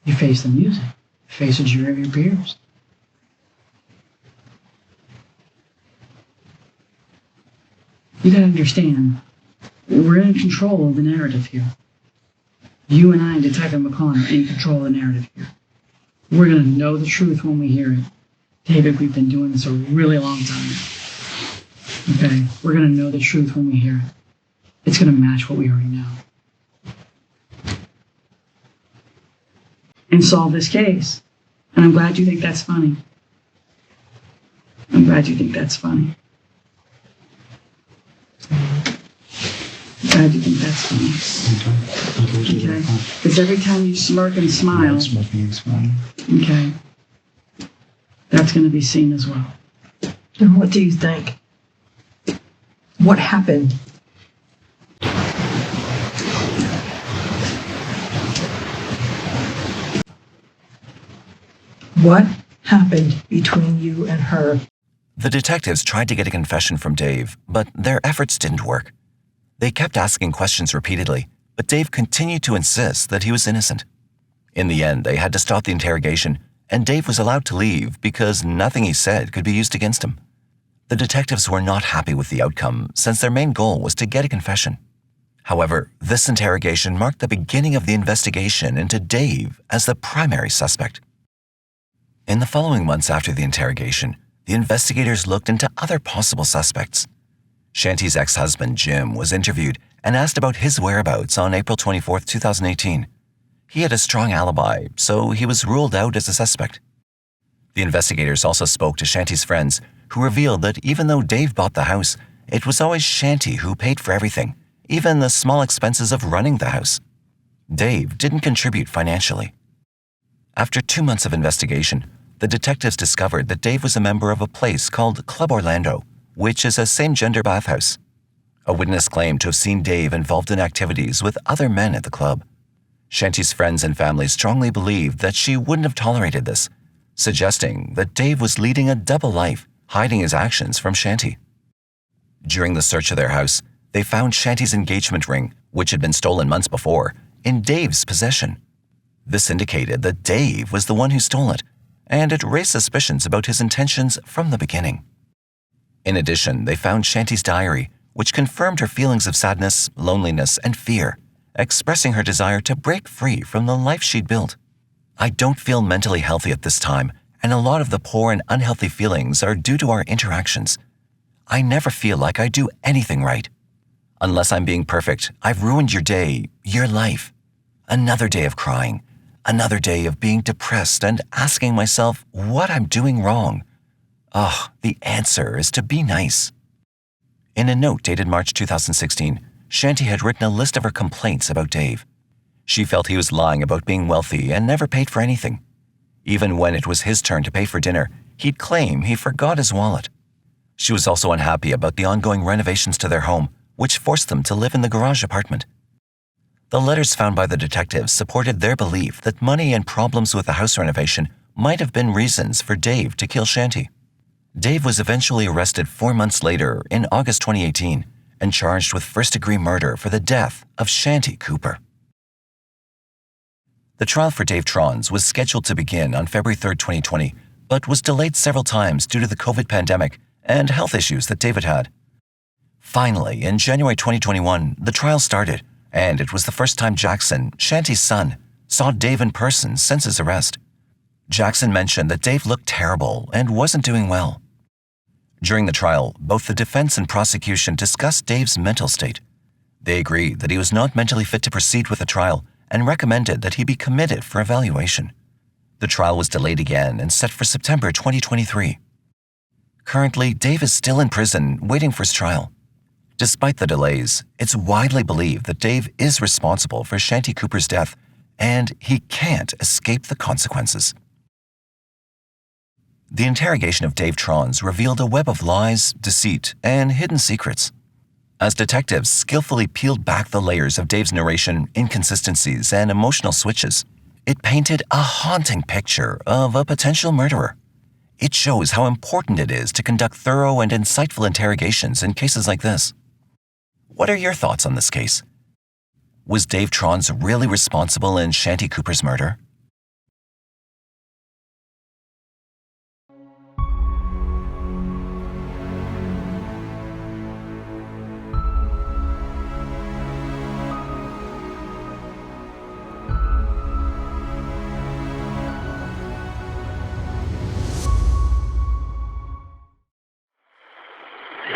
You face the music. You face a jury of your peers. You gotta understand, we're in control of the narrative here. You and I, Detective McClellan, are in control of the narrative here. We're gonna know the truth when we hear it. David, we've been doing this a really long time. Okay? We're gonna know the truth when we hear it. It's gonna match what we already know. And solve this case. And I'm glad you think that's funny. I'm glad you think that's funny. I'm glad you think that's funny. Okay? Because every time you smirk and smile, Smirking and smiling. okay, that's going to be seen as well. And what do you think? What happened? What happened between you and her? The detectives tried to get a confession from Dave, but their efforts didn't work. They kept asking questions repeatedly, but Dave continued to insist that he was innocent. In the end, they had to stop the interrogation, and Dave was allowed to leave because nothing he said could be used against him. The detectives were not happy with the outcome since their main goal was to get a confession. However, this interrogation marked the beginning of the investigation into Dave as the primary suspect. In the following months after the interrogation, the investigators looked into other possible suspects. Shanti's ex-husband, Jim, was interviewed and asked about his whereabouts on April 24, 2018. He had a strong alibi, so he was ruled out as a suspect. The investigators also spoke to Shanti's friends, who revealed that even though Dave bought the house, it was always Shanti who paid for everything, even the small expenses of running the house. Dave didn't contribute financially. After 2 months of investigation, the detectives discovered that Dave was a member of a place called Club Orlando, which is a same-gender bathhouse. A witness claimed to have seen Dave involved in activities with other men at the club. Shanti's friends and family strongly believed that she wouldn't have tolerated this, suggesting that Dave was leading a double life, hiding his actions from Shanti. During the search of their house, they found Shanti's engagement ring, which had been stolen months before, in Dave's possession. This indicated that Dave was the one who stole it, and it raised suspicions about his intentions from the beginning. In addition, they found Shanti's diary, which confirmed her feelings of sadness, loneliness, and fear, expressing her desire to break free from the life she'd built. "I don't feel mentally healthy at this time, and a lot of the poor and unhealthy feelings are due to our interactions. I never feel like I do anything right. Unless I'm being perfect, I've ruined your day, your life. Another day of crying, another day of being depressed and asking myself what I'm doing wrong. The answer is to be nice." In a note dated March 2016, Shanti had written a list of her complaints about Dave. She felt he was lying about being wealthy and never paid for anything. Even when it was his turn to pay for dinner, he'd claim he forgot his wallet. She was also unhappy about the ongoing renovations to their home, which forced them to live in the garage apartment. The letters found by the detectives supported their belief that money and problems with the house renovation might have been reasons for Dave to kill Shanti. Dave was eventually arrested 4 months later in August 2018 and charged with first-degree murder for the death of Shanti Cooper. The trial for Dave Trones was scheduled to begin on February 3, 2020, but was delayed several times due to the COVID pandemic and health issues that David had. Finally, in January 2021, the trial started, and it was the first time Jackson, Shanti's son, saw Dave in person since his arrest. Jackson mentioned that Dave looked terrible and wasn't doing well. During the trial, both the defense and prosecution discussed Dave's mental state. They agreed that he was not mentally fit to proceed with the trial and recommended that he be committed for evaluation. The trial was delayed again and set for September 2023. Currently, Dave is still in prison waiting for his trial. Despite the delays, it's widely believed that Dave is responsible for Shanti Cooper's death, and he can't escape the consequences. The interrogation of Dave Trones revealed a web of lies, deceit, and hidden secrets. As detectives skillfully peeled back the layers of Dave's narration, inconsistencies, and emotional switches, it painted a haunting picture of a potential murderer. It shows how important it is to conduct thorough and insightful interrogations in cases like this. What are your thoughts on this case? Was Dave Trones really responsible in Shanti Cooper's murder?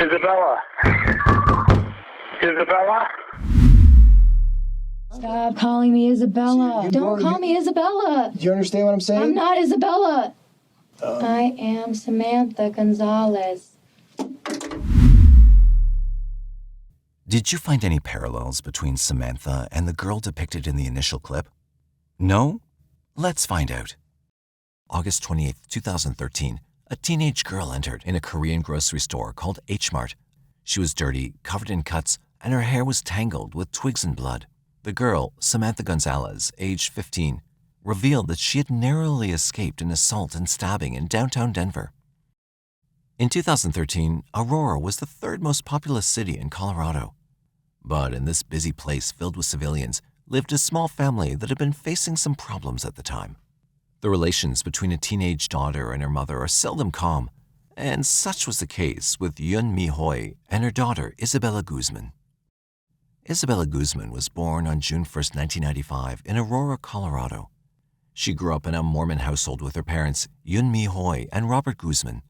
Isabella? Isabella? Stop calling me Isabella. Don't call me Isabella. Do you understand what I'm saying? I'm not Isabella. I am Samantha Gonzalez. Did you find any parallels between Samantha and the girl depicted in the initial clip? No? Let's find out. August 28, 2013, a teenage girl entered in a Korean grocery store called H-Mart. She was dirty, covered in cuts, and her hair was tangled with twigs and blood. The girl, Samantha Gonzalez, age 15, revealed that she had narrowly escaped an assault and stabbing in downtown Denver. In 2013, Aurora was the third most populous city in Colorado. But in this busy place filled with civilians lived a small family that had been facing some problems at the time. The relations between a teenage daughter and her mother are seldom calm, and such was the case with Yun Mi Hoi and her daughter Isabella Guzman. Isabella Guzman was born on June 1st, 1995 in Aurora, Colorado. She grew up in a Mormon household with her parents, Yun Mi Hoi and Robert Guzman.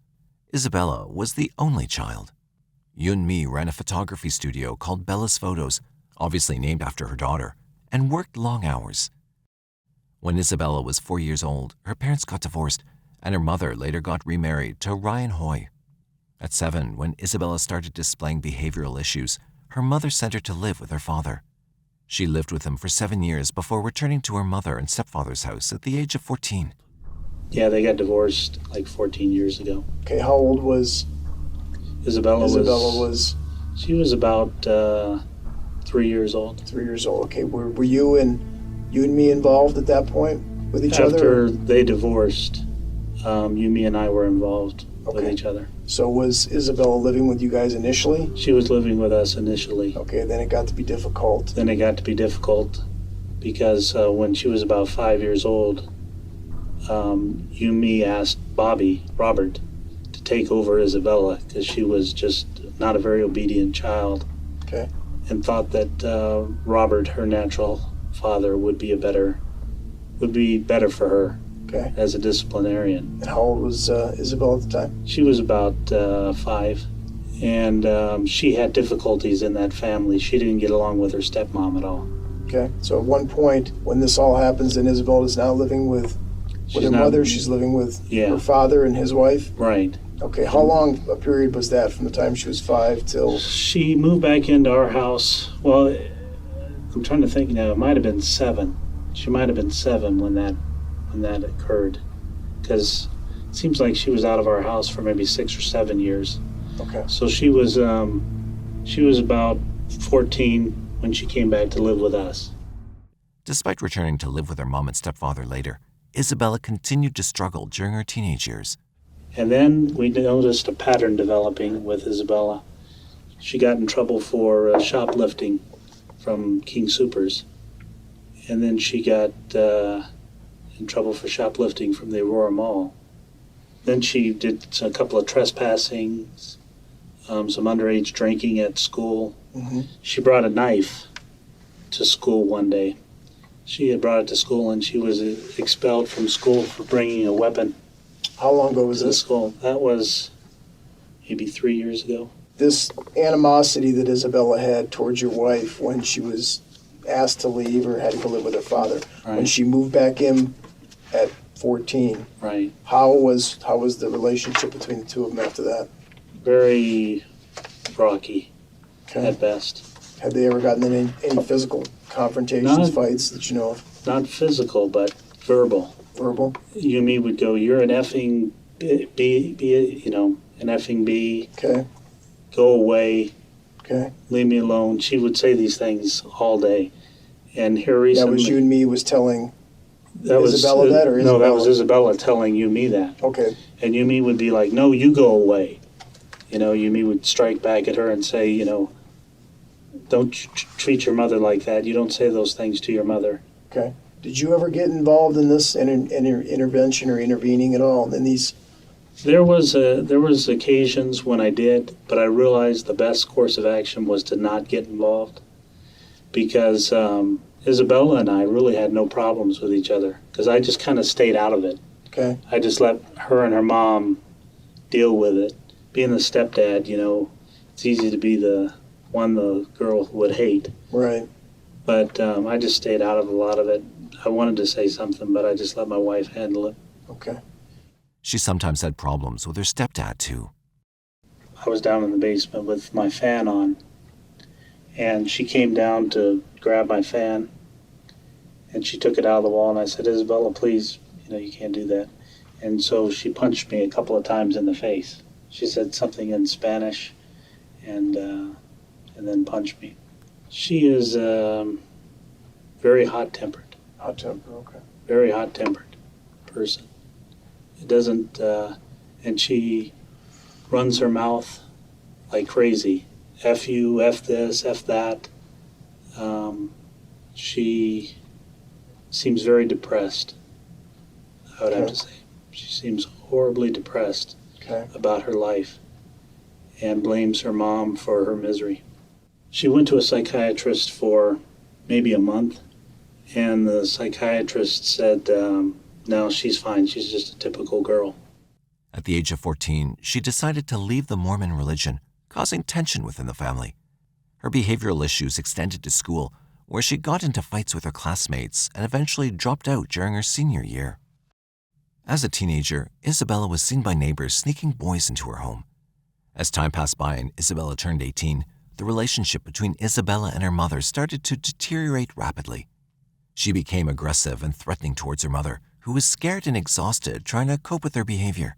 Isabella was the only child. Yun Mi ran a photography studio called Bella's Photos, obviously named after her daughter, and worked long hours. When Isabella was 4 years old, her parents got divorced, and her mother later got remarried to Ryan Hoi. At 7, when Isabella started displaying behavioral issues, her mother sent her to live with her father. She lived with him for 7 years before returning to her mother and stepfather's house at the age of 14. Yeah, they got divorced like 14 years ago. Okay, how old was Isabella was? She was about 3 years old. 3 years old. Okay, were you and me involved at that point with each other? After they divorced, Yumi and I were involved with each other. So was Isabella living with you guys initially? She was living with us initially. Okay, then it got to be difficult. Because when she was about 5 years old, Yumi asked Robert, to take over Isabella because she was just not a very obedient child. Okay. And thought that Robert, her natural father, would be better for her. Okay. As a disciplinarian. And how old was Isabella at the time? She was about 5, and she had difficulties in that family. She didn't get along with her stepmom at all. Okay, so at one point, when this all happens, and Isabella is now living with her mother, she's living with her father and his wife? Right. Okay, how long a period was that from the time she was 5 till? She moved back into our house, well, I'm trying to think now, it might have been 7. She might have been 7 when that occurred, because it seems like she was out of our house for maybe 6 or 7 years. Okay. So she was about 14 when she came back to live with us. Despite returning to live with her mom and stepfather later, Isabella continued to struggle during her teenage years. And then we noticed a pattern developing with Isabella. She got in trouble for shoplifting from King Soopers, and then she got in trouble for shoplifting from the Aurora Mall. Then she did a couple of trespassings, some underage drinking at school. Mm-hmm. She brought a knife to school one day. She had brought it to school, and she was expelled from school for bringing a weapon. How long ago was this? School. That was maybe 3 years ago. This animosity that Isabella had towards your wife when she was asked to leave or had to go live with her father, Right. when she moved back in at 14, Right. how was the relationship between the two of them after that? Very rocky, Okay. at best. Had they ever gotten in any physical confrontations, fights that you know of? Not physical, but verbal. Verbal? Yumi would go, "You're an effing an effing B. Okay. Go away. Okay. Leave me alone." She would say these things all day. And here recently... That was you and me was telling That was Isabella that, or No, that Isabella? was Isabella telling Yumi that. Okay. And Yumi would be like, "No, you go away." Yumi would strike back at her and say, "Don't treat your mother like that. You don't say those things to your mother." Okay. Did you ever get involved in this intervention or intervening at all in these? There was occasions when I did, but I realized the best course of action was to not get involved, because Isabella and I really had no problems with each other, because I just kind of stayed out of it. Okay. I just let her and her mom deal with it. Being the stepdad, it's easy to be the one the girl would hate. Right. But I just stayed out of a lot of it. I wanted to say something, but I just let my wife handle it. Okay. She sometimes had problems with her stepdad, too. I was down in the basement with my fan on, and she came down to grab my fan, and she took it out of the wall, and I said, "Isabella, please, you can't do that." And so she punched me a couple of times in the face. She said something in Spanish, and then punched me. She is very hot-tempered. Hot-tempered, okay. Very hot-tempered person. It doesn't, and she runs her mouth like crazy. F you, F this, F that. She seems very depressed, I would have to say. She seems horribly depressed about her life and blames her mom for her misery. She went to a psychiatrist for maybe a month, and the psychiatrist said, no, she's fine. She's just a typical girl. At the age of 14, she decided to leave the Mormon religion, causing tension within the family. Her behavioral issues extended to school, where she got into fights with her classmates and eventually dropped out during her senior year. As a teenager, Isabella was seen by neighbors sneaking boys into her home. As time passed by and Isabella turned 18, the relationship between Isabella and her mother started to deteriorate rapidly. She became aggressive and threatening towards her mother, who was scared and exhausted trying to cope with her behavior.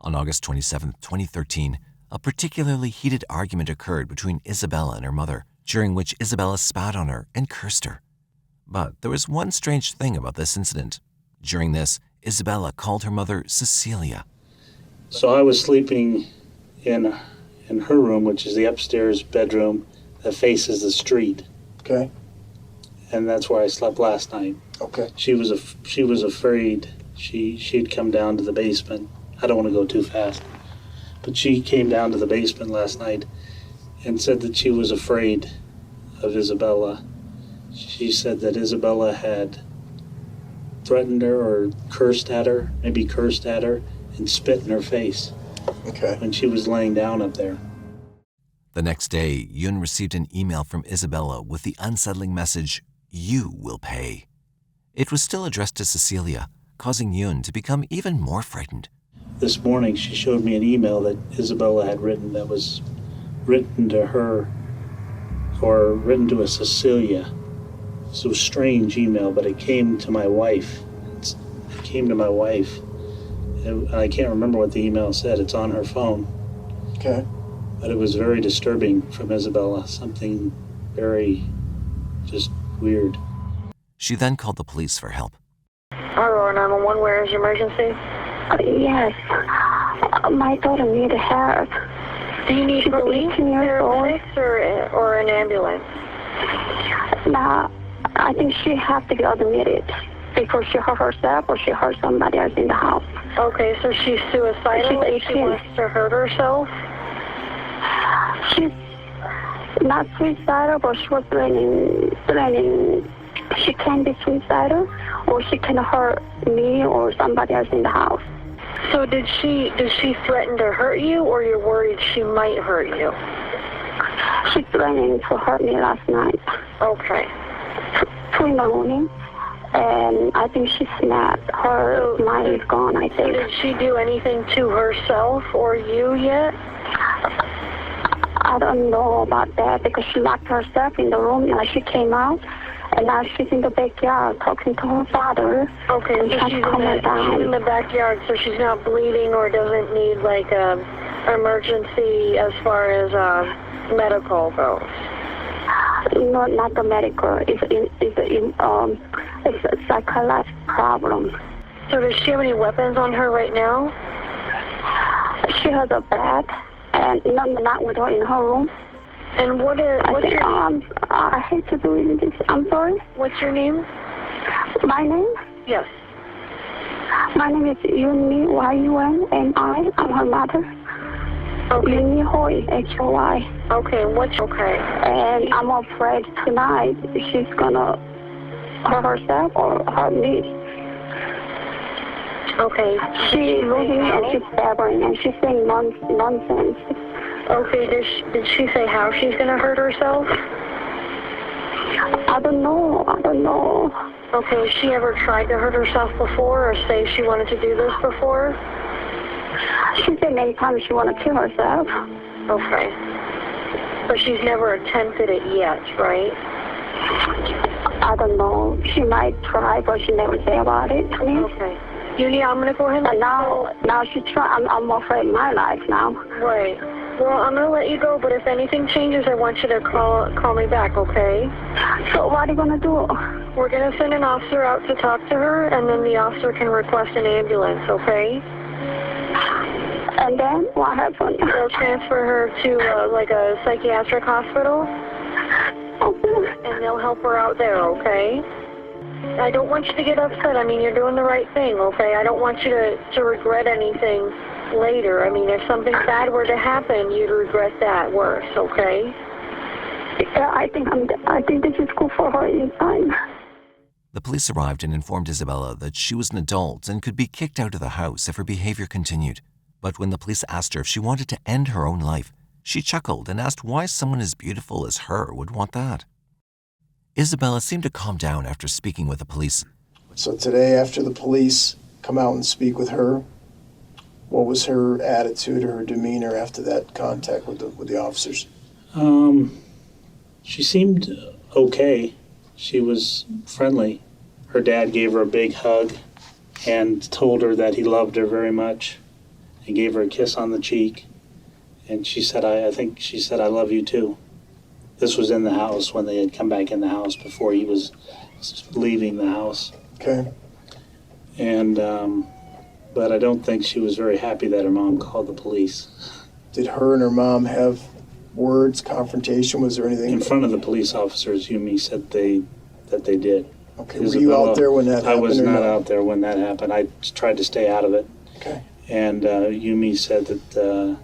On August 27, 2013, a particularly heated argument occurred between Isabella and her mother, during which Isabella spat on her and cursed her. But there was one strange thing about this incident. During this, Isabella called her mother Cecilia. So I was sleeping in her room, which is the upstairs bedroom that faces the street. Okay. And that's where I slept last night. Okay. She was afraid. She'd come down to the basement. I don't want to go too fast. But she came down to the basement last night and said that she was afraid of Isabella. She said that Isabella had threatened her or cursed at her, and spit in her face. Okay. When she was laying down up there. The next day, Yun received an email from Isabella with the unsettling message, "You will pay." It was still addressed to Cecilia, causing Yun to become even more frightened. This morning, she showed me an email that Isabella had written that was written to her, or written to a Cecilia. It's a strange email, but it came to my wife. And I can't remember what the email said. It's on her phone. Okay. But it was very disturbing from Isabella. Something very just weird. She then called the police for help. Aurora 911, where is your emergency? Yes. My daughter needs help. Do you need police, paramedics, or an ambulance? Now, I think she has to be admitted because she hurt herself or she hurt somebody else in the house. Okay, so she's suicidal? She wants to hurt herself? She's not suicidal, but she was planning. She can be suicidal, or she can hurt me or somebody else in the house. So did she threaten to hurt you, or you're worried she might hurt you? She's planning to hurt me last night. Okay. 2 in the morning, and I think she snapped. Her mind is gone, I think. Did she do anything to herself or you yet? I don't know about that because she locked herself in the room and she came out. And now she's in the backyard talking to her father. Okay, so she's in the backyard, so she's not bleeding or doesn't need like a emergency as far as medical goes. No, not the medical. It's a psychological problem. So does she have any weapons on her right now? She has a bat, and not with her in her room. And what's your I hate to do this. I'm sorry. What's your name? My name? Yes. My name is Yunmi, Y-U-N-M-I. I'm her mother. Okay. Yunmi Hoy, H-O-Y. Okay, okay? And I'm afraid tonight she's gonna hurt herself or hurt me. Okay. She's losing and she's stabbering and she's saying nonsense. Okay, did she say how she's going to hurt herself? I don't know. Okay, has she ever tried to hurt herself before or say she wanted to do this before? She said many times she wanted to kill herself. Okay. But she's never attempted it yet, right? I don't know. She might try, but she never say about it to me. Okay. Uni, I'm going to go ahead and... Now she's trying. I'm afraid of my life now. Right. Well, I'm going to let you go, but if anything changes, I want you to call me back, okay? So what are you going to do? We're going to send an officer out to talk to her, and then the officer can request an ambulance, okay? And then what happened? They'll transfer her to, like, a psychiatric hospital. Okay. and they'll help her out there, okay? I don't want you to get upset. I mean, you're doing the right thing, okay? I don't want you to regret anything later. I mean, if something bad were to happen, you'd regret that worse, okay? Yeah, I think this is good for her in time. The police arrived and informed Isabella that she was an adult and could be kicked out of the house if her behavior continued. But when the police asked her if she wanted to end her own life, she chuckled and asked why someone as beautiful as her would want that. Isabella seemed to calm down after speaking with the police. So today, after the police come out and speak with her, what was her attitude or her demeanor after that contact with the officers? She seemed okay. She was friendly. Her dad gave her a big hug and told her that he loved her very much and gave her a kiss on the cheek. And she said, I think she said, I love you too. This was in the house when they had come back in the house before he was leaving the house. Okay. And, but I don't think she was very happy that her mom called the police. Did her and her mom have words, confrontation? Was there anything? In front of the police officers, Yumi said that they did. Okay, were you out there when that happened? I was not out there when that happened. I tried to stay out of it. Okay. And Yumi said that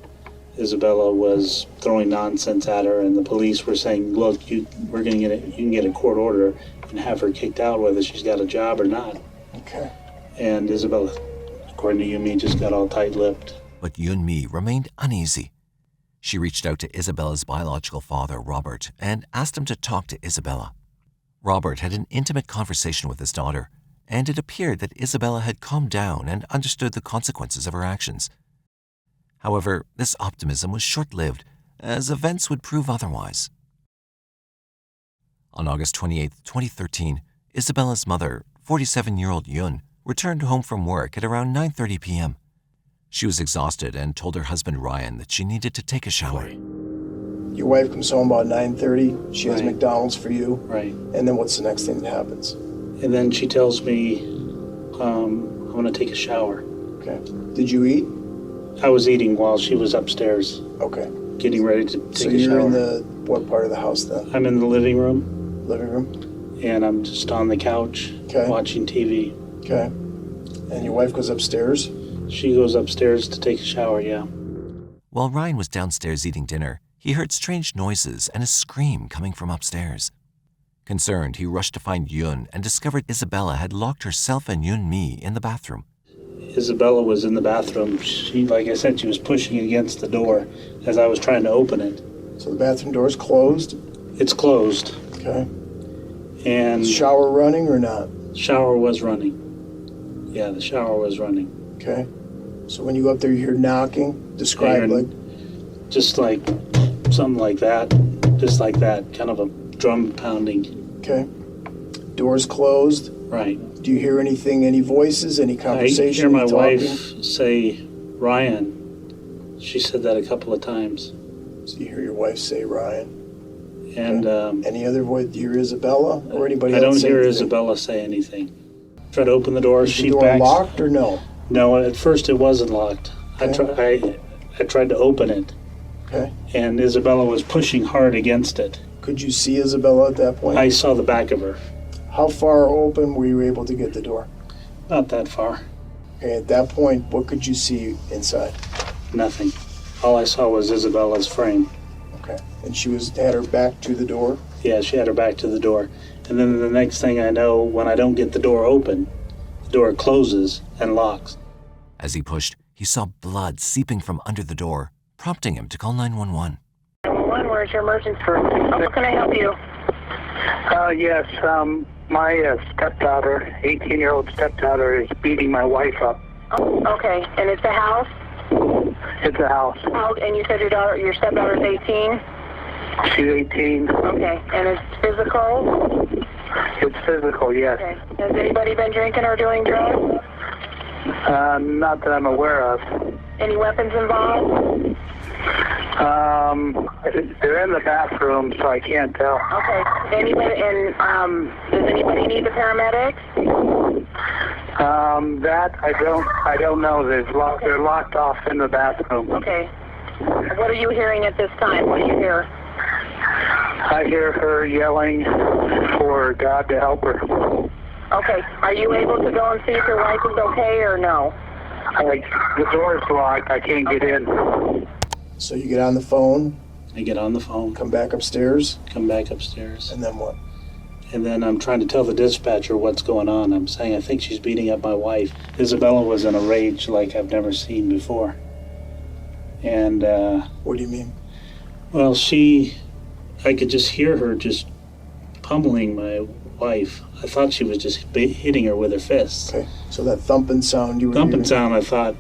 Isabella was throwing nonsense at her, and the police were saying, "Look, you can get a court order and have her kicked out, whether she's got a job or not." Okay. And Isabella, according to Yumi, just got all tight-lipped. But Yunmi remained uneasy. She reached out to Isabella's biological father, Robert, and asked him to talk to Isabella. Robert had an intimate conversation with his daughter, and it appeared that Isabella had calmed down and understood the consequences of her actions. However, this optimism was short-lived, as events would prove otherwise. On August 28, 2013, Isabella's mother, 47-year-old Yun, returned home from work at around 9:30 p.m. She was exhausted and told her husband Ryan that she needed to take a shower. Your wife comes home about 9:30. She has McDonald's for you. Right. And then what's the next thing that happens? And then she tells me, I'm going to take a shower. Okay. Did you eat? I was eating while she was upstairs. Okay. Getting ready to take a shower. So you're in what part of the house then? I'm in the living room. Living room? And I'm just on the couch watching TV. Okay. And your wife goes upstairs? She goes upstairs to take a shower, yeah. While Ryan was downstairs eating dinner, he heard strange noises and a scream coming from upstairs. Concerned, he rushed to find Yun and discovered Isabella had locked herself and Yun-mi in the bathroom. Isabella was in the bathroom. She, like I said, she was pushing against the door as I was trying to open it. So the bathroom door is closed? It's closed. Okay. And shower running or not? Shower was running. Yeah, the shower was running. Okay. So when you go up there, you hear knocking? Describe just like something like that. Just like that, kind of a drum pounding. Okay. Doors closed? Right. Do you hear anything, any voices, any conversation? I hear my wife say, Ryan. She said that a couple of times. So you hear your wife say Ryan. And any other voice? Do you hear Isabella or anybody I else? don't say hear anything? Isabella say anything. Try to open the door. Is the door locked or no? No, at first it wasn't locked. Okay. I tried to open it. Okay. And Isabella was pushing hard against it. Could you see Isabella at that point? I saw the back of her. How far open were you able to get the door? Not that far. Okay, at that point, what could you see inside? Nothing. All I saw was Isabella's frame. Okay. And she had her back to the door? Yeah, she had her back to the door. And then the next thing I know, when I don't get the door open, the door closes and locks. As he pushed, he saw blood seeping from under the door, prompting him to call 911. Where's your emergency? How can I help you? Yes, my stepdaughter, 18-year-old stepdaughter, is beating my wife up. Oh, okay. And it's a house? It's a house. Oh, and you said your stepdaughter's 18? She's 18. Okay. And it's physical? It's physical, yes. Okay. Has anybody been drinking or doing drugs? Not that I'm aware of. Any weapons involved? They're in the bathroom, so I can't tell. Okay. Anybody? And does anybody need the paramedics? That I don't know. They're locked off in the bathroom. Okay. What are you hearing at this time? What do you hear? I hear her yelling for God to help her. Okay, are you able to go and see if your wife is okay or no? The door's locked. I can't get in. So you get on the phone. I get on the phone. Come back upstairs. Come back upstairs. And then what? And then I'm trying to tell the dispatcher what's going on. I'm saying I think she's beating up my wife. Isabella was in a rage like I've never seen before. And what do you mean? Well, I could just hear her just pummeling my wife. I thought she was just hitting her with her fists. Okay, so that thumping sound you were hearing? Sound I thought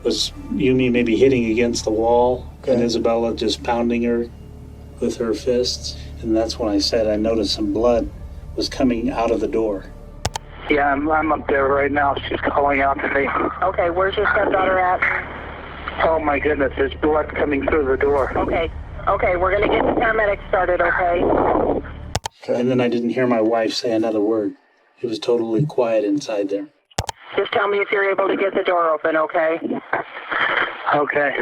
was Yumi maybe hitting against the wall, and Isabella just pounding her with her fists. And that's when I said I noticed some blood was coming out of the door. Yeah, I'm up there right now. She's calling out to me. Okay, where's your stepdaughter at? Oh my goodness, there's blood coming through the door. Okay, we're gonna get the paramedics started, okay? And then I didn't hear my wife say another word. It was totally quiet inside there. Just tell me if you're able to get the door open, okay? Okay.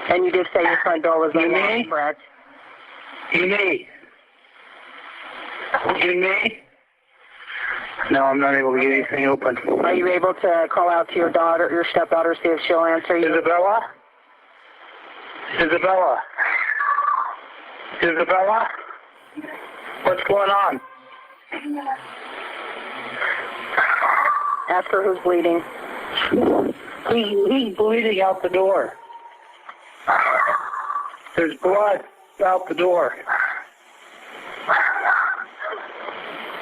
And you did say your front door was unlocked, correct? Yumi? No, I'm not able to get anything open. Are you able to call out to your stepdaughter, see if she'll answer you? Isabella? What's going on? Ask her who's bleeding. Who's bleeding out the door? There's blood out the door.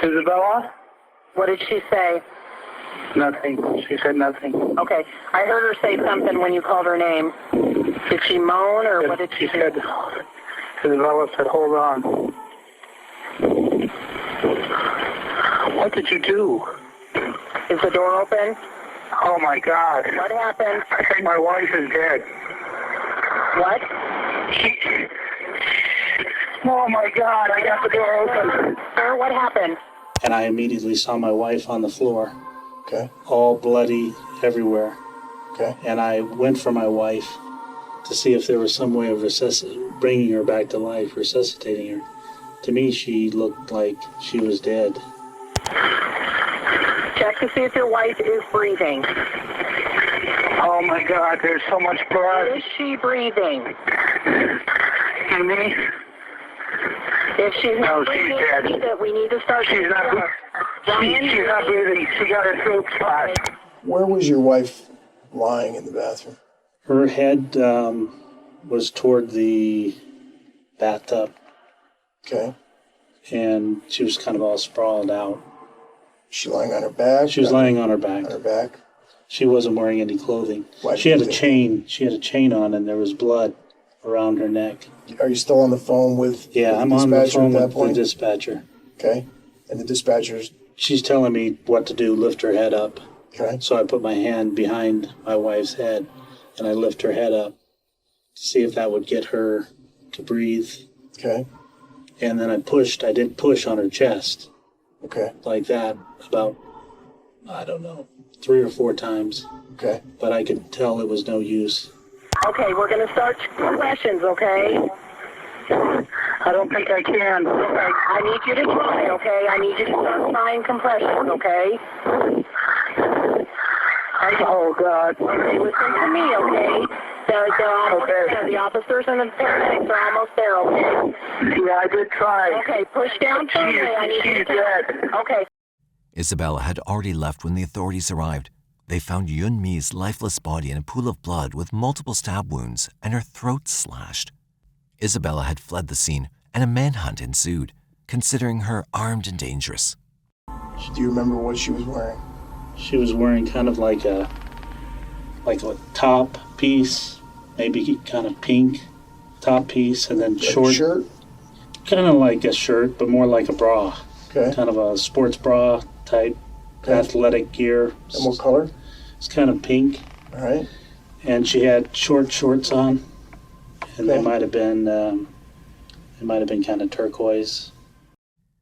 Isabella? What did she say? Nothing. She said nothing. Okay. I heard her say something when you called her name. Did she moan or what did she say? Isabella said, hold on. What did you do? Is the door open? Oh my God. What happened? I think my wife is dead. What? Oh my God, I got the door open. Sir, what happened? And I immediately saw my wife on the floor. Okay. All bloody everywhere. Okay. And I went for my wife to see if there was some way of bringing her back to life, resuscitating her. To me, she looked like she was dead. Check to see if your wife is breathing. Oh my God, there's so much blood. Is she breathing? Me? If she's not breathing, she's dead. We need to start. She's not breathing. She got a throat spot. Where was your wife lying in the bathroom? Her head was toward the bathtub. Okay. And she was kind of all sprawled out. Was she lying on her back? She was lying on her back. On her back? She wasn't wearing any clothing. Why she had a chain. She had a chain on, and there was blood around her neck. Are you still on the phone with the dispatcher I'm on the phone at that with point? the dispatcher. Okay. And the dispatcher's... She's telling me what to do, lift her head up. Okay. So I put my hand behind my wife's head, and I lift her head up to see if that would get her to breathe. Okay. And then I did push on her chest. Okay. Like that, about, 3 or 4 times. Okay. But I could tell it was no use. Okay, we're going to start compressions, okay? I don't think I can. Okay, I need you to try, okay? I need you to start trying compressions, okay? Oh, God. Okay, listen to me, okay? The officers and the paramedics are almost there, okay? Yeah, I did try. Okay, push down firmly. I need you to... dead. Okay. Isabella had already left when the authorities arrived. They found Yun-Mi's lifeless body in a pool of blood with multiple stab wounds and her throat slashed. Isabella had fled the scene, and a manhunt ensued, considering her armed and dangerous. Do you remember what she was wearing? She was wearing kind of like a top piece, maybe kind of pink top piece, and then short shirt. Kind of like a shirt, but more like a bra. Okay. Kind of a sports bra type, athletic gear. And what color? It's kind of pink. All right. And she had short shorts on, and they might have been kind of turquoise.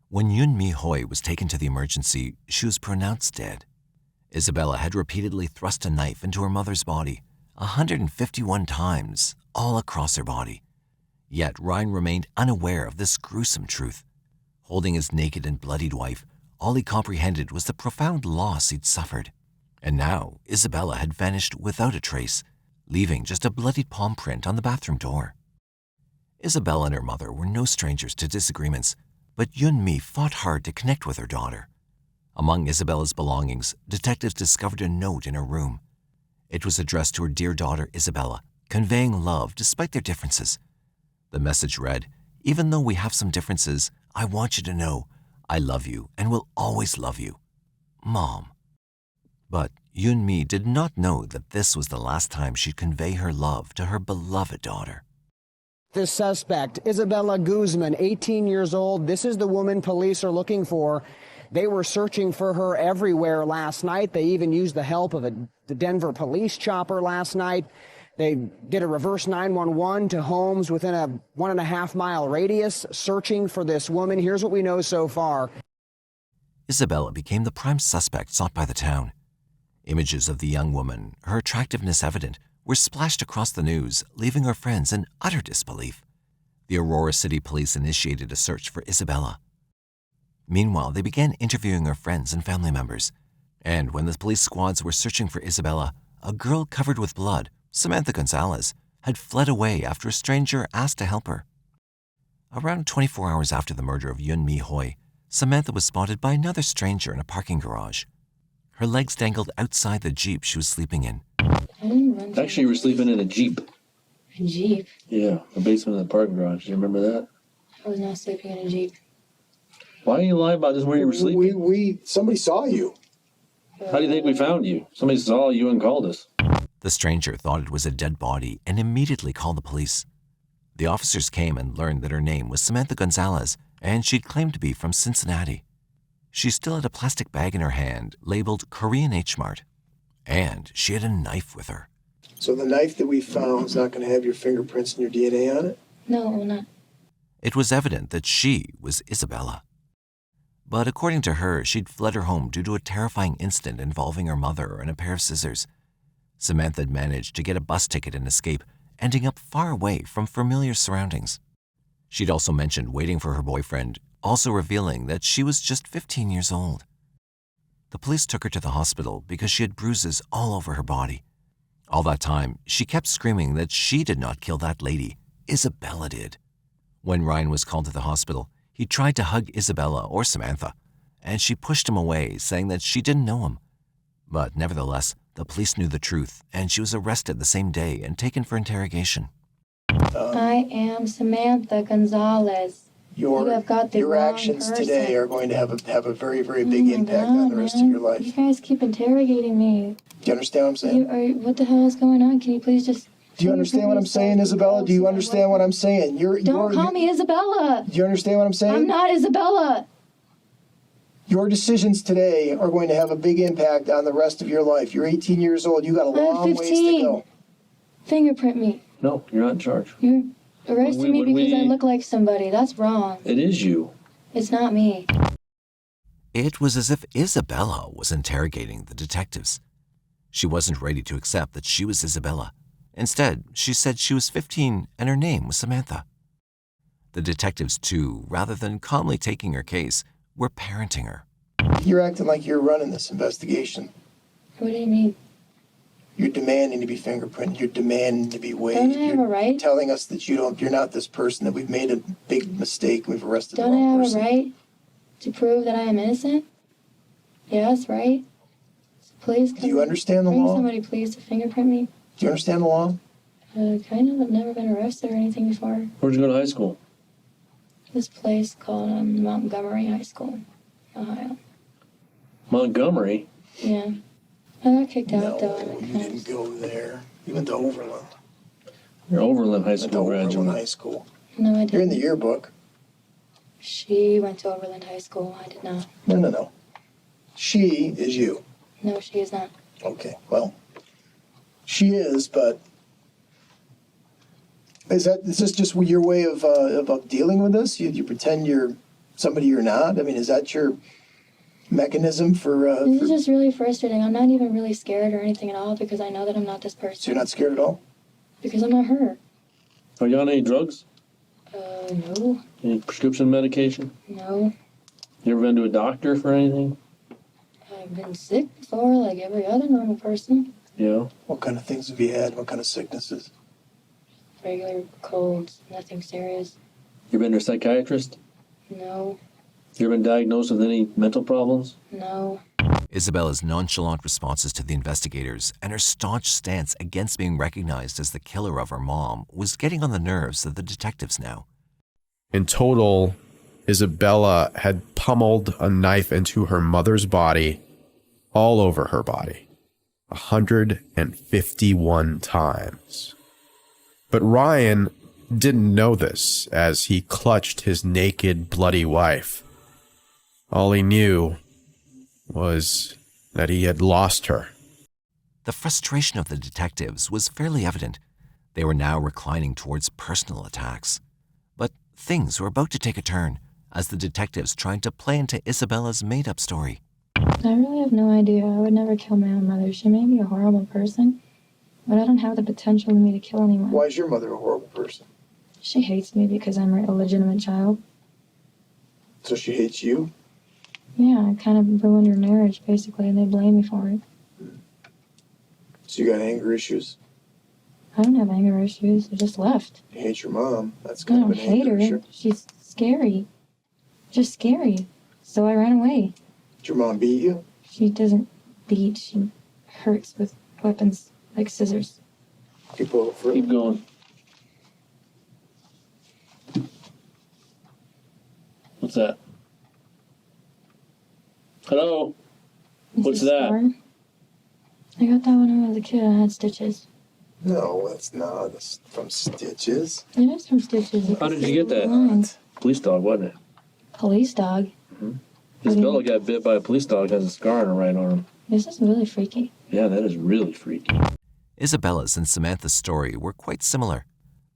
When Yun-Mi Hoi was taken to the emergency, she was pronounced dead. Isabella had repeatedly thrust a knife into her mother's body, 151 times, all across her body. Yet Ryan remained unaware of this gruesome truth. Holding his naked and bloodied wife, all he comprehended was the profound loss he'd suffered. And now Isabella had vanished without a trace, leaving just a bloodied palm print on the bathroom door. Isabella and her mother were no strangers to disagreements, but Yun-Mi fought hard to connect with her daughter. Among Isabella's belongings, detectives discovered a note in her room. It was addressed to her dear daughter Isabella, conveying love despite their differences. The message read, "Even though we have some differences, I want you to know I love you and will always love you. Mom." But Yun-Mi did not know that this was the last time she'd convey her love to her beloved daughter. This suspect, Isabella Guzman, 18 years old. This is the woman police are looking for. They were searching for her everywhere last night. They even used the help of the Denver police chopper last night. They did a reverse 911 to homes within a 1.5 mile radius, searching for this woman. Here's what we know so far. Isabella became the prime suspect sought by the town. Images of the young woman, her attractiveness evident, were splashed across the news, leaving her friends in utter disbelief. The Aurora City Police initiated a search for Isabella. Meanwhile, they began interviewing her friends and family members. And when the police squads were searching for Isabella, a girl covered with blood, Samantha Gonzalez, had fled away after a stranger asked to help her. Around 24 hours after the murder of Yun-Mi Hoi, Samantha was spotted by another stranger in a parking garage. Her legs dangled outside the Jeep she was sleeping in. Actually, you were sleeping in a Jeep. A Jeep? Yeah, the basement of the parking garage. Do you remember that? I was not sleeping in a Jeep. Why do you lie about just where you were sleeping? Somebody saw you. How do you think we found you? Somebody saw you and called us. The stranger thought it was a dead body and immediately called the police. The officers came and learned that her name was Samantha Gonzalez, and she'd claimed to be from Cincinnati. She still had a plastic bag in her hand labeled Korean H-Mart, and she had a knife with her. So the knife that we found is not going to have your fingerprints and your DNA on it? No, it will not. It was evident that she was Isabella. But according to her, she'd fled her home due to a terrifying incident involving her mother and a pair of scissors. Samantha had managed to get a bus ticket and escape, ending up far away from familiar surroundings. She'd also mentioned waiting for her boyfriend, also revealing that she was just 15 years old. The police took her to the hospital because she had bruises all over her body. All that time, she kept screaming that she did not kill that lady. Isabella did. When Ryan was called to the hospital, he tried to hug Isabella or Samantha, and she pushed him away, saying that she didn't know him. But nevertheless, the police knew the truth, and she was arrested the same day and taken for interrogation. I am Samantha Gonzalez. You have got the your wrong actions person. today are going to have a very, very big impact on the rest of your life. You guys keep interrogating me. Do you understand what I'm saying? What the hell is going on? Can you please just... Do you understand what I'm saying, Isabella? Do you understand what I'm saying? Don't call me Isabella. Do you understand what I'm saying? I'm not Isabella. Your decisions today are going to have a big impact on the rest of your life. You're 18 years old. You got a long ways to go. Fingerprint me. No, you're not in charge. You're arresting me because I look like somebody. That's wrong. It is you. It's not me. It was as if Isabella was interrogating the detectives. She wasn't ready to accept that she was Isabella. Instead, she said she was 15 and her name was Samantha. The detectives, too, rather than calmly taking her case, were parenting her. You're acting like you're running this investigation. What do you mean? You're demanding to be fingerprinted. You're demanding to be weighed. Don't I have a right? You're telling us that you're not this person, that we've made a big mistake, we've arrested the Don't wrong I have person. a right to prove that I am innocent? Yes, right? So please come. Do you understand the bring law? somebody please to fingerprint me. Do you understand the law? Kind of. I've never been arrested or anything before. Where'd you go to high school? This place called Montgomery High School, Ohio. Montgomery? Yeah. I got kicked out though. You didn't go there. You went to Overland. You're Overland High School Overland graduate. High School. No, I didn't. You're in the yearbook. She went to Overland High School. I did not. No. She is you. No, she is not. Okay, well, she is, but is this just your way of dealing with this? You pretend you're somebody you're not? I mean, is that your mechanism for... This is just really frustrating. I'm not even really scared or anything at all because I know that I'm not this person. So you're not scared at all? Because I'm not her. Are you on any drugs? No. Any prescription medication? No. You ever been to a doctor for anything? I've been sick before, like every other normal person. Yeah. What kind of things have you had? What kind of sicknesses? Regular colds, nothing serious. You been to a psychiatrist? No. You ever been diagnosed with any mental problems? No. Isabella's nonchalant responses to the investigators and her staunch stance against being recognized as the killer of her mom was getting on the nerves of the detectives now. In total, Isabella had pummeled a knife into her mother's body, all over her body, 151 times. But Ryan didn't know this as he clutched his naked, bloody wife. All he knew was that he had lost her. The frustration of the detectives was fairly evident. They were now reclining towards personal attacks. But things were about to take a turn as the detectives tried to play into Isabella's made-up story. I really have no idea. I would never kill my own mother. She may be a horrible person, but I don't have the potential in me to kill anyone. Why is your mother a horrible person? She hates me because I'm her illegitimate child. So she hates you? Yeah, I kind of ruined her marriage, basically, and they blame me for it. So you got anger issues? I don't have anger issues. I just left. You hate your mom. That's I kind don't of an hate anger her. issue. She's scary. Just scary. So I ran away. Did your mom beat you? She doesn't beat. She hurts with weapons like scissors. Keep going. Keep going. What's that? Hello? What's that? Scar. I got that when I was a kid. I had stitches. No, that's not. That's from stitches. It is from stitches. How did you get that? Lines. Police dog, wasn't it? Police dog. Isabella got bit by a police dog, has a scar on her right arm. This is really freaky. Yeah, that is really freaky. Isabella's and Samantha's story were quite similar.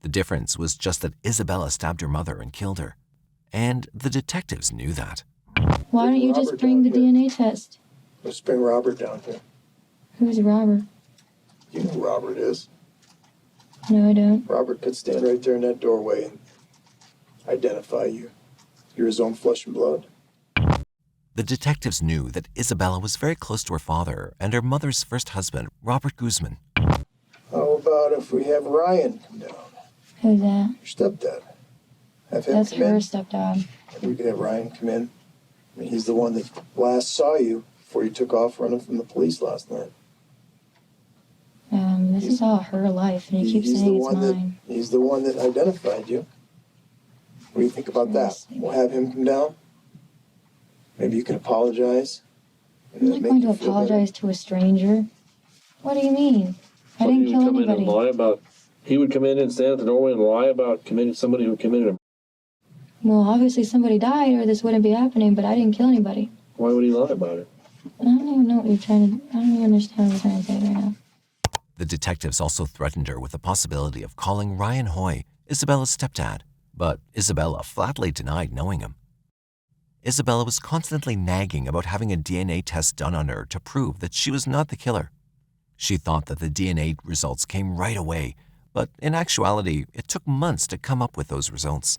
The difference was just that Isabella stabbed her mother and killed her. And the detectives knew that. Why don't you just bring the DNA test? Let's bring Robert down here. Who's Robert? You know who Robert is. No, I don't. Robert could stand right there in that doorway and identify you. You're his own flesh and blood. The detectives knew that Isabella was very close to her father and her mother's first husband, Robert Guzman. How about if we have Ryan come down? Who's that? Your stepdad. Have him That's come her in. stepdad. And we could have Ryan come in. I mean, he's the one that last saw you before you took off running from the police last night. This is all her life, and you keep saying it's mine. He's the one that identified you. What do you think about that? We'll have him come down. Maybe you can apologize. I'm not going to apologize to a stranger. What do you mean? I didn't kill Come in and anybody. lie about. He would come in and stand at the doorway and lie about committing somebody who committed him. Well, obviously somebody died, or this wouldn't be happening. But I didn't kill anybody. Why would he lie about it? I don't even know what you're trying to. I don't even understand what you're trying to say right now. The detectives also threatened her with the possibility of calling Ryan Hoy, Isabella's stepdad, but Isabella flatly denied knowing him. Isabella was constantly nagging about having a DNA test done on her to prove that she was not the killer. She thought that the DNA results came right away, but in actuality, it took months to come up with those results.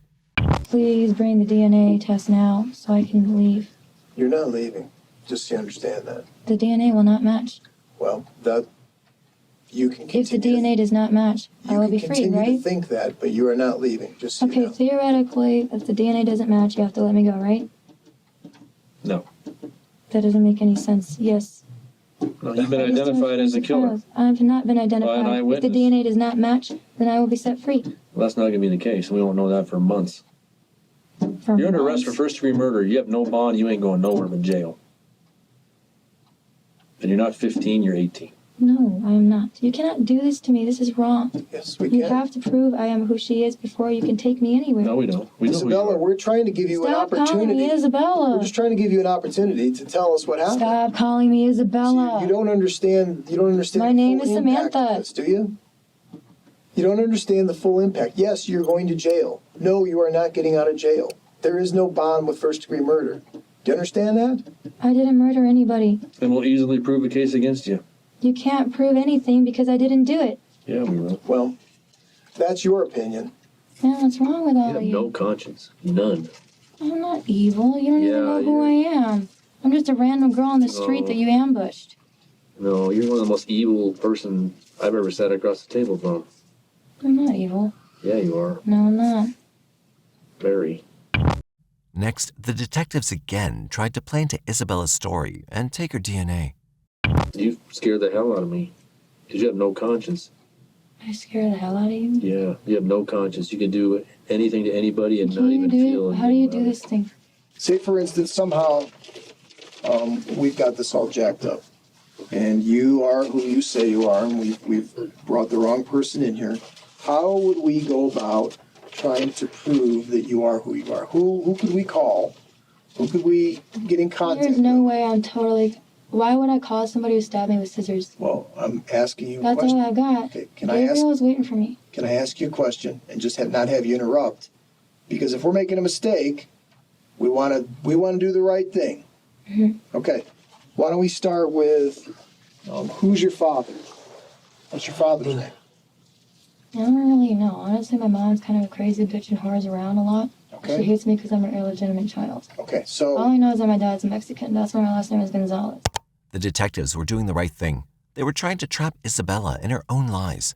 Please bring the DNA test now so I can leave. You're not leaving, just so you understand that. The DNA will not match. Well, that you can If the DNA does not match, I will be free, continue right? to think that, but you are not leaving, just so you Okay, know. theoretically, if the DNA doesn't match, you have to let me go, right? No. That doesn't make any sense. Yes. No, you've been identified as a killer. I've not been By an identified. If the eyewitness. DNA does not match, then I will be set free. Well, that's not going to be the case. We won't know that for months. For You're under arrest months. for first-degree murder. You have no bond. You ain't going nowhere but jail. And you're not 15. You're 18. No, I am not. You cannot do this to me. This is wrong. Yes, we You can. have to prove I am who she is before you can take me anywhere. No, we don't. We know who you Isabella, are. we're trying to give you Stop an calling opportunity. me Isabella. We're just trying to give you an opportunity to tell us what happened. Stop calling me Isabella. You don't understand. You don't understand. My the name full is impact Samantha. of this, do you? You don't understand the full impact. Yes, you're going to jail. No, you are not getting out of jail. There is no bond with first-degree murder. Do you understand that? I didn't murder anybody. And we'll easily prove a case against you. You can't prove anything because I didn't do it. Yeah, we will. Well, that's your opinion. Man, what's wrong with all You have of you? no conscience. None. I'm not evil. You don't even know who I am. I'm just a random girl on the street that you ambushed. No, you're one of the most evil person I've ever sat across the table from. I'm not evil. Yeah, you are. No, I'm not. Very. Next, the detectives again tried to play into Isabella's story and take her DNA. You scared the hell out of me. Because you have no conscience. I scare the hell out of you? Yeah, you have no conscience. You can do anything to anybody and not even feel anything. How do you do this thing? Say, for instance, somehow we've got this all jacked up. And you are who you say you are, and we've brought the wrong person in here. How would we go about trying to prove that you are who you are? Who could we call? Who could we get in contact There's no way I'm totally... Why would I call somebody who stabbed me with scissors? Well, I'm asking you a That's question. all I got. Okay, Gabriel was waiting for me. Can I ask you a question and just not have you interrupt? Because if we're making a mistake, we want to do the right thing. Mm-hmm. Okay. Why don't we start with who's your father? What's your father's name? I don't really know. Honestly, my mom's kind of a crazy bitch and whores around a lot. Okay. She hates me because I'm an illegitimate child. Okay, so... All I know is that my dad's Mexican. That's why my last name is Gonzalez. The detectives were doing the right thing. They were trying to trap Isabella in her own lies.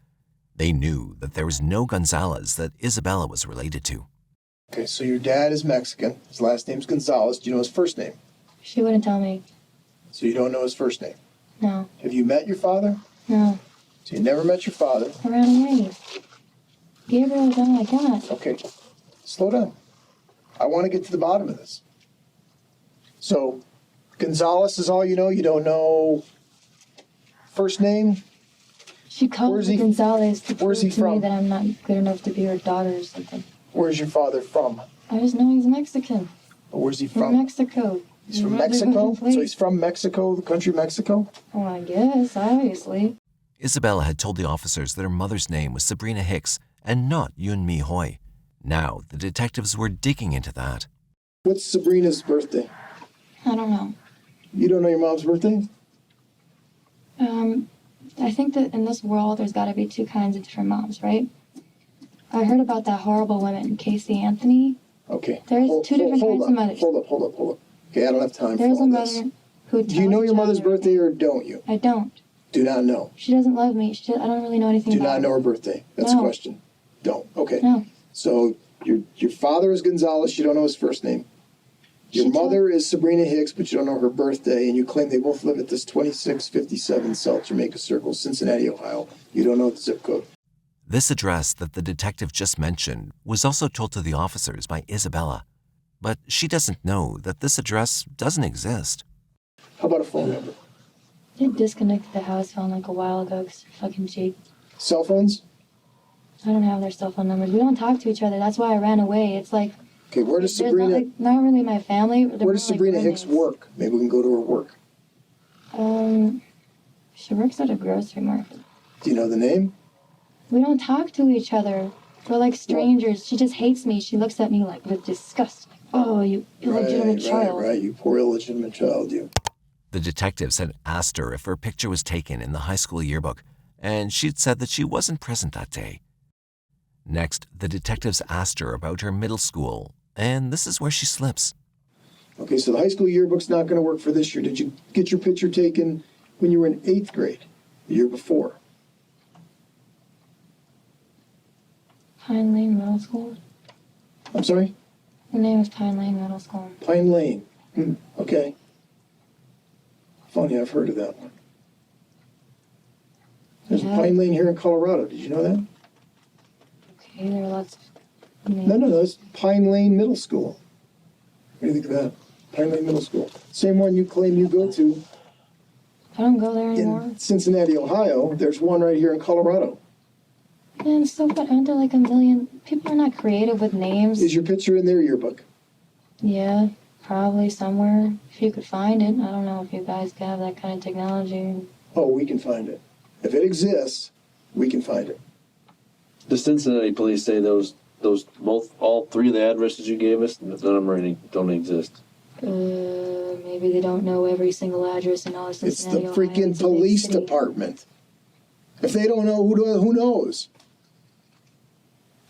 They knew that there was no Gonzalez that Isabella was related to. Okay, so your dad is Mexican. His last name's Gonzalez. Do you know his first name? She wouldn't tell me. So you don't know his first name? No. Have you met your father? No. So you never met your father? I ran away. Gabriel was all I got. Okay, slow down. I want to get to the bottom of this. So, Gonzalez is all you know? You don't know first name? She calls me Gonzalez to prove to from? me that I'm not good enough to be her daughter or something. Where's your father from? I just know he's Mexican. But where's he From from? Mexico. He's from Mexico? So he's from Mexico, the country Mexico? Oh, I guess, obviously. Isabella had told the officers that her mother's name was Sabrina Hicks and not Yun Mi Hoy. Now, the detectives were digging into that. What's Sabrina's birthday? I don't know. You don't know your mom's birthday? I think that in this world, there's got to be two kinds of different moms, right? I heard about that horrible woman, Casey Anthony. Okay. There's two different kinds of mothers. Hold up. Okay, I don't have time There's for all a this. mother who Do you know your mother's birthday or don't you? I don't. Do not know. She doesn't love me. I don't really know anything Do about not her. know her birthday. That's No. a question. Don't. Okay. No. So your father is Gonzalez. You don't know his first name. Your mother is Sabrina Hicks, but you don't know her birthday, and you claim they both live at this 2657 South Jamaica Circle, Cincinnati, Ohio. You don't know the zip code. This address that the detective just mentioned was also told to the officers by Isabella. But she doesn't know that this address doesn't exist. How about a phone number? They disconnected the house phone like a while ago because they're fucking cheap. Cell phones? I don't have their cell phone numbers. We don't talk to each other. That's why I ran away. It's like... Okay, where does there's Sabrina... Not really my family. Where does Sabrina Hicks work? Maybe we can go to her work. She works at a grocery market. Do you know the name? We don't talk to each other. We're like strangers. She just hates me. She looks at me like with disgust. Like, oh, you illegitimate child. Right, you poor illegitimate child, you. The detectives had asked her if her picture was taken in the high school yearbook, and she'd said that she wasn't present that day. Next, the detectives asked her about her middle school, and this is where she slips. Okay, so the high school yearbook's not going to work for this year. Did you get your picture taken when you were in 8th grade, the year before? Pine Lane Middle School. I'm sorry? The name is Pine Lane Middle School. Pine Lane. Okay. Funny, I've heard of that one. There's a Pine Lane here in Colorado. Did you know that? Okay, there are lots of names. No, it's Pine Lane Middle School. What do you think of that? Pine Lane Middle School. Same one you claim you go to. I don't go there anymore. In Cincinnati, Ohio. There's one right here in Colorado. Man, so what? Aren't there like a million? People are not creative with names. Is your picture in their yearbook? Yeah, probably somewhere. If you could find it. I don't know if you guys have that kind of technology. Oh, we can find it. If it exists, we can find it. The Cincinnati police say all three of the addresses you gave us, none of them don't exist. Maybe they don't know every single address in all of It's Cincinnati, the Ohio. freaking It's a big police city. department. If they don't know, who knows?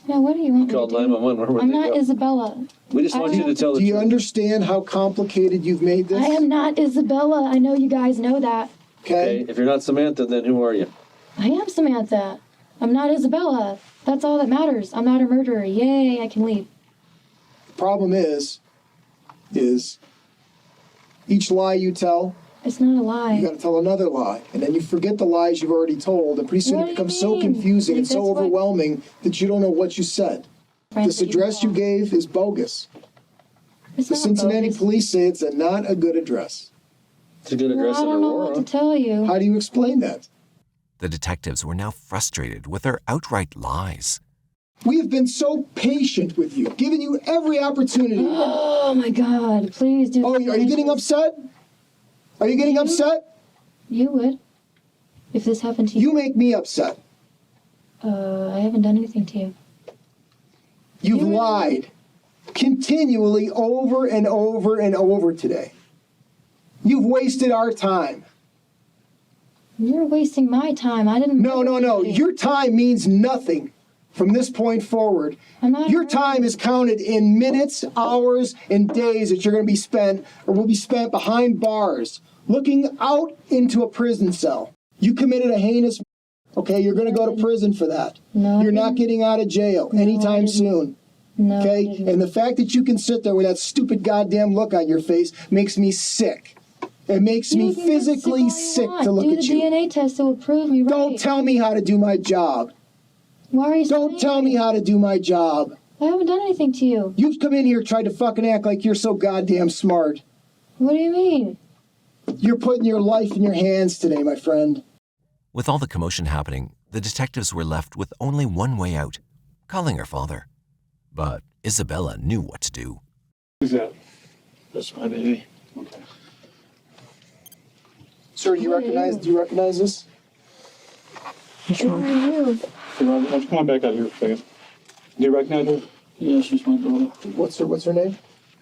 Now, what do you want me Call to do? 911. Where would I'm they not go? Isabella. We just want you to tell the Do you truth. understand how complicated you've made this? I am not Isabella. I know you guys know that. Okay. If you're not Samantha, then who are you? I am Samantha. I'm not Isabella. That's all that matters. I'm not a murderer. Yay, I can leave. The problem is each lie you tell, it's not a lie. You got to tell another lie, and then you forget the lies you've already told, and pretty soon it becomes so confusing and so overwhelming that you don't know what you said. This address you gave is bogus. The Cincinnati police say it's not a good address. It's a good Well, I don't know what to tell you. How do you explain that? The detectives were now frustrated with their outright lies. We have been so patient with you, giving you every opportunity. Oh my God! Please do. Oh, are you getting upset? Are you getting upset? You would, if this happened to you. You make me upset. I haven't done anything to you. You've lied continually over and over and over today. You've wasted our time. You're wasting my time. I didn't. No. Your time means nothing from this point forward. Your time is counted in minutes, hours, and days that you're going to be spent or will be spent behind bars, looking out into a prison cell. You committed a heinous. Okay, you're going to go to prison for that. No. You're not getting out of jail anytime soon. No. Okay? And the fact that you can sit there with that stupid goddamn look on your face makes me sick. It makes me physically sick to look at you. Do the DNA test that will prove me right. Don't tell me how to do my job. Why are you Don't tell me how to do my job. I haven't done anything to you. You've come in here tried to fucking act like you're so goddamn smart. What do you mean? You're putting your life in your hands today, my friend. With all the commotion happening, the detectives were left with only one way out, calling her father. But Isabella knew what to do. Who's that? That's my baby. Okay. Sir, do you recognize this? Who are you? Hey, Rob, why don't you come on back out here for a second? Do you recognize her? Yeah, she's my daughter. What's her name?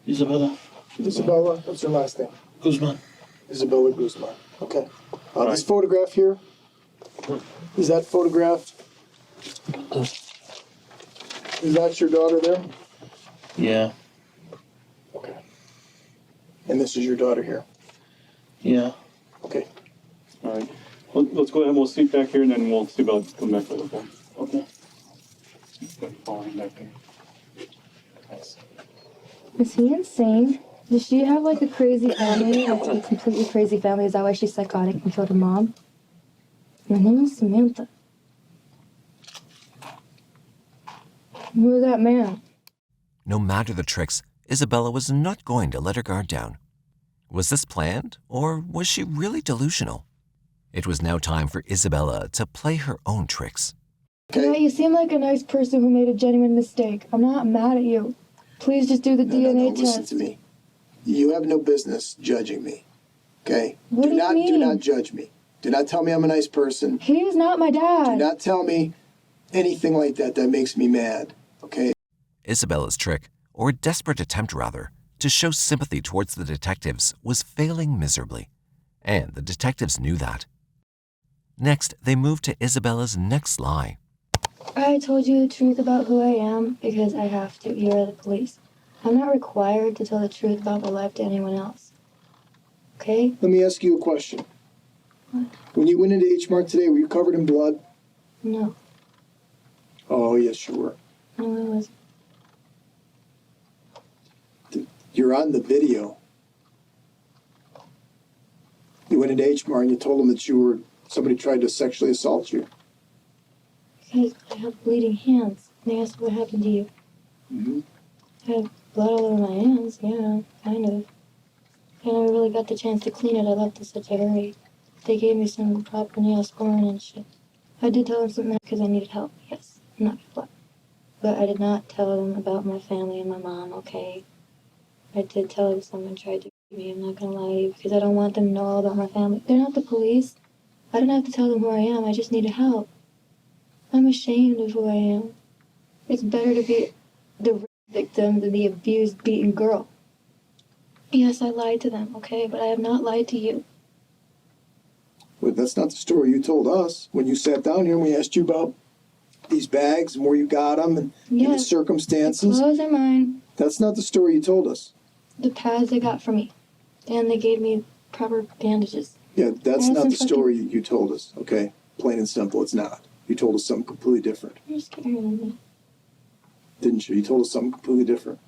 Isabella. Isabella. What's her last name? Guzman. Isabella Guzman. Okay. This photograph here. Is that photograph? Is that your daughter there? Yeah. Okay. And this is your daughter here? Yeah. Okay. All right. Well, let's go ahead and we'll sleep back here and then we'll see about coming back later. Okay. Falling back there. Thanks. Is he insane? Does she have like a crazy family? Like a completely crazy family? Is that why she's psychotic and killed her mom? My name is Samantha. Who is that man? No matter the tricks, Isabella was not going to let her guard down. Was this planned, or was she really delusional? It was now time for Isabella to play her own tricks. Yeah, you seem like a nice person who made a genuine mistake. I'm not mad at you. Please just do the DNA test. Listen to me. You have no business judging me. Okay? What do you mean? Do not judge me. Do not tell me I'm a nice person. He is not my dad. Do not tell me anything like that that makes me mad. Okay? Isabella's trick, or desperate attempt rather, to show sympathy towards the detectives was failing miserably, and the detectives knew that. Next, they moved to Isabella's next lie. I told you the truth about who I am because I have to. You are the police. I'm not required to tell the truth about my life to anyone else. Okay? Let me ask you a question. What? When you went into H Mart today, were you covered in blood? No. Oh, yes, you were. No, I wasn't. You're on the video. You went into H Mart and you told them that somebody tried to sexually assault you. Because I have bleeding hands. And they asked what happened to you. Mm-hmm. I have blood all over my hands, yeah, kind of. I never really got the chance to clean it. I left in such a hurry. They gave me some proper Neosporin and shit. I did tell them something because I needed help, yes. I'm not gonna lie. But I did not tell them about my family and my mom, okay? I did tell them someone tried to beat me, I'm not gonna lie to you, because I don't want them to know all about my family. They're not the police. I don't have to tell them who I am, I just needed help. I'm ashamed of who I am. It's better to be the victim than the abused, beaten girl. Yes, I lied to them, okay? But I have not lied to you. But that's not the story you told us when you sat down here and we asked you about these bags and where you got them and the circumstances. The clothes are mine. That's not the story you told us. The pads they got for me. And they gave me proper bandages. Yeah, that's not the story you told us, okay? Plain and simple, it's not. You told us something completely different. You're scarier than me. Didn't you? You told us something completely different.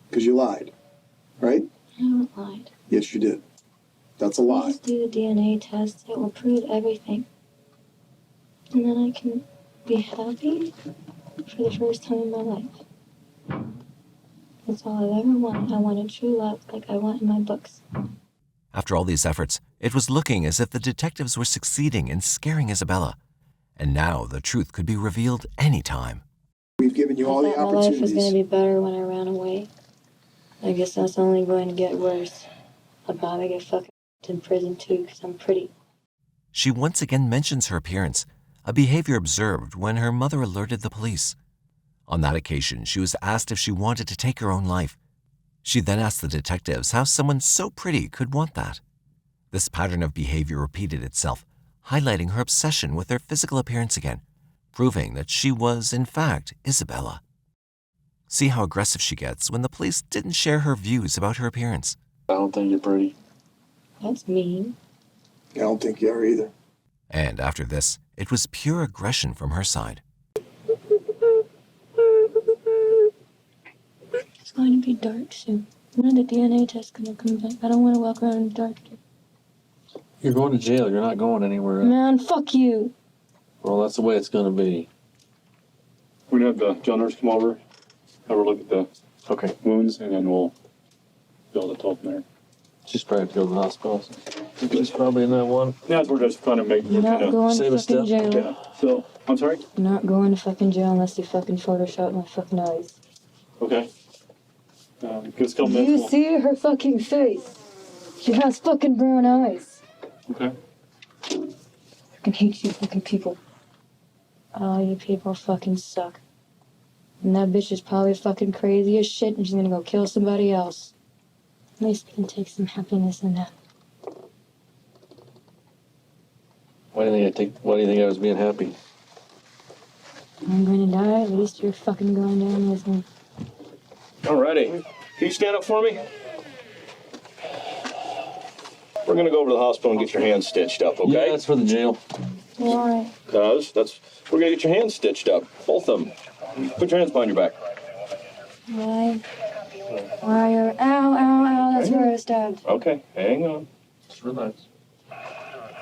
Because you lied, right? I haven't lied. Yes, you did. That's a lie. Just do the DNA test. It will prove everything. And then I can be happy for the first time in my life. That's all I've ever wanted. I wanted true love like I want in my books. After all these efforts, it was looking as if the detectives were succeeding in scaring Isabella. And now the truth could be revealed any time. We've given you all the my life was going opportunities. to be better when I ran away. I guess that's only going to get worse. I'll probably get fucking in prison too because I'm pretty. She once again mentions her appearance, a behavior observed when her mother alerted the police. On that occasion, she was asked if she wanted to take her own life. She then asked the detectives how someone so pretty could want that. This pattern of behavior repeated itself, highlighting her obsession with her physical appearance again, proving that she was, in fact, Isabella. See how aggressive she gets when the police didn't share her views about her appearance. I don't think you're pretty. That's mean. I don't think you are either. And after this, it was pure aggression from her side. It's going to be dark soon. When the DNA test going to come back? I don't want to walk around in the dark. You're going to jail. You're not going anywhere else. Man, fuck you. Well, that's the way it's going to be. We're going to have the jail nurse come over, have a look at the wounds, and then we'll be able to talk from there. She's probably have to go to the hospital. She's probably in that one. Yeah, we're just trying to make You're not going save to a fucking step. jail. Yeah, so, I'm sorry? I'm not going to fucking jail unless you fucking Photoshop my fucking eyes. Okay. Just come You see her fucking face. She has fucking brown eyes. Okay. I fucking hate you fucking people. All you people fucking suck. And that bitch is probably fucking crazy as shit and she's gonna go kill somebody else. At least we can take some happiness in that. Why do you think I was being happy? I'm gonna die, at least you're fucking going down with me. Alrighty. Can you stand up for me? We're gonna go over to the hospital and get your hands stitched up, okay? Yeah, that's for the jail. Why? Cause we're gonna get your hands stitched up, both of them. Put your hands behind your back. Why? Why are... Ow, that's where I stabbed. Okay, hang on. Just relax.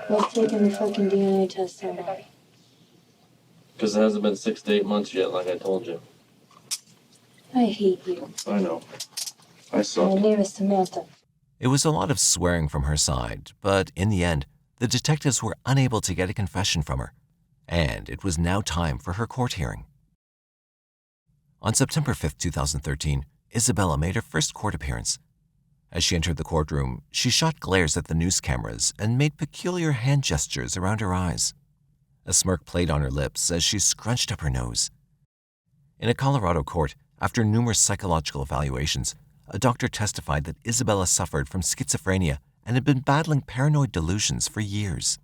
What's taking the fucking DNA test so long? Because it hasn't been 6 to 8 months yet, like I told you. I hate you. I know. I My suck. name is Samantha. It was a lot of swearing from her side, but in the end, the detectives were unable to get a confession from her, and it was now time for her court hearing. On September 5, 2013, Isabella made her first court appearance. As she entered the courtroom, she shot glares at the news cameras and made peculiar hand gestures around her eyes. A smirk played on her lips as she scrunched up her nose. In a Colorado court, after numerous psychological evaluations, a doctor testified that Isabella suffered from schizophrenia and had been battling paranoid delusions for years.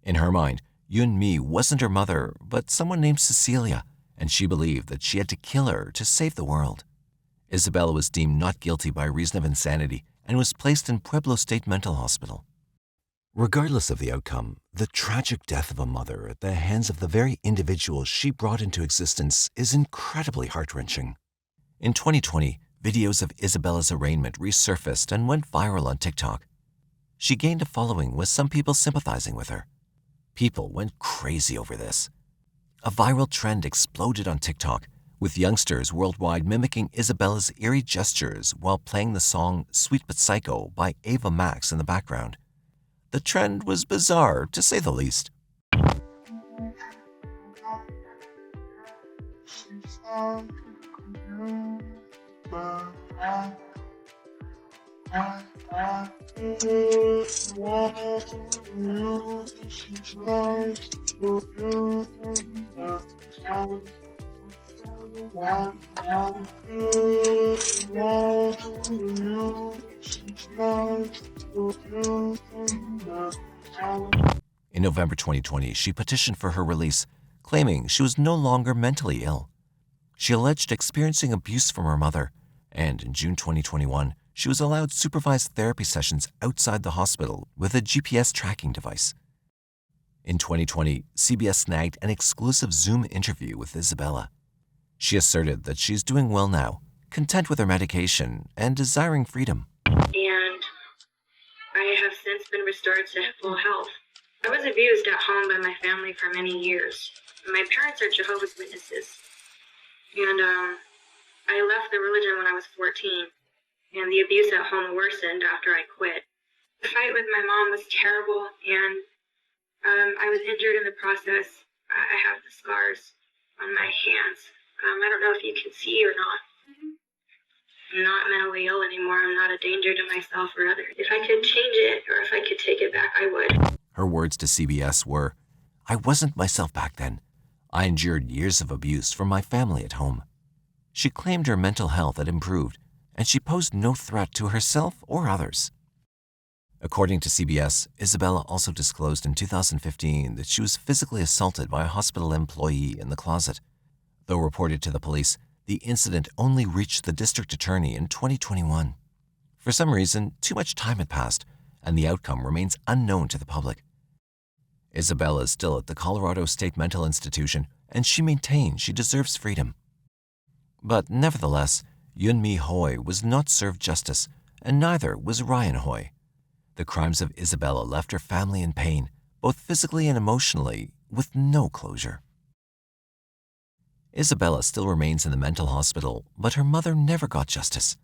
In her mind, Yun Mi wasn't her mother, but someone named Cecilia, and she believed that she had to kill her to save the world. Isabella was deemed not guilty by reason of insanity and was placed in Pueblo State Mental Hospital. Regardless of the outcome, the tragic death of a mother at the hands of the very individual she brought into existence is incredibly heart-wrenching. In 2020, videos of Isabella's arraignment resurfaced and went viral on TikTok. She gained a following with some people sympathizing with her. People went crazy over this. A viral trend exploded on TikTok, with youngsters worldwide mimicking Isabella's eerie gestures while playing the song Sweet But Psycho by Ava Max in the background. The trend was bizarre, to say the least. In November 2020, she petitioned for her release, claiming she was no longer mentally ill. She alleged experiencing abuse from her mother, and in June 2021, she was allowed supervised therapy sessions outside the hospital with a GPS tracking device. In 2020, CBS snagged an exclusive Zoom interview with Isabella. She asserted that she's doing well now, content with her medication, and desiring freedom. And I have since been restored to full health. I was abused at home by my family for many years. My parents are Jehovah's Witnesses. And I left the religion when I was 14, and the abuse at home worsened after I quit. The fight with my mom was terrible, and I was injured in the process. I have the scars on my hands. I don't know if you can see or not. I'm not mentally ill anymore. I'm not a danger to myself or others. If I could change it, or if I could take it back, I would. Her words to CBS were, "I wasn't myself back then. I endured years of abuse from my family at home." She claimed her mental health had improved, and she posed no threat to herself or others. According to CBS, Isabella also disclosed in 2015 that she was physically assaulted by a hospital employee in the closet. Though reported to the police, the incident only reached the district attorney in 2021. For some reason, too much time had passed, and the outcome remains unknown to the public. Isabella is still at the Colorado State Mental Institution, and she maintains she deserves freedom. But nevertheless, Yun-Mi Hoy was not served justice, and neither was Ryan Hoy. The crimes of Isabella left her family in pain, both physically and emotionally, with no closure. Isabella still remains in the mental hospital, but her mother never got justice.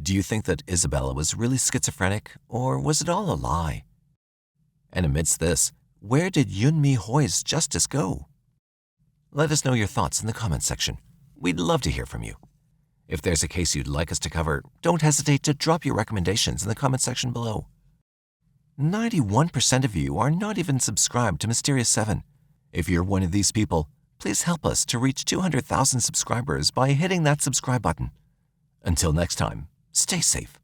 Do you think that Isabella was really schizophrenic, or was it all a lie? And amidst this, where did Yun-Mi Hoy's justice go? Let us know your thoughts in the comments section. We'd love to hear from you. If there's a case you'd like us to cover, don't hesitate to drop your recommendations in the comment section below. 91% of you are not even subscribed to Mysterious 7. If you're one of these people, please help us to reach 200,000 subscribers by hitting that subscribe button. Until next time, stay safe.